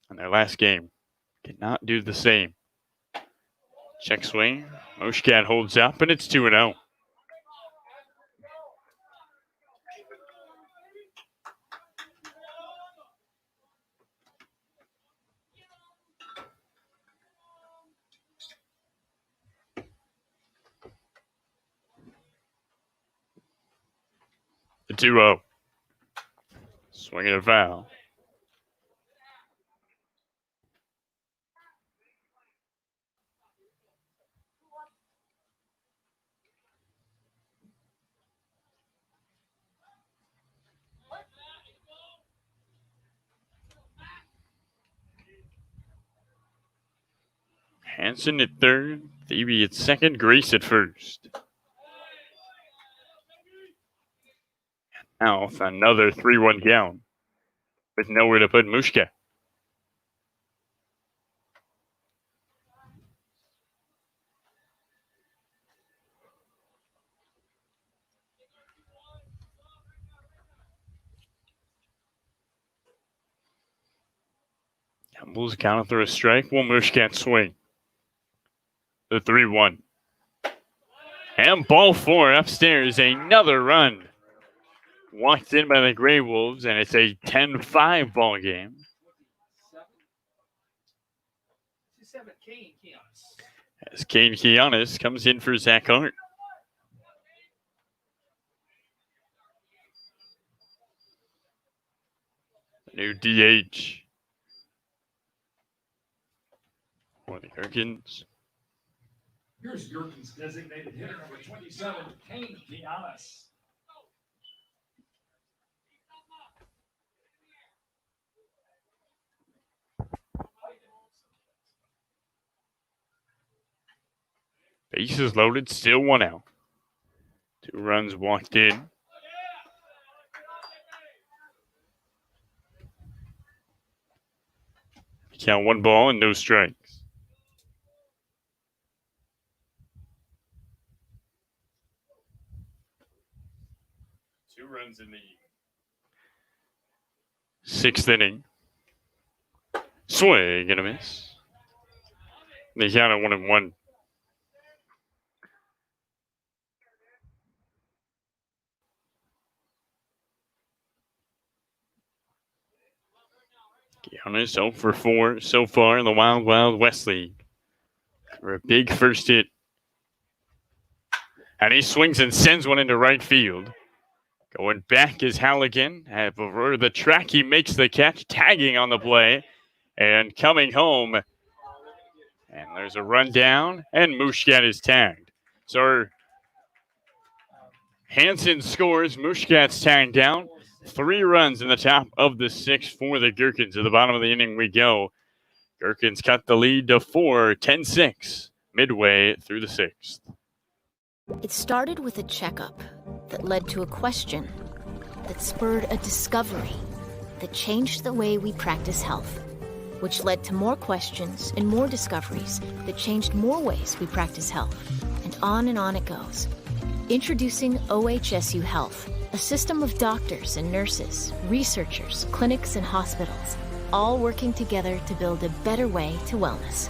in their last game. Cannot do the same. Check swing. Mushkat holds up, and it's 2-0. The 2-0. Swing and a foul. Hansen at third, Thebe at second, Grace at first. Now with another 3-1 count with nowhere to put Mushka. Kemble's counted through a strike. Will Mushkat swing? The 3-1. And ball 4 upstairs. Another run. Walked in by the GreyWolves, and it's a 10-5 ball game. As Kane Kianis comes in for Zach Hart. New DH for the Gherkins. Here's Gherkins designated hitter, number 27, Kane Giannis. Bases loaded, still 1 out. 2 runs walked in. Count 1 ball and no strikes. Two runs in the 6th inning. Swing and a miss. They count it 1-1. Giannis 0 for 4 so far in the Wild Wild West League. For a big first hit. And he swings and sends one into right field. Going back is Halligan. Over the track, he makes the catch, tagging on the play. And coming home. And there's a run down, and Mushkat is tagged. So Hansen scores. Mushkat's tagged down. 3 runs in the top of the 6th for the Gherkins. To the bottom of the inning we go. Gherkins cut the lead to 4, 10-6, midway through the 6th. It started with a checkup that led to a question that spurred a discovery that changed the way we practice health, which led to more questions and more discoveries that changed more ways we practice health. And on it goes. Introducing OHSU Health, a system of doctors and nurses, researchers, clinics, and hospitals, all working together to build a better way to wellness.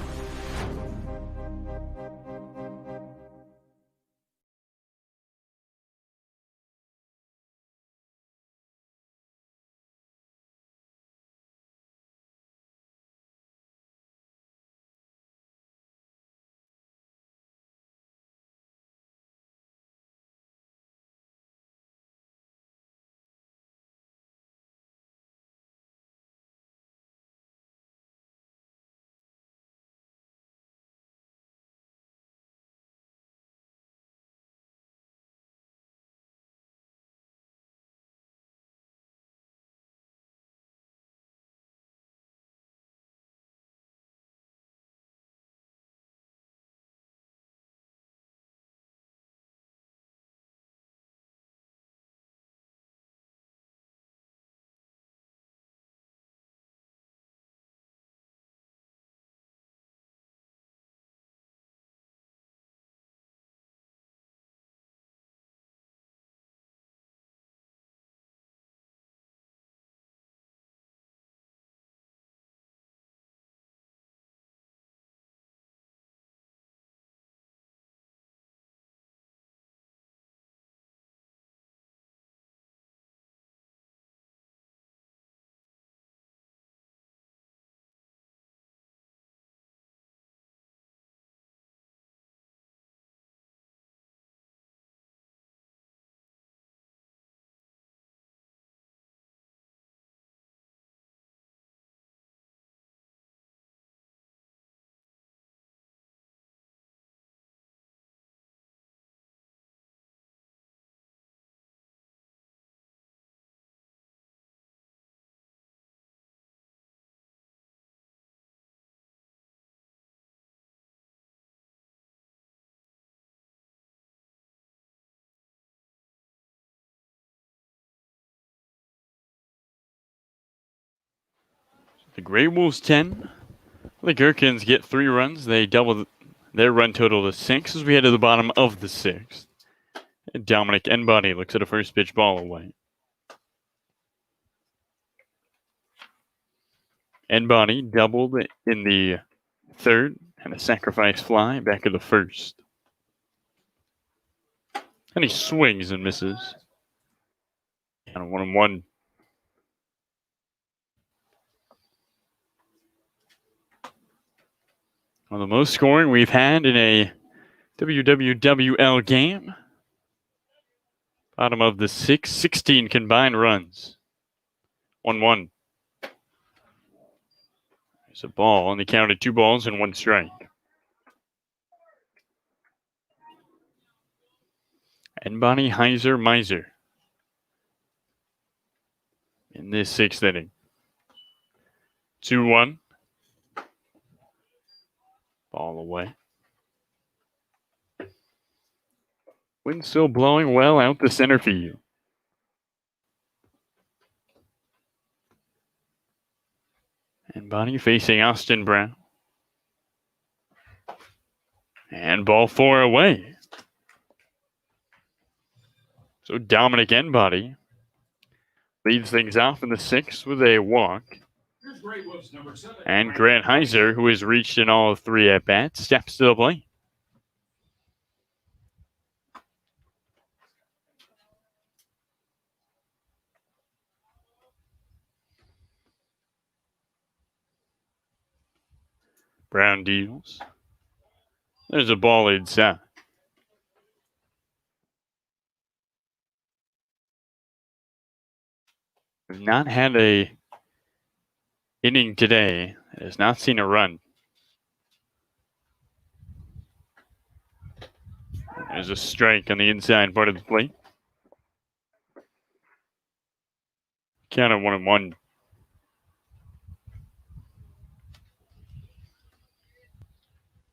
The GreyWolves 10. The Gherkins get 3 runs. They double their run total to 6 as we head to the bottom of the 6th. And Dominic Enbody looks at a first pitch ball away. Enbody doubled in the 3rd and a sacrifice fly back of the 1st. And he swings and misses. And 1-1. One of the most scoring we've had in a WWWL game. Bottom of the 6th, 16 combined runs. 1-1. There's a ball, and they counted 2 balls and 1 strike. Enbody, Heiser, Miser. In this 6th inning. 2-1. Ball away. Wind still blowing well out the center field. And Bonnie facing Austin Brown. And ball 4 away. So Dominic Enbody leads things off in the 6th with a walk. And Grant Heiser, who has reached in all 3 at-bats, steps to the plate. Brown deals. There's a ball inside. We've not had a inning today. Has not seen a run. There's a strike on the inside part of the plate. Count of 1-1.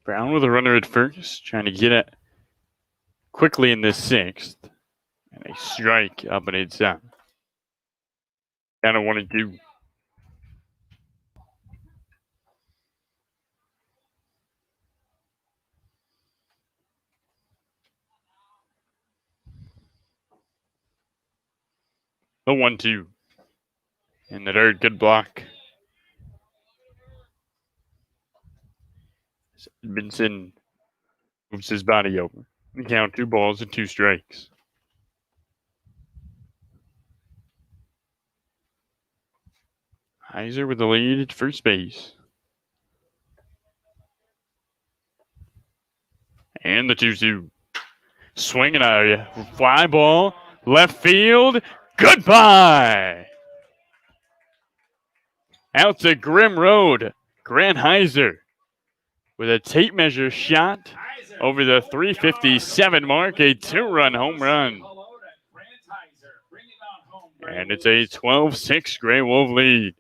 Brown with a runner at first, trying to get it quickly in this 6th. And a strike up and inside. Count of 1-2. The 1-2. In the dirt, good block. Benson moves his body over. We count 2 balls and 2 strikes. Heiser with the lead at first base. And the 2-2. Swinging a fly ball. Left field. Goodbye. Out to Grim Road. Grant Heiser with a tape measure shot over the 357 mark. A 2-run home run. And it's a 12-6 Grey Wolf lead.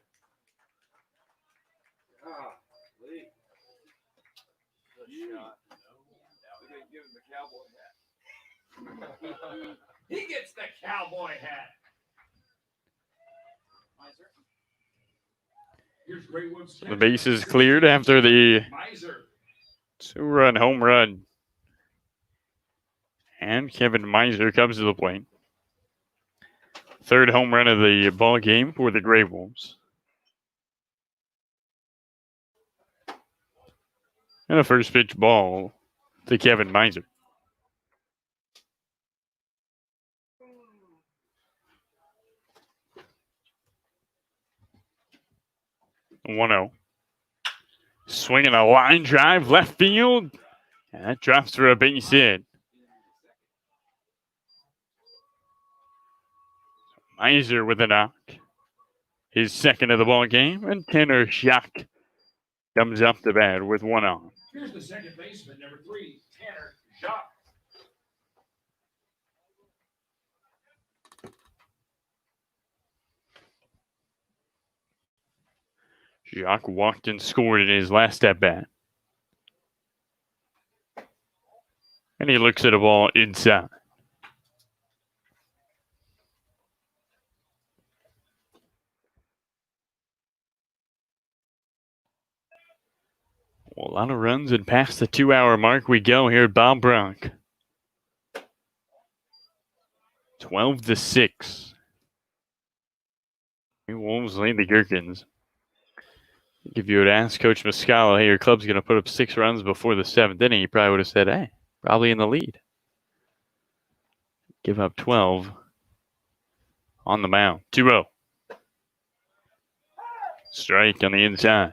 He gets the cowboy hat. The base is cleared after the 2-run home run. And Kevin Meiser comes to the plate. 3rd home run of the ball game for the GreyWolves. And a first pitch ball to Kevin Meiser. 1-0. Swinging a line drive left field. And that drops for a base hit. Meiser with a knock. His 2nd of the ball game. And Tanner Schack comes up to bat with 1 on. Here's the second baseman, number 3, Tanner Schack. Jacques walked and scored in his last at bat. And he looks at a ball inside. Well, a lot of runs and past the 2-hour mark we go here at Bob Brock. 12-6. Wolves lead the Gherkins. If you would ask Coach Muscala, hey, your club's going to put up 6 runs before the 7th inning, he probably would have said, hey, probably in the lead. Give up 12 on the mound. 2-0. Strike on the inside.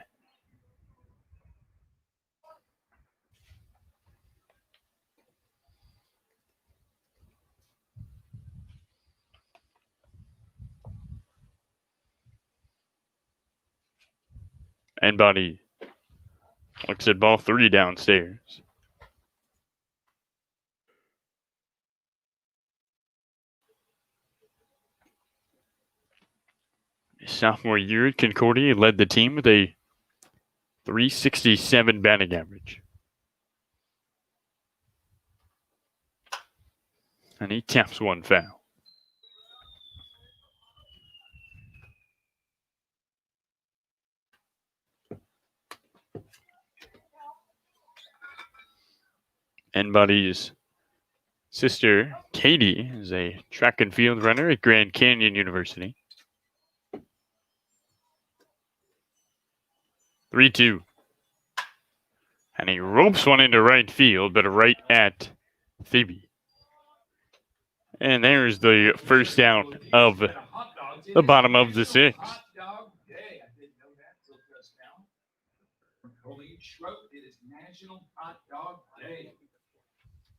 And Buddy looks at ball 3 downstairs. His sophomore year at Concordia, he led the team with a .367 batting average. And he taps one foul. Anybody's sister, Katie, is a track and field runner at Grand Canyon University. 3-2. And he ropes one into right field, but right at Phoebe. And there's the first out of the bottom of the sixth. It is National Hot Dog Day.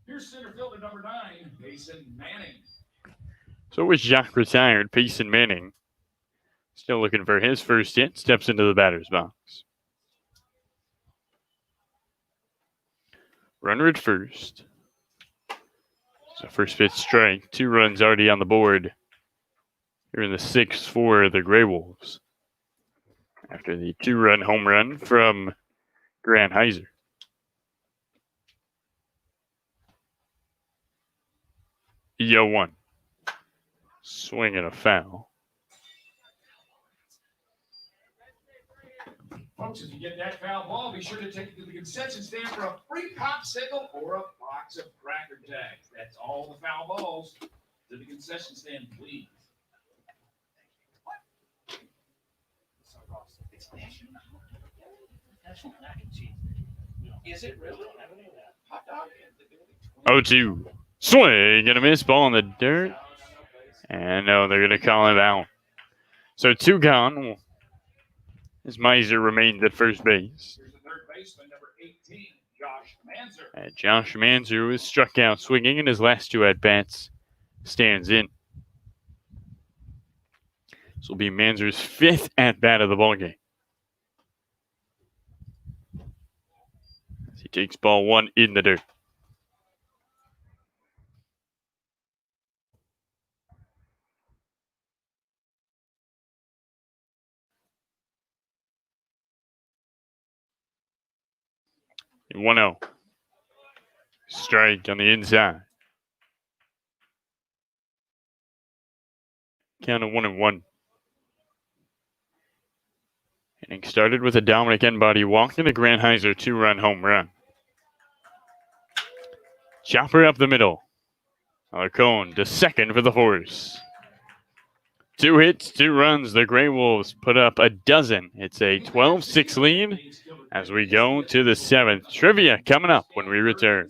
Here's center fielder number 9, Payson Manning. So with Jacques retired, Payson Manning still looking for his first hit, steps into the batter's box. Runner at first. So first pitch strike, 2 runs already on the board here in the 6th for the GreyWolves. After the 2-run home run from Grant Heiser. Yo 1. Swing and a foul. Folks, if you get that foul ball, be sure to take it to the concession stand for a free popsicle or a box of Cracker Jacks. That's all the foul balls. To the concession stand, please. It's national mac and cheese. Is it really? Hot dog? 0-2. Swing and a miss, ball in the dirt. And no, they're going to call him out. So 2 gone. As Meiser remains at first base. Here's the third baseman, number 18, Josh Manzer. And Josh Manzer was struck out swinging in his last 2 at-bats. Stands in. This will be Manzer's 5th at-bat of the ballgame. As he takes ball 1 in the dirt. And 1-0. Strike on the inside. Count of 1-1. Inning started with a Dominic Enbody walk and a Grant Heiser 2-run home run. Chopper up the middle. Alarcon to second for the Force. 2 hits, 2 runs. The GreyWolves put up a dozen. It's a 12-6 lead as we go to the 7th. Trivia coming up when we return.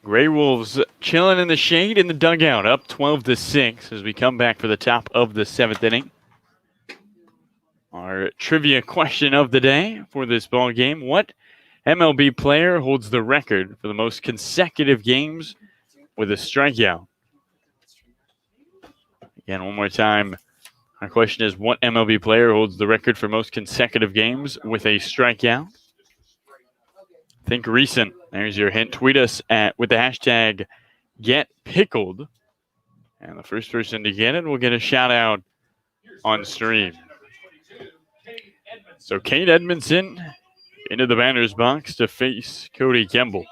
GreyWolves chilling in the shade in the dugout, up 12-6 as we come back for the top of the 7th inning. Our trivia question of the day for this ball game: what MLB player holds the record for the most consecutive games with a strikeout? Again, one more time. Our question is, what MLB player holds the record for most consecutive games with a strikeout? Think recent. There's your hint. Tweet us with the hashtag #GetPickled. And the first person to get it will get a shout out on stream. So Kate Edmondson into the batter's box to face Cody Kemble.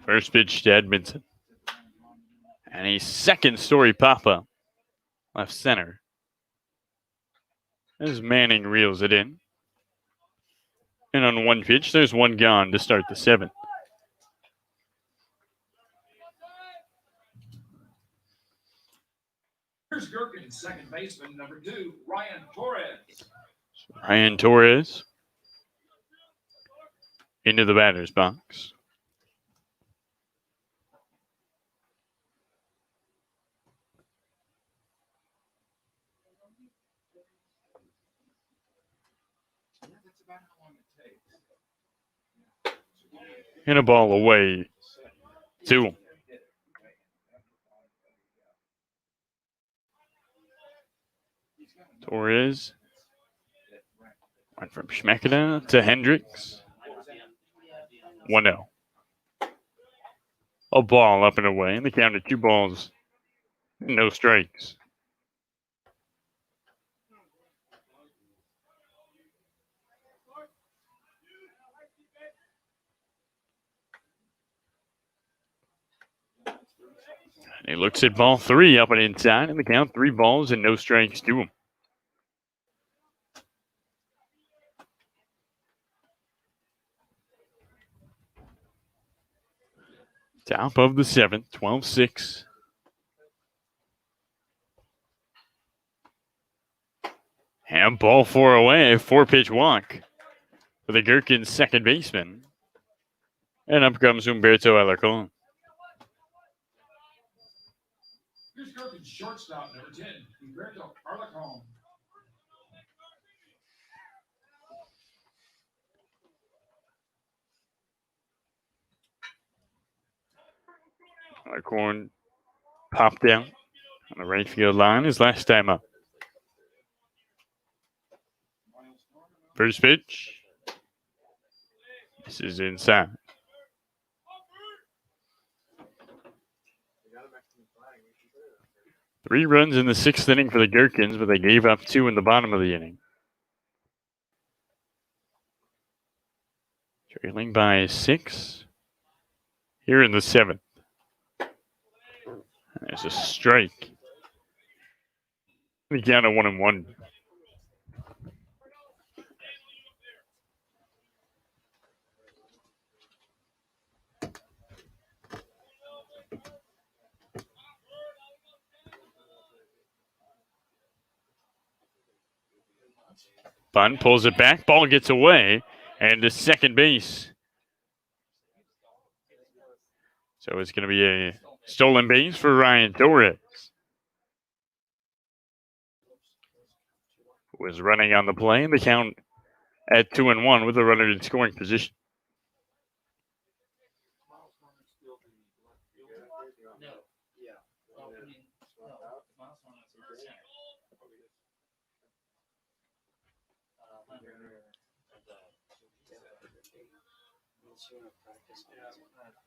First pitch to Edmondson. And a second story pop-up. Left center. As Manning reels it in. And on one pitch, there's one gone to start the seventh. Here's Gherkins, second baseman, number 2, Ryan Torres. Ryan Torres into the batter's box. And a ball away. 2. Torres went from Schmekina to Hendricks. 1-0. A ball up and away, and the count of 2 balls, no strikes. And he looks at ball 3 up and inside, and the count 3 balls and no strikes to him. Top of the 7th, 12-6. And ball 4 away, 4-pitch walk for the Gherkins second baseman. And up comes Humberto Alarcon. Here's Gherkins, shortstop, number 10, Humberto Alarcon. Alarcon popped out on the right field line his last time up. First pitch. This is inside. Three runs in the 6th inning for the Gherkins, but they gave up 2 in the bottom of the inning. Trailing by 6 here in the 7th. There's a strike. The count of 1-1. Bunt pulls it back. Ball gets away. And to second base. So it's going to be a stolen base for Ryan Torres. Who was running on the play. And the count at 2-1 with a runner in scoring position.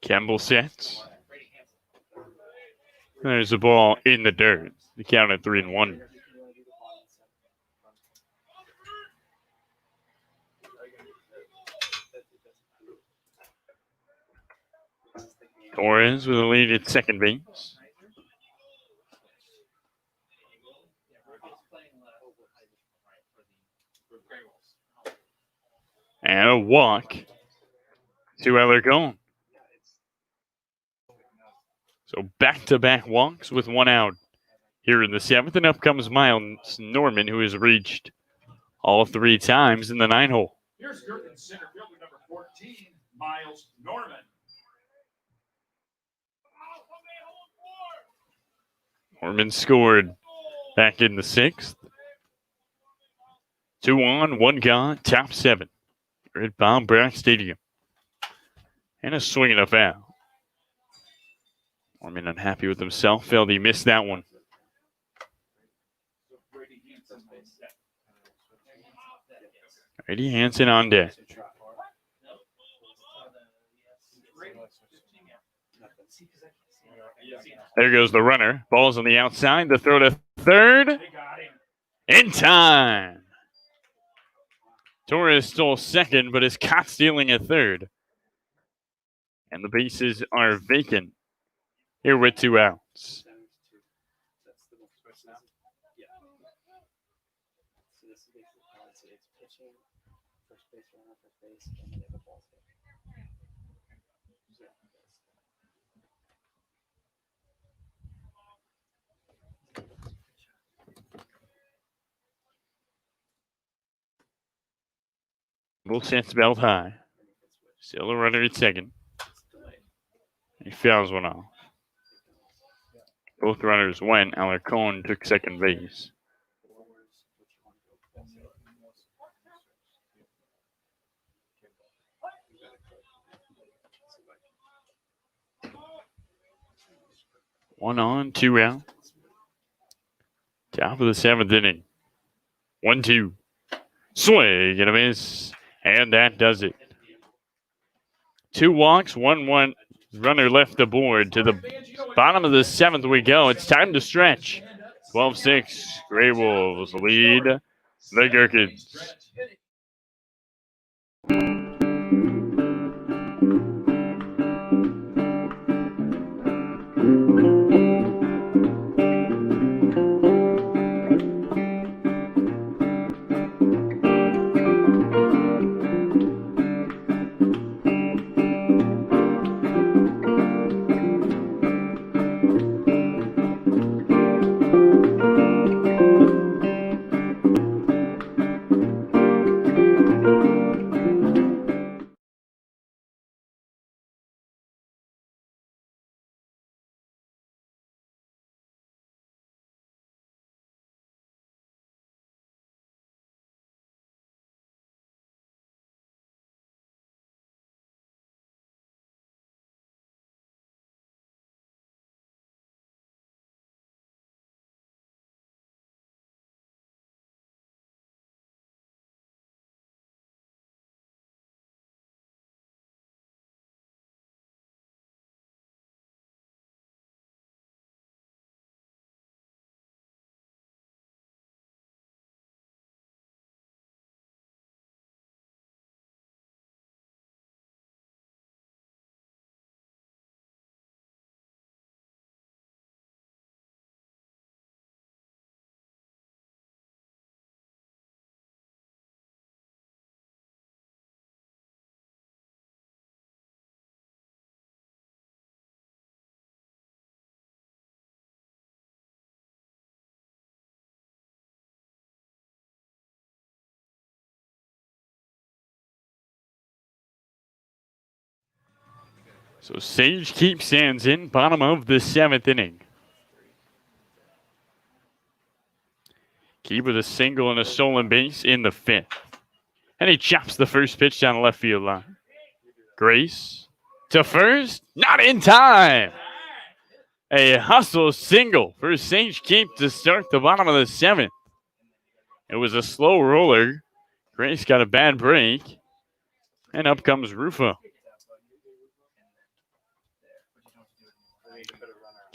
Campbell sets. There's a ball in the dirt. The count at 3-1. Torres with a lead at second base. And a walk to Alarcon. So back-to-back walks with 1 out here in the 7th. And up comes Miles Norman, who has reached all 3 times in the 9-hole. Here's Gherkins center fielder number 14, Miles Norman. Norman scored back in the 6th. 2 on, 1 gone, top 7. Here at Bob Brack Stadium. And a swing and a foul. Norman unhappy with himself. Felt he missed that one. Brady Hansen on deck. There goes the runner. Ball's on the outside. The throw to third. In time. Torres stole second, but is caught stealing at third. And the bases are vacant here with 2 outs. Both sets belt high. Still a runner at second. He fouls one off. Both runners went. Alarcon took second base. One on, 2 out. Top of the 7th inning. 1-2. Swing and a miss. And that does it. 2 walks, 1 runner left aboard. To the bottom of the 7th we go. It's time to stretch. 12-6. GreyWolves lead the Gherkins. So Sage keeps stands in, bottom of the 7th inning. Keep with a single and a stolen base in the 5th. And he chops the first pitch down the left field line. Grace to first, not in time. A hustle single for Sage Keep to start the bottom of the 7th. It was a slow roller. Grace got a bad break. And up comes Rufo.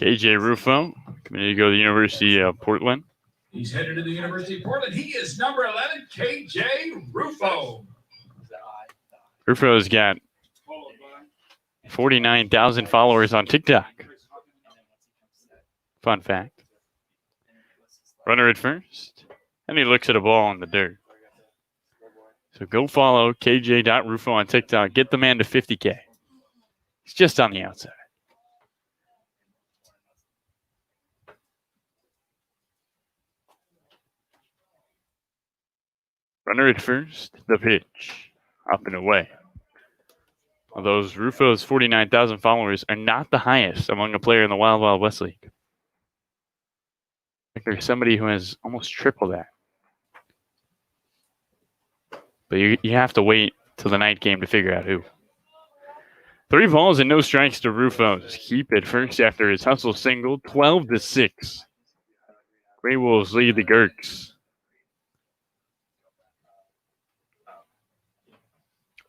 KJ Rufo, coming to go to the University of Portland. He's headed to the University of Portland. He is number 11, KJ Rufo. Rufo's got 49,000 followers on TikTok. Fun fact. Runner at first, and he looks at a ball in the dirt. So go follow KJ.Rufo on TikTok. Get the man to 50K. He's just on the outside. Runner at first, the pitch, up and away. Although Rufo's 49,000 followers are not the highest among a player in the Wild Wild West League. I think there's somebody who has almost triple that. But you have to wait till the night game to figure out who. 3 balls and no strikes to Rufo. Just keep it first after his hustle single, 12-6. GreyWolves lead the Gherks.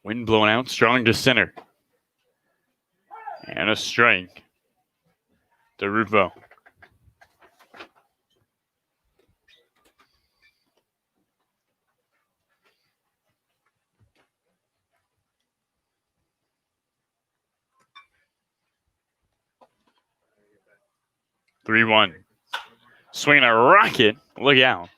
Wind blown out, strong to center. And a strike to Rufo. Three one. Swinging a rocket. Look out.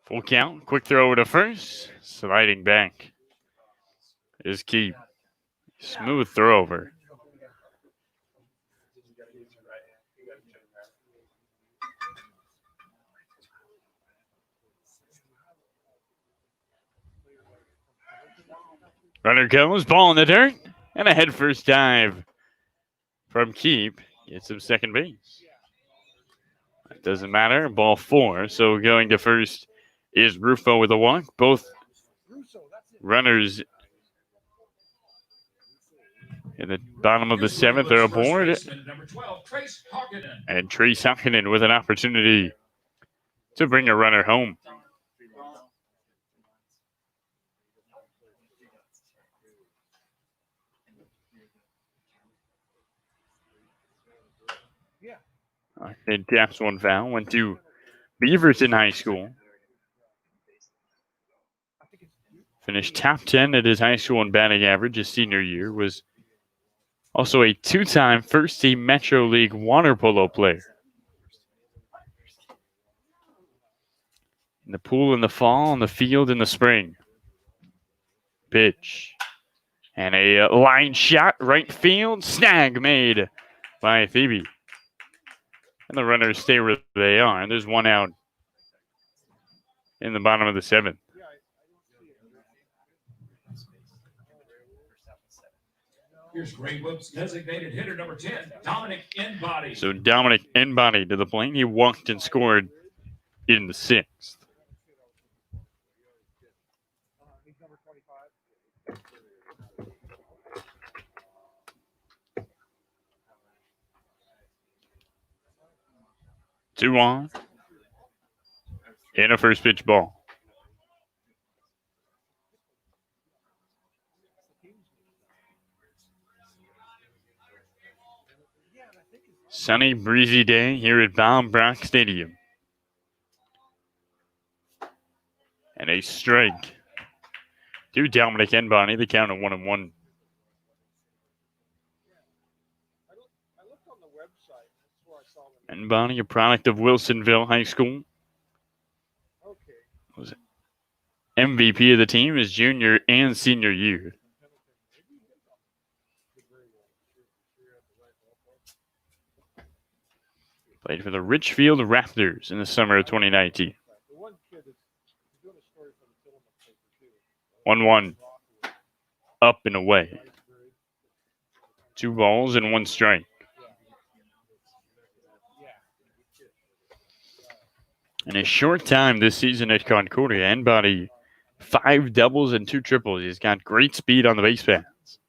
Full count. Quick throw to first. Sliding back is Keep. Smooth throw over. Runner goes, ball in the dirt, and a head first dive from Keep. Gets him second base. It doesn't matter. Ball 4. So going to first is Rufo with a walk. Both runners in the bottom of the 7th are aboard. And Trace Hockinen with an opportunity to bring a runner home. And taps one foul. Went to Beaverton High School. Finished top 10 at his high school in batting average his senior year. Was also a 2-time first team Metro League water polo player. In the pool in the fall, in the field in the spring. Pitch. And a line shot, right field. Snag made by Phoebe. And the runners stay where they are. And there's one out in the bottom of the 7th. Here's GreyWolves designated hitter number 10, Dominic Embody. So Dominic Embody to the plate. He walked and scored in the 6th. Two on. And a first pitch ball. Sunny, breezy day here at Bob Brock Stadium. And a strike to Dominic Embody. The count of 1-1. Embody, a product of Wilsonville High School. Was MVP of the team his junior and senior year. Played for the Richfield Raptors in the summer of 2019. 1-1. Up and away. 2 balls and 1 strike. In a short time this season at Concordia, Embody 5 doubles and 2 triples. He's got great speed on the base paths.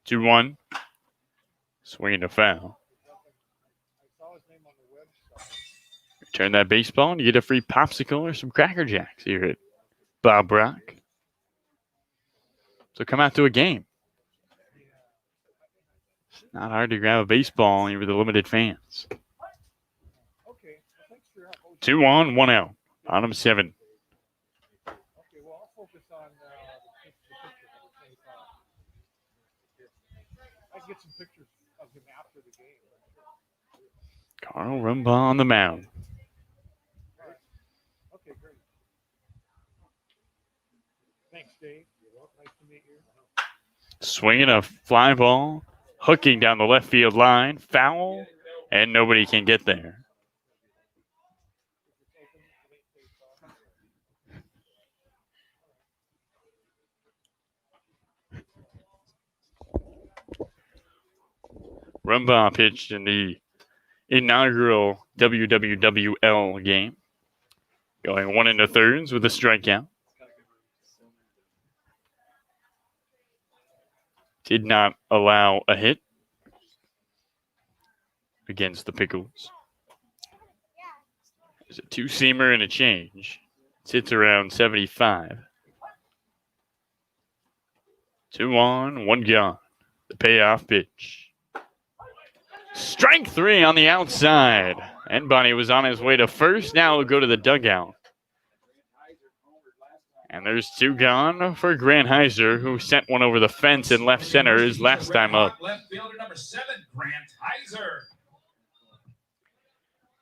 2-1. Swinging a foul. Return that baseball and you get a free popsicle or some Cracker Jacks here at Bob Brock. So come out to a game. It's not hard to grab a baseball here with the limited fans. 2 on, 1 out. Bottom 7. Okay, well, I'll focus on the picture. I can get some pictures of him after the game. Carl Rumbaugh on the mound. Okay, great. Thanks, Dave. Nice to meet you. Swinging a fly ball, hooking down the left field line, foul, and nobody can get there. Rumbaugh pitched in the inaugural WWWL game, going 1 1/3 with a strikeout. Did not allow a hit against the Pickles. There's a 2-seamer and a change. Sits around 75. 2 on, 1 gone. The payoff pitch. Strike 3 on the outside. And Bonnie was on his way to first. Now he'll go to the dugout. And there's 2 gone for Grant Heiser, who sent one over the fence in left center his last time up. Left fielder number 7, Grant Heiser.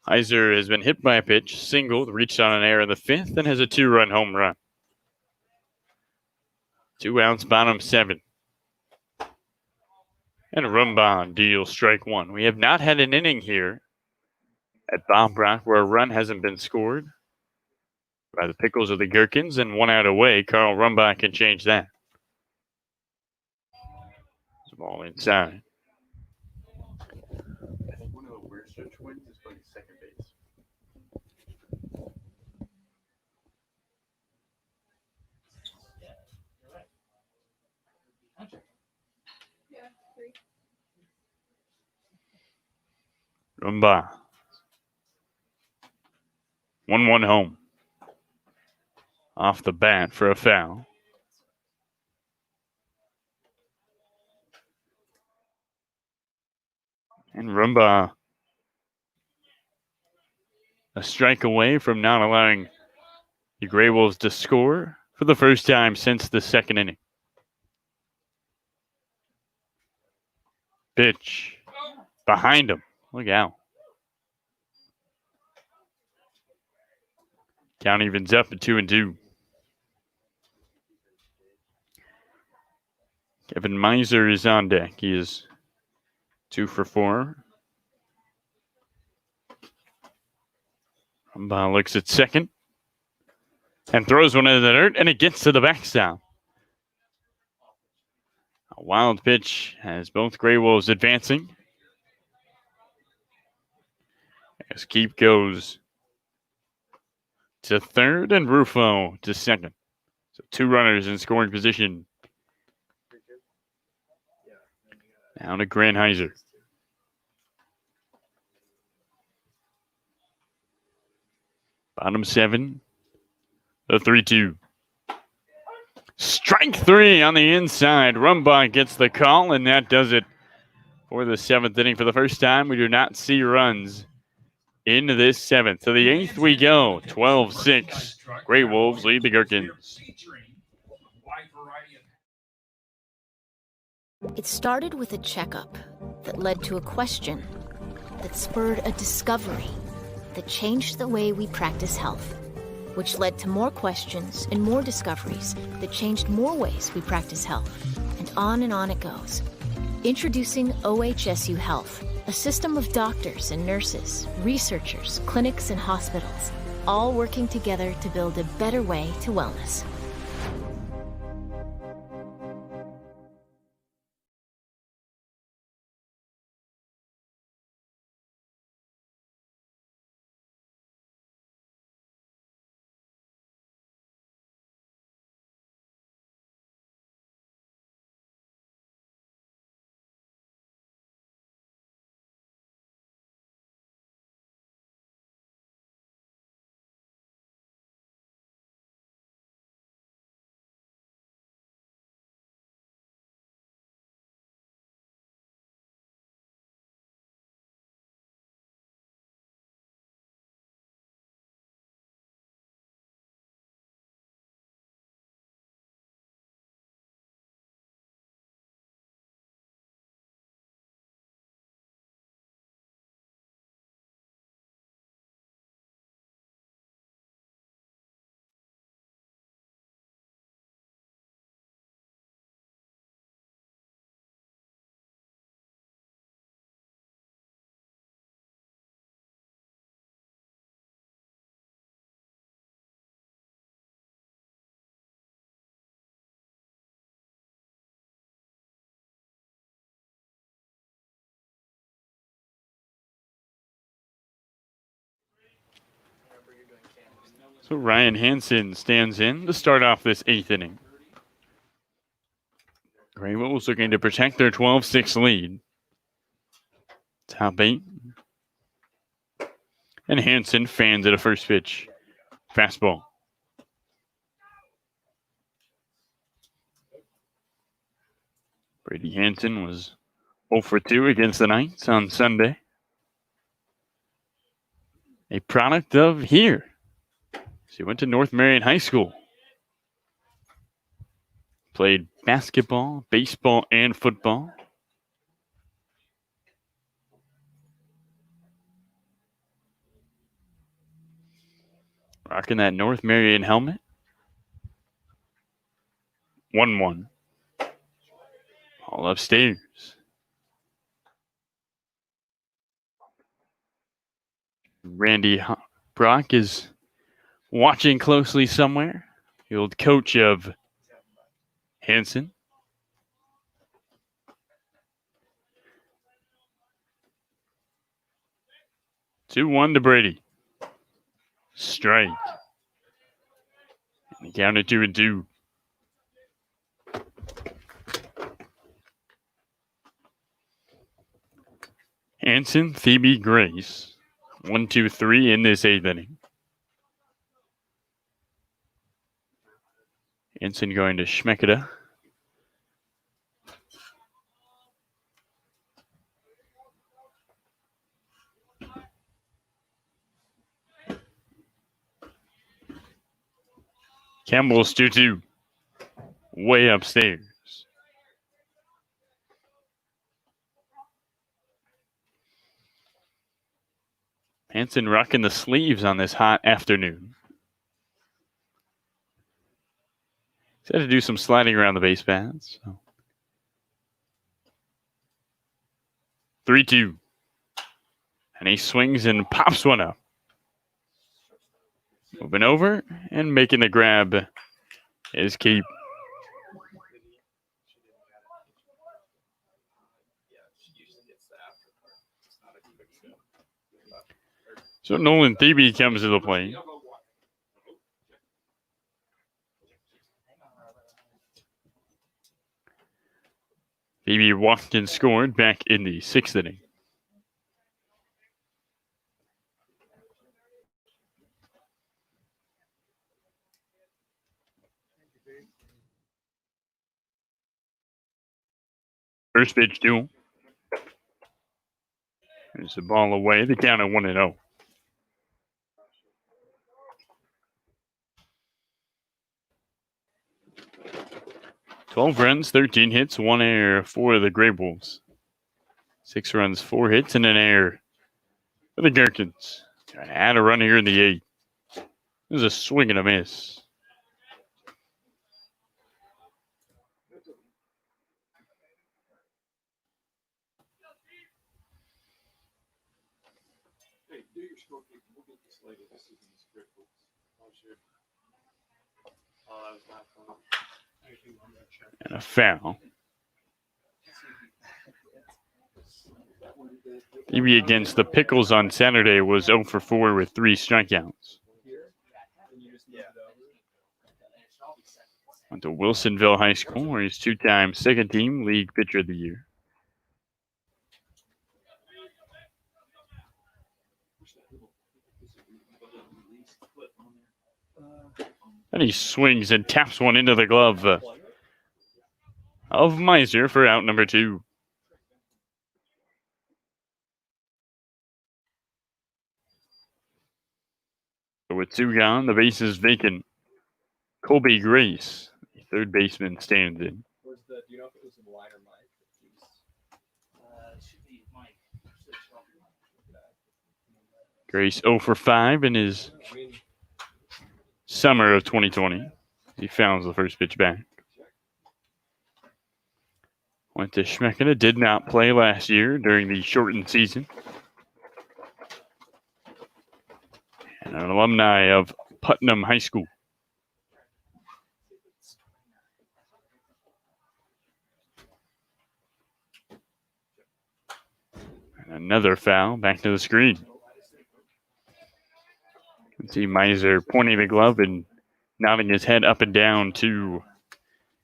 Heiser has been hit by a pitch, singled, reached on an error in the 5th, and has a 2-run home run. 2 outs, bottom 7. And Rumbaugh deals strike 1. We have not had an inning here at Bob Brock where a run hasn't been scored by the Pickles or the Gherkins, and 1 out away. Carl Rumbaugh can change that. It's a ball inside. I think one of the Worcester twins is playing second base. Rumbaugh. 1-1 home. Off the bat for a foul. And Rumbaugh a strike away from not allowing the GreyWolves to score for the first time since the 2nd inning. Pitch behind him. Look out. Count evens up at 2-2. Kevin Meiser is on deck. He is 2 for 4. Rumbaugh looks at second and throws one into the dirt, and it gets to the backstop. A wild pitch has both GreyWolves advancing. As Keep goes to third and Rufo to second. So 2 runners in scoring position. Now to Grant Heiser. Bottom 7. The 3-2. Strike 3 on the inside. Rumbaugh gets the call, and that does it for the 7th inning. For the first time, we do not see runs in this 7th. To the 8th we go. 12-6. GreyWolves lead the Gherkins. It started with a checkup that led to a question that spurred a discovery that changed the way we practice health, which led to more questions and more discoveries that changed more ways we practice health. And on it goes. Introducing OHSU Health, a system of doctors and nurses, researchers, clinics, and hospitals, all working together to build a better way to wellness. So Ryan Hansen stands in to start off this 8th inning. GreyWolves looking to protect their 12-6 lead. Top 8. And Hansen fans at a first pitch. Fastball. Brady Hansen was 0 for 2 against the Knights on Sunday. A product of here. He went to North Marion High School. Played basketball, baseball, and football. Rocking that North Marion helmet. 1-1. All upstairs. Randy Brock is watching closely somewhere. The old coach of Hansen. 2-1 to Brady. Strike. And counted 2-2. Hansen, Thebe, Grace. 1, 2, 3 in this 8th inning. Hansen going to Schmekeda. Campbell's 2-2. Way upstairs. Hansen rocking the sleeves on this hot afternoon. He's had to do some sliding around the base paths. 3-2. And he swings and pops one up. Moving over and making the grab is Keep. So Nolan Thebe comes to the plate. Thebe walked and scored back in the 6th inning. First pitch duel. There's the ball away. The count at 1-0. Twelve runs, 13 hits, 1 error for the GreyWolves. 6 runs, 4 hits, and an error for the Gherkins. Trying to add a run here in the 8th. This is a swing and a miss. Hey, do your scorekeeping. We'll get this later this season. This is critical. Oh, sure. Oh, that was my fault. And a foul. Thebe against the Pickles on Saturday was 0 for 4 with 3 strikeouts. Went to Wilsonville High School, where he's 2-time second-team league pitcher of the year. And he swings and taps one into the glove of Meiser for out number 2. With 2 gone, the base is vacant. Colby Grace, the third baseman, stands in. Do you know if it was a line or Mike? It should be Mike. Grace 0 for 5 in his summer of 2020. He fouls the first pitch back. Went to Schmekeda, did not play last year during the shortened season. And an alumni of Putnam High School. And another foul back to the screen. See Miser pointing the glove and nodding his head up and down to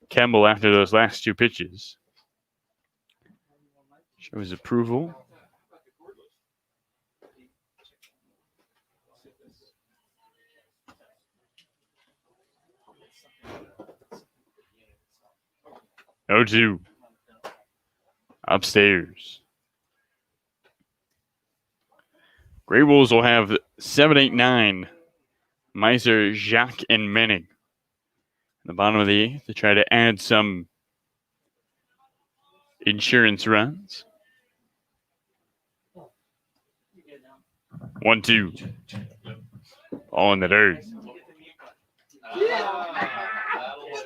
Campbell after those last two pitches. Shows approval. Oh, 2. Upstairs. GreyWolves will have 7, 8, 9. Miser, Jacques, and Menning. In the bottom of the 8th to try to add some insurance runs. 1, 2. All in the dirt.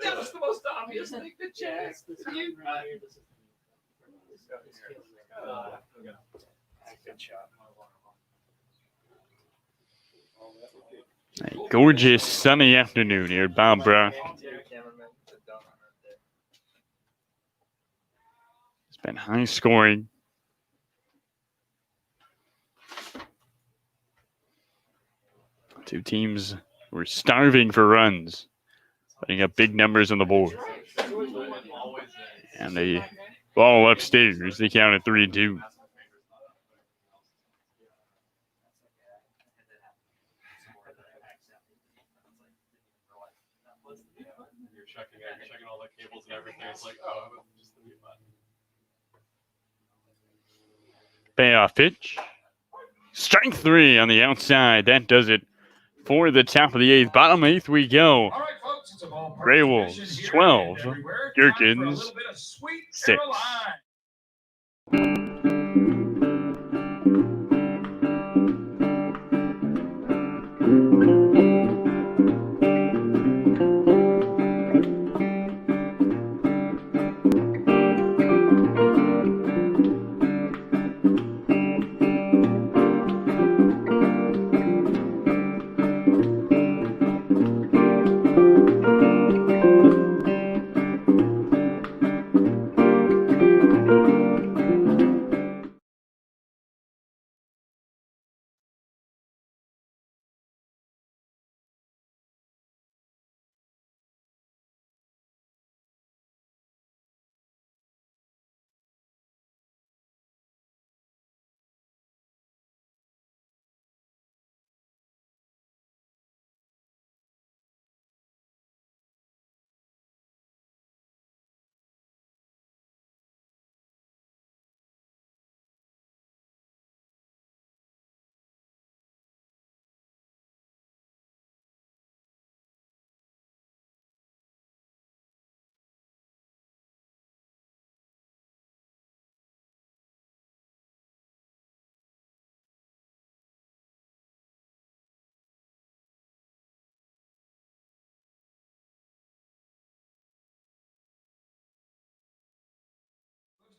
That was the most obvious thing to check. A gorgeous sunny afternoon here at Bob Brock. It's been high scoring. Two teams were starving for runs, putting up big numbers on the board. And the ball upstairs, they counted 3-2. You're checking all the cables and everything. It's like, oh, just the mute button. Payoff pitch. Strike 3 on the outside. That does it for the top of the 8th. Bottom 8th we go. All right, folks, it's a ballpark GreyWolves, tradition here 12. and everywhere. Gherkins, Time for a little bit of Sweet 6. Caroline.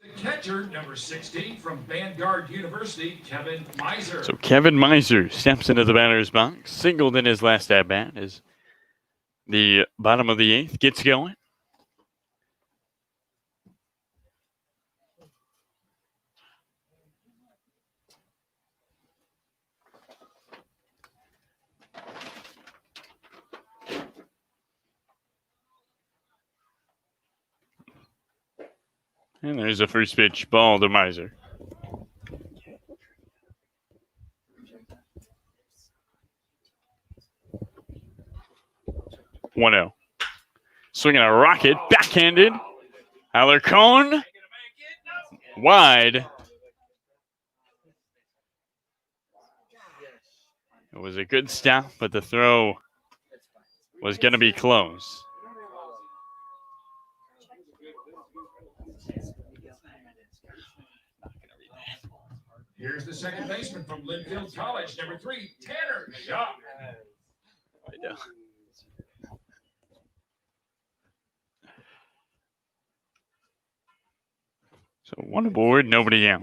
The catcher, number 60 from Vanguard University, Kevin Miser. So Kevin Miser steps into the batter's box, singled in his last at bat as the bottom of the 8th gets going. And there's a first pitch ball to Miser. One-0. Swinging a rocket, backhanded. Alarcon wide. It was a good stop, but the throw was going to be close. Here's the second baseman from Linfield College, number 3, Tanner Shaw. So one aboard, nobody out.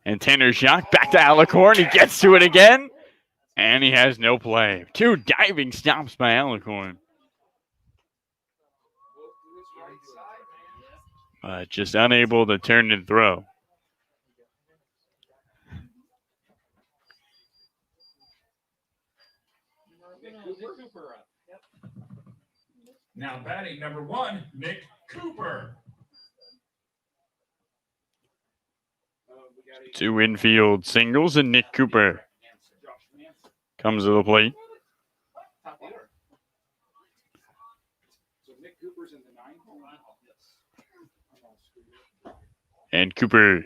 And Tanner Jacques back to Alicorn. He gets to it again. And he has no play. 2 diving stops by Alicorn. But just unable to turn and throw. Now batting number 1, Nick Cooper. 2 infield singles, and Nick Cooper comes to the plate. Top order. So Nick Cooper's in the 9th. And Cooper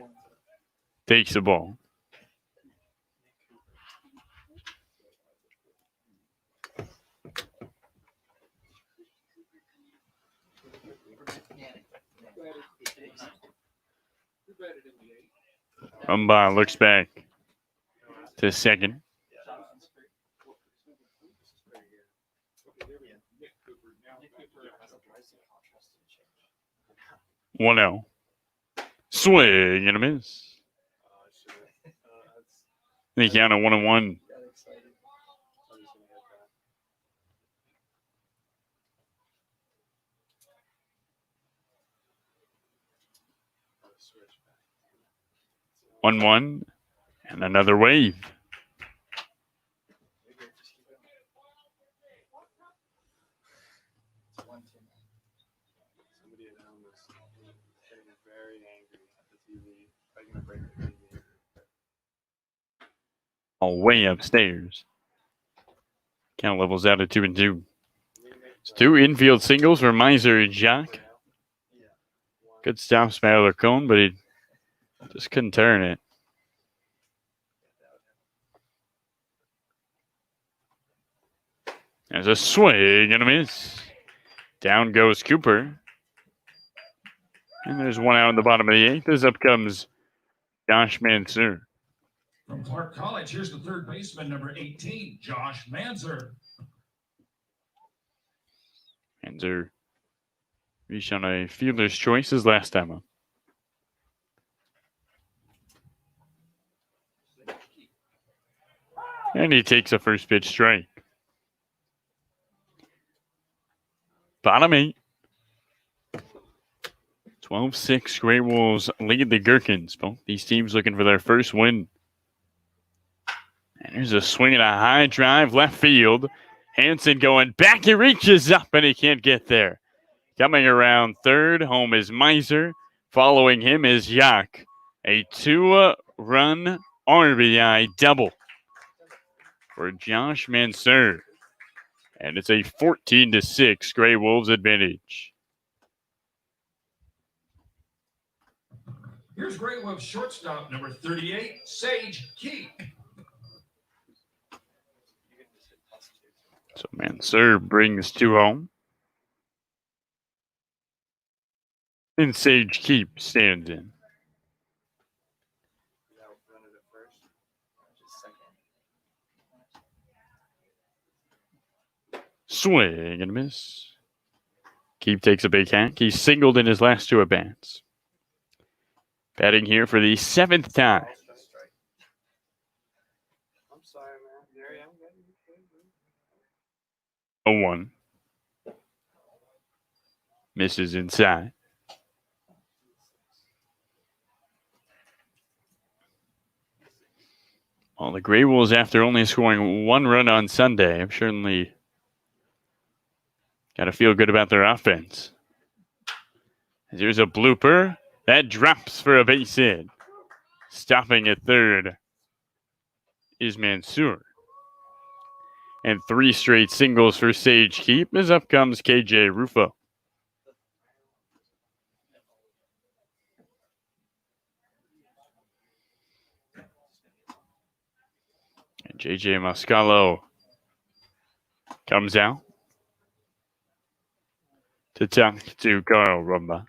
takes the ball. Umpire looks back to second. 1-0. Swing and a miss. The count of 1-1. One, and another wave. Somebody at home is getting very angry at the TV. Probably gonna break the TV. All way upstairs. Count levels out at 2-2. It's 2 infield singles for Miser and Jacques. Good stop, Smaller Cone, but he just couldn't turn it. There's a swing and a miss. Down goes Cooper. And there's 1 out in the bottom of the 8th. As up comes Josh Mansour. From Clark College, here's the third baseman, number 18, Josh Mansour. Mansour reached on a fielder's choice his last time up. And he takes a first pitch strike. Bottom 8. 12-6, GreyWolves lead the Gherkins. Both these teams looking for their first win. And there's a swing and a high drive left field. Hansen going back. He reaches up and he can't get there. Coming around third, home is Miser. Following him is Jacques. A 2-run RBI double for Josh Mansour. And it's a 14-6 GreyWolves advantage. Here's GreyWolves shortstop, number 38, Sage Keith. So Mansour brings 2 home. And Sage Keep stands in. Swing and a miss. Keep takes a big hack. He's singled in his last 2 at-bats. Batting here for the 7th time. I'm sorry, man. Harry, I'm A getting 1. Misses inside. Well, the GreyWolves, after only scoring 1 run on Sunday, have certainly got to feel good about their offense. Here's a blooper. That drops for a base hit. Stopping at third is Mansour. And 3 straight singles for Sage Keep as up comes KJ Rufo. And JJ Moscalo comes out to talk to Carl Rumba.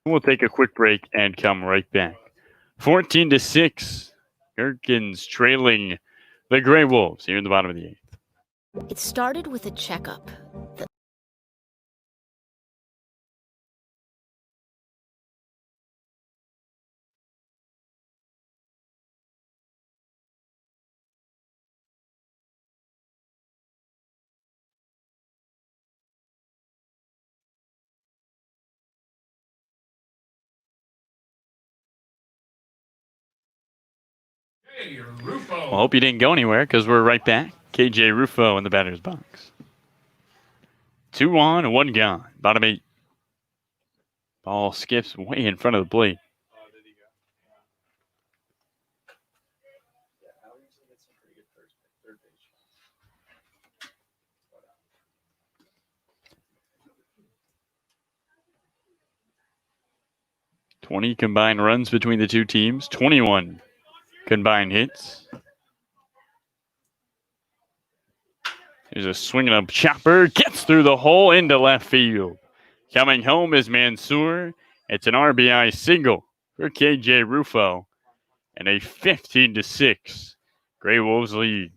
We'll take a quick break and come right back. 14-6, Gherkins trailing the GreyWolves here in the bottom of the 8th. It started with a checkup that Hey, Rufo. Well, hope you didn't go anywhere because we're right back. KJ Rufo in the batter's box. 2 on and 1 gone. Bottom 8. Ball skips way in front of the plate. Oh, did he go? Yeah, Al usually gets some pretty good third base shots. 20 combined runs between the two teams. 21 combined hits. There's a swinging up chopper. Gets through the hole into left field. Coming home is Mansour. It's an RBI single for KJ Rufo. And a 15-6 GreyWolves lead.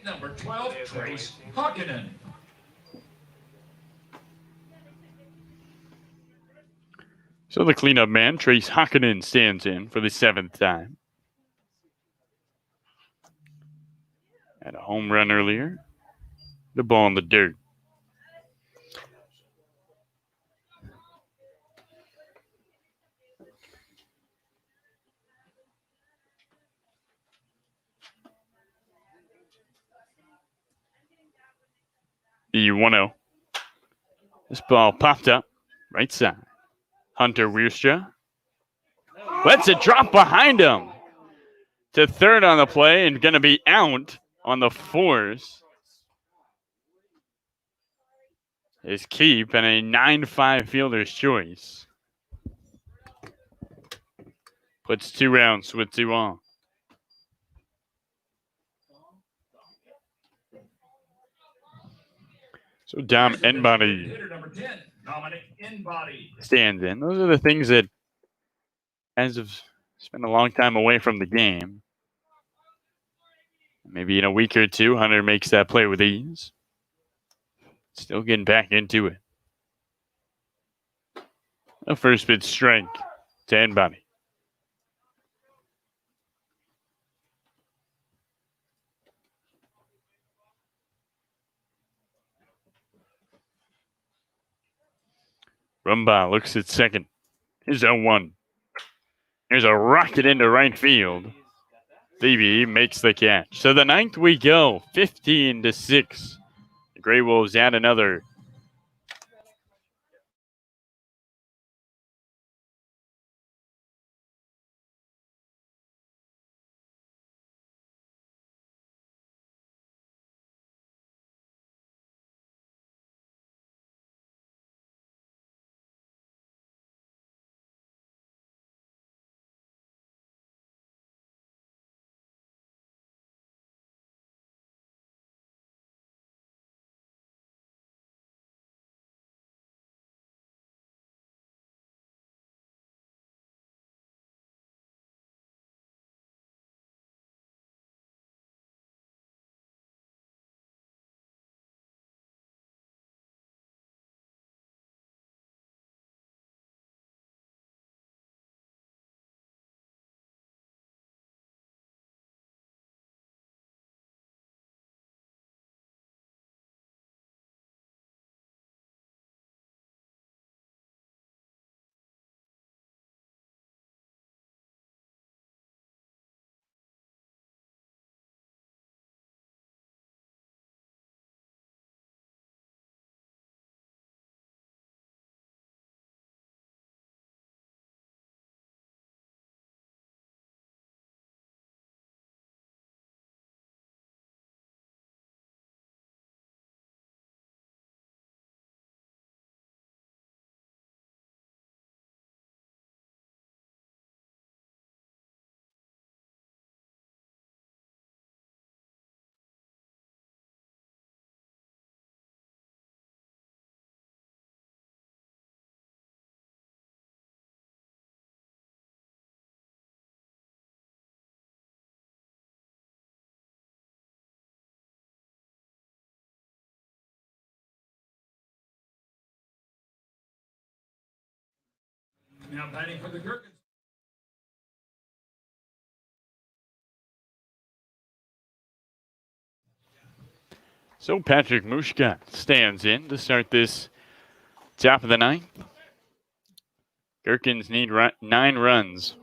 Number 12, Trace Hockinen. So the cleanup man, Trace Hockinen, stands in for the 7th time. Had a home run earlier. The ball in the dirt. The 1-0. This ball popped up right side. Hunter Wierstra lets it drop behind him to third on the play and going to be out on the force. Is keep and a 9-5 fielder's choice. Puts 2 outs with 2 on. So Dom Enbody stands in. Those are the things that, as have spent a long time away from the game, maybe in a week or two, Hunter makes that play with ease. Still getting back into it. A first pitch strike to Enbody. Rumba looks at second. Here's 0-1. Here's a rocket into right field. Phoebe makes the catch. So the 9th we go, 15-6. The GreyWolves add another. Now batting for the Gherkins. So Patrick Mushka stands in to start this top of the 9th. Gherkins need 9 runs.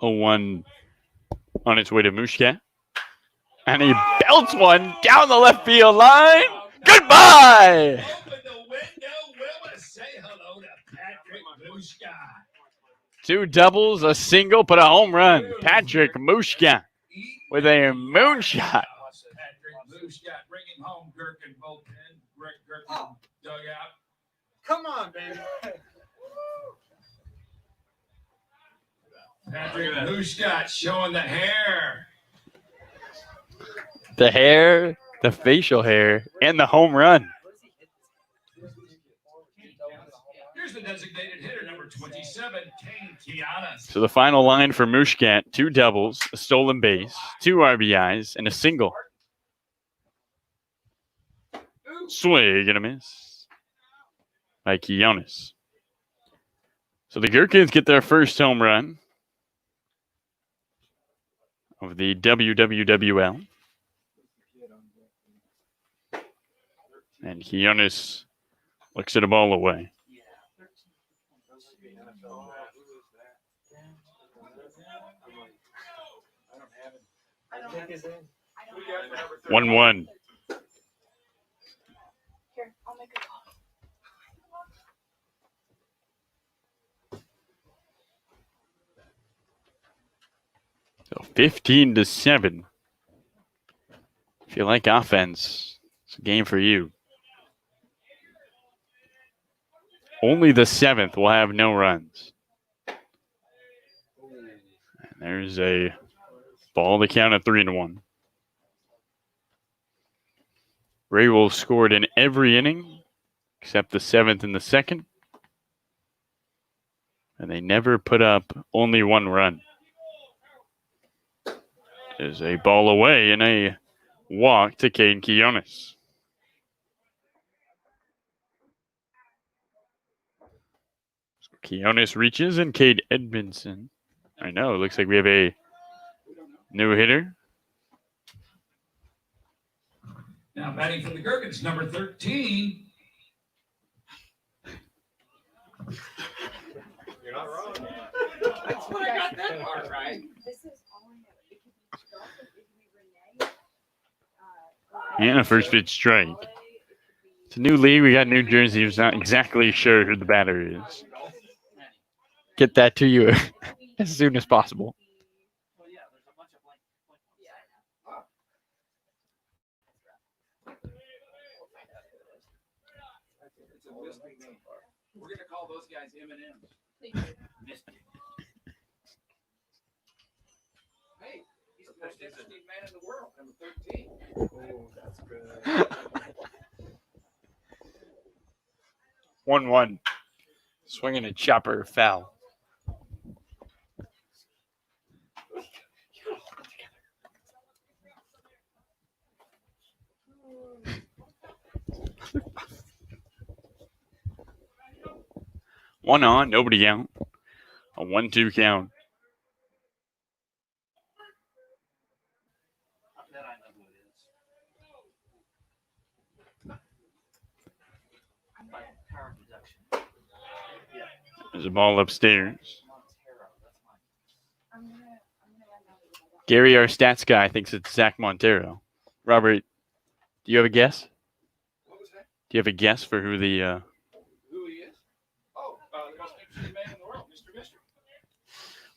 A 1 on its way to Mushka. And he belts one down the left field line. Goodbye! Open the window, Wilma. Say hello to Patrick Mushka. 2 doubles, a single, but a home run. Patrick Mushka with a moonshot. Patrick Mushka bringing home Gherkin bullpen. Gherkin dugout. Come on, baby. Patrick Mushka showing the hair. The hair, the facial hair, and the home run. Here's the designated hitter, number 27, Kane Kianas. So the final line for Mushkat, 2 doubles, a stolen base, 2 RBIs, and a single. Swing and a miss by Kianas. So the Gherkins get their first home run of the WWWL. And Kianas looks at a ball away. 1-1. Here, I'll make a call. So 15-7. If you like offense, it's a game for you. Only the 7th will have no runs. And there's a ball to count at 3-1. GreyWolves scored in every inning except the 7th and the 2nd. And they never put up only 1 run. There's a ball away and a walk to Kane Kianas. Kianas reaches and Cade Edmondson. I know, it looks like we have a new hitter. Now batting for the Gherkins, number 13. You're not wrong. That's what I got that part right. This is all I know. It could be Scarlett, it could be Renee. And a first pitch strike. It's a new league. We got New Jersey. Who's not exactly sure who the batter is. Get that to you as soon as possible. Well, yeah, there's a bunch of blank ones. It's a mystery name. We're going to call those guys M&M's. Mystery. Hey, he's the most interesting man in the world, number 13. Oh, that's good. 1-1. Swinging a chopper foul. One on, nobody out. A 1-2 count. That I know who it is. By power deduction. There's a ball upstairs. Montero, that's mine. I'm gonna run down to the Gary, our stats guy, thinks it's Zach Montero. Robert, do you have a guess? What was that? Do you have a guess for who the... Who he is? Oh, the most interesting man in the world, Mr. Mystery.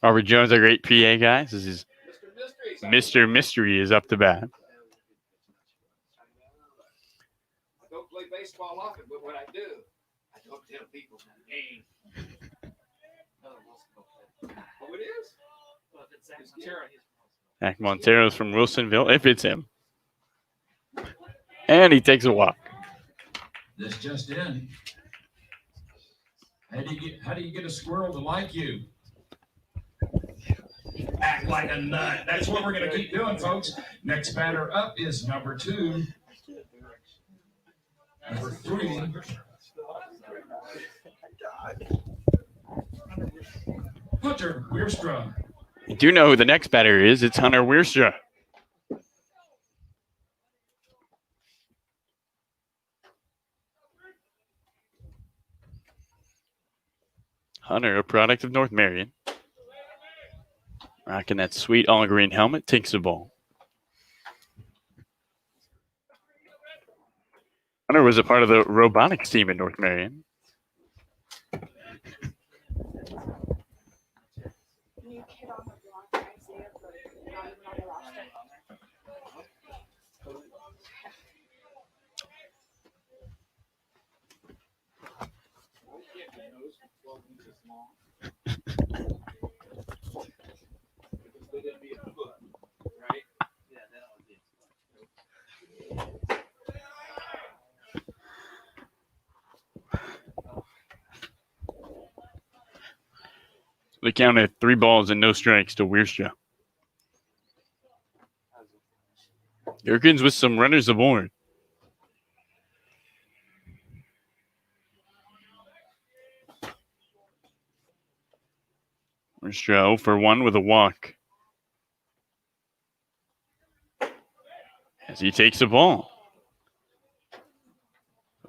Robert Jones, our great PA guy. This is Mr. Mystery. Mr. Mystery is up to bat. I don't play baseball often, but when I do, I don't tell people the name. Oh, Wilson. Oh, it is? Well, if it's Zach Montero, he's Zach Montero's from Wilsonville, if it's him. And he takes a walk. This just in. How do you get a squirrel to like you? Act like a nut. That's what we're going to keep doing, folks. Next batter up is number 2. Number 3. Hunter Weirstrom. You do know who the next batter is. It's Hunter Weirstrom. Hunter, a product of North Marion. Rocking that sweet all-green helmet, takes the ball. Hunter was a part of the robotics team in North Marion. New kid on the block, Isaiah, but not even on the roster. They counted 3 balls and no strikes to Weirstrom. Gherkins with some runners aboard. Weirstrom 0 for 1 with a walk. As he takes the ball.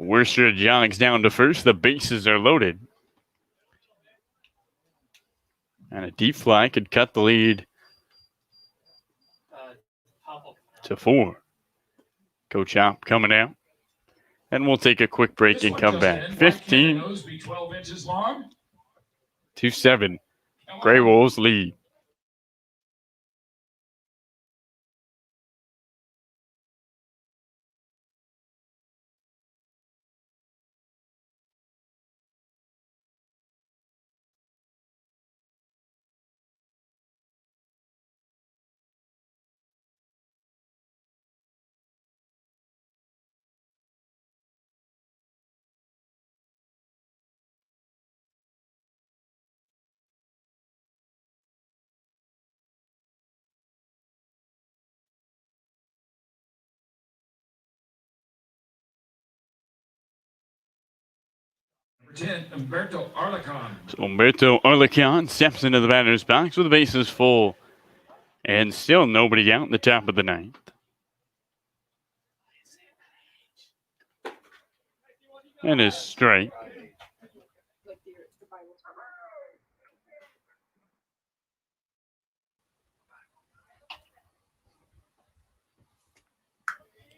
Weirstrom jogs down to first. The bases are loaded. And a deep fly could cut the lead to 4. Coach Hop coming out. And we'll take a quick break and come back. 15 to 7. GreyWolves lead. Number 10, Humberto Arlecon. So Humberto Arlecon steps into the batter's box with the bases full. And still nobody out in the top of the 9th. And a strike.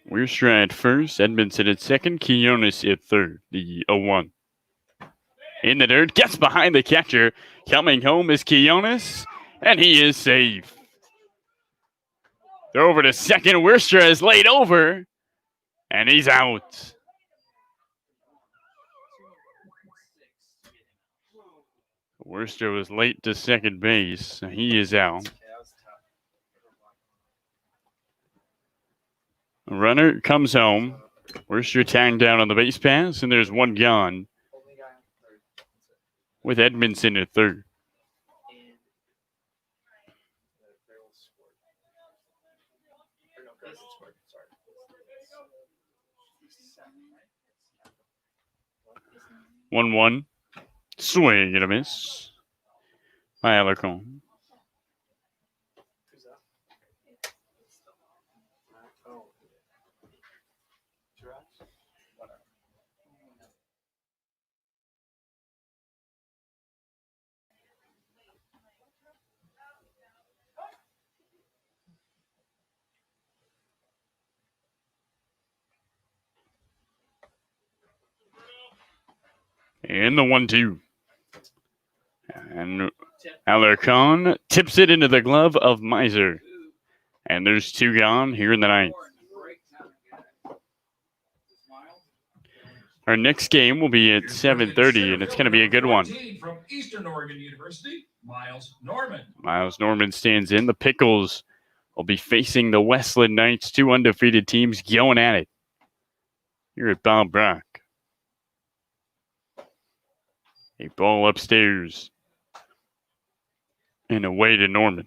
Weirstrom at first, Edmondson at second, Quinones at third, the 0-1. In the dirt, gets behind the catcher. Coming home is Quinones, and he is safe. They're over to second. Weirstrom is laid over, and he's out. Weirstrom was late to second base, so he is out. Runner comes home. Weirstrom tagged down on the base pass, and there's one gone. With Edmondson at third. One. Swing and a miss by Alarcon. And the 1-2. And Alarcon tips it into the glove of Miser. And there's 2 gone here in the 9th. Our next game will be at 7:30, and it's going to be a good one. From Eastern Oregon University, Miles Norman. Miles Norman stands in. The Pickles will be facing the Westland Knights, 2 undefeated teams going at it. Here at Bob Brock. A ball upstairs. And away to Norman.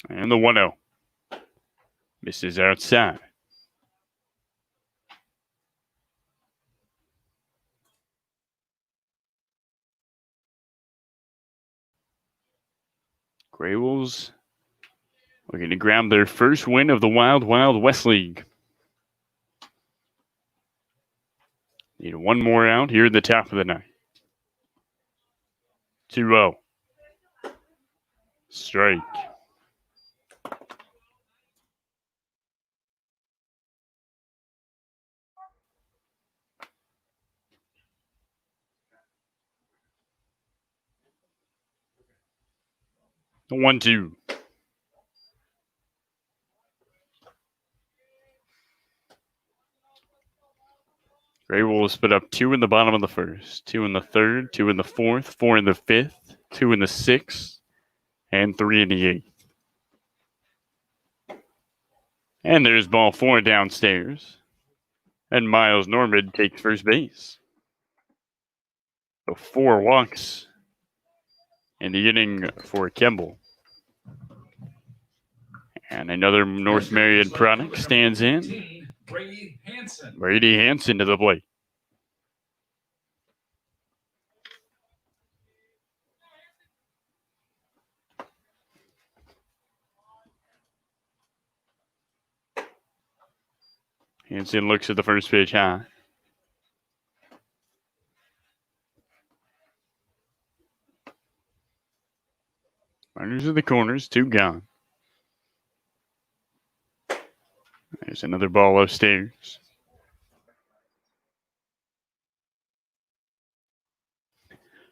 And the 1-0. Misses outside. GreyWolves looking to grab their first win of the Wild Wild West League. Need one more out here at the top of the ninth. 2-0. Strike. The 1-2. GreyWolves put up 2 in the bottom of the first, 2 in the third, 2 in the fourth, 4 in the fifth, 2 in the sixth, and 3 in the eighth. And there's ball 4 downstairs. And Miles Norman takes first base. So 4 walks in the inning for Kemble. And another North Marion product stands in. Brady Hansen to the plate. Hansen looks at the first pitch high. Runners in the corners, 2 gone. There's another ball upstairs.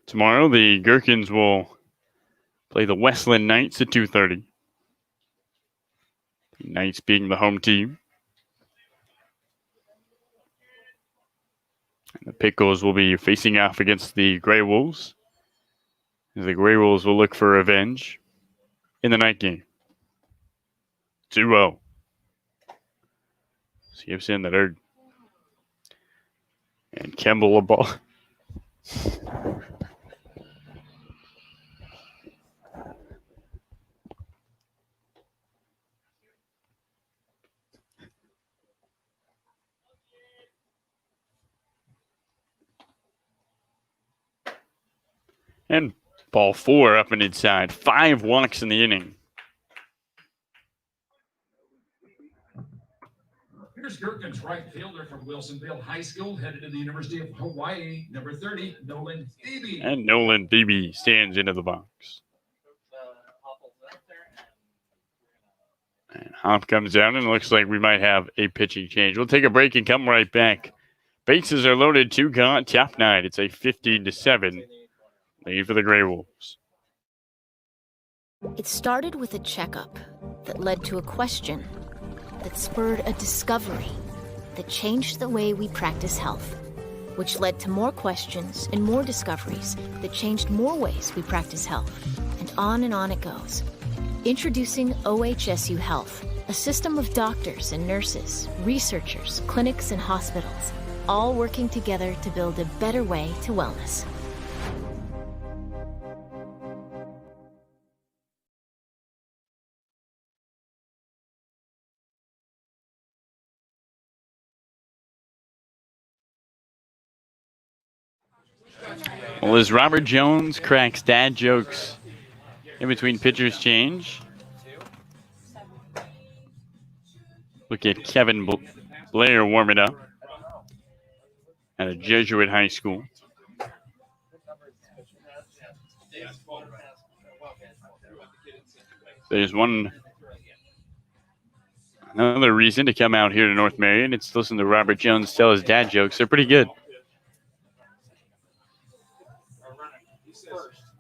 Tomorrow, the Gherkins will play the Westland Knights at 2:30. The Knights being the home team. And the Pickles will be facing off against the GreyWolves. The GreyWolves will look for revenge in the night game. 2-0. Skips in the dirt. And Kemble a ball. And ball 4 up and inside. 5 walks in the inning. Here's Gherkins, right fielder from Wilsonville High School, headed to the University of Hawaii, number 30, Nolan Thebe. And Nolan Thebe stands into the box. And Hop comes down and it looks like we might have a pitching change. We'll take a break and come right back. Bases are loaded, 2 gone, top 9. It's a 15-7 lead for the GreyWolves. It started with a checkup that led to a question that spurred a discovery that changed the way we practice health, which led to more questions and more discoveries that changed more ways we practice health. And on it goes. Introducing OHSU Health, a system of doctors and nurses, researchers, clinics, and hospitals, all working together to build a better way to wellness. Well, as Robert Jones cracks dad jokes in between pitchers change, look at Kevin Blair warming up at a Jesuit high school. There's another reason to come out here to North Marion. It's to listen to Robert Jones tell his dad jokes. They're pretty good.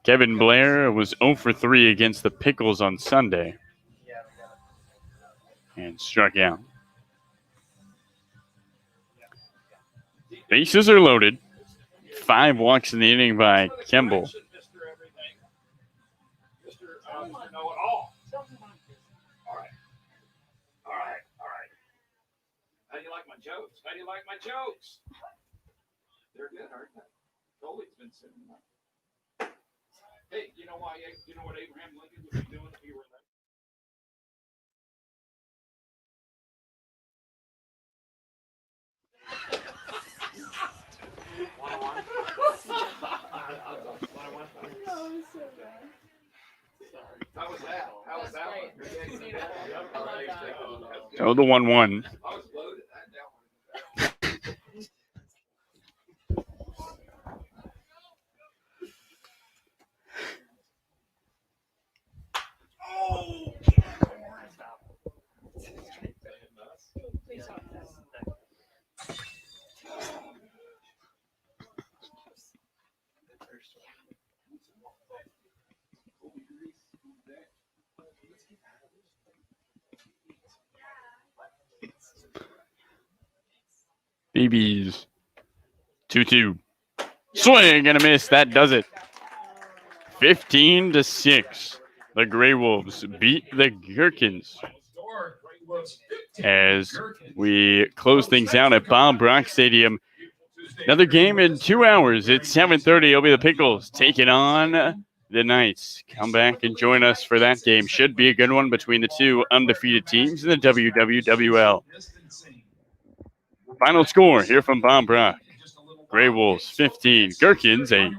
Kevin Blair was 0 for 3 against the Pickles on Sunday and struck out. Bases are loaded. 5 walks in the inning by Kemble. How do you like my jokes? How do you like my jokes? They're good, aren't they? Coley's been sitting there. Hey, you know what Abraham Lincoln would be doing if he were How was that? How was that one? Oh, the 1-1. I was loaded. That one. BBs. 2-2. Swing and a miss. That does it. 15-6. The GreyWolves beat the Gherkins as we close things out at Bob Brock Stadium. Another game in 2 hours. It's 7:30. It'll be the Pickles taking on the Knights. Come back and join us for that game. Should be a good one between the two undefeated teams in the WWWL. Final score here from Bob Brock. GreyWolves 15, Gherkins 8.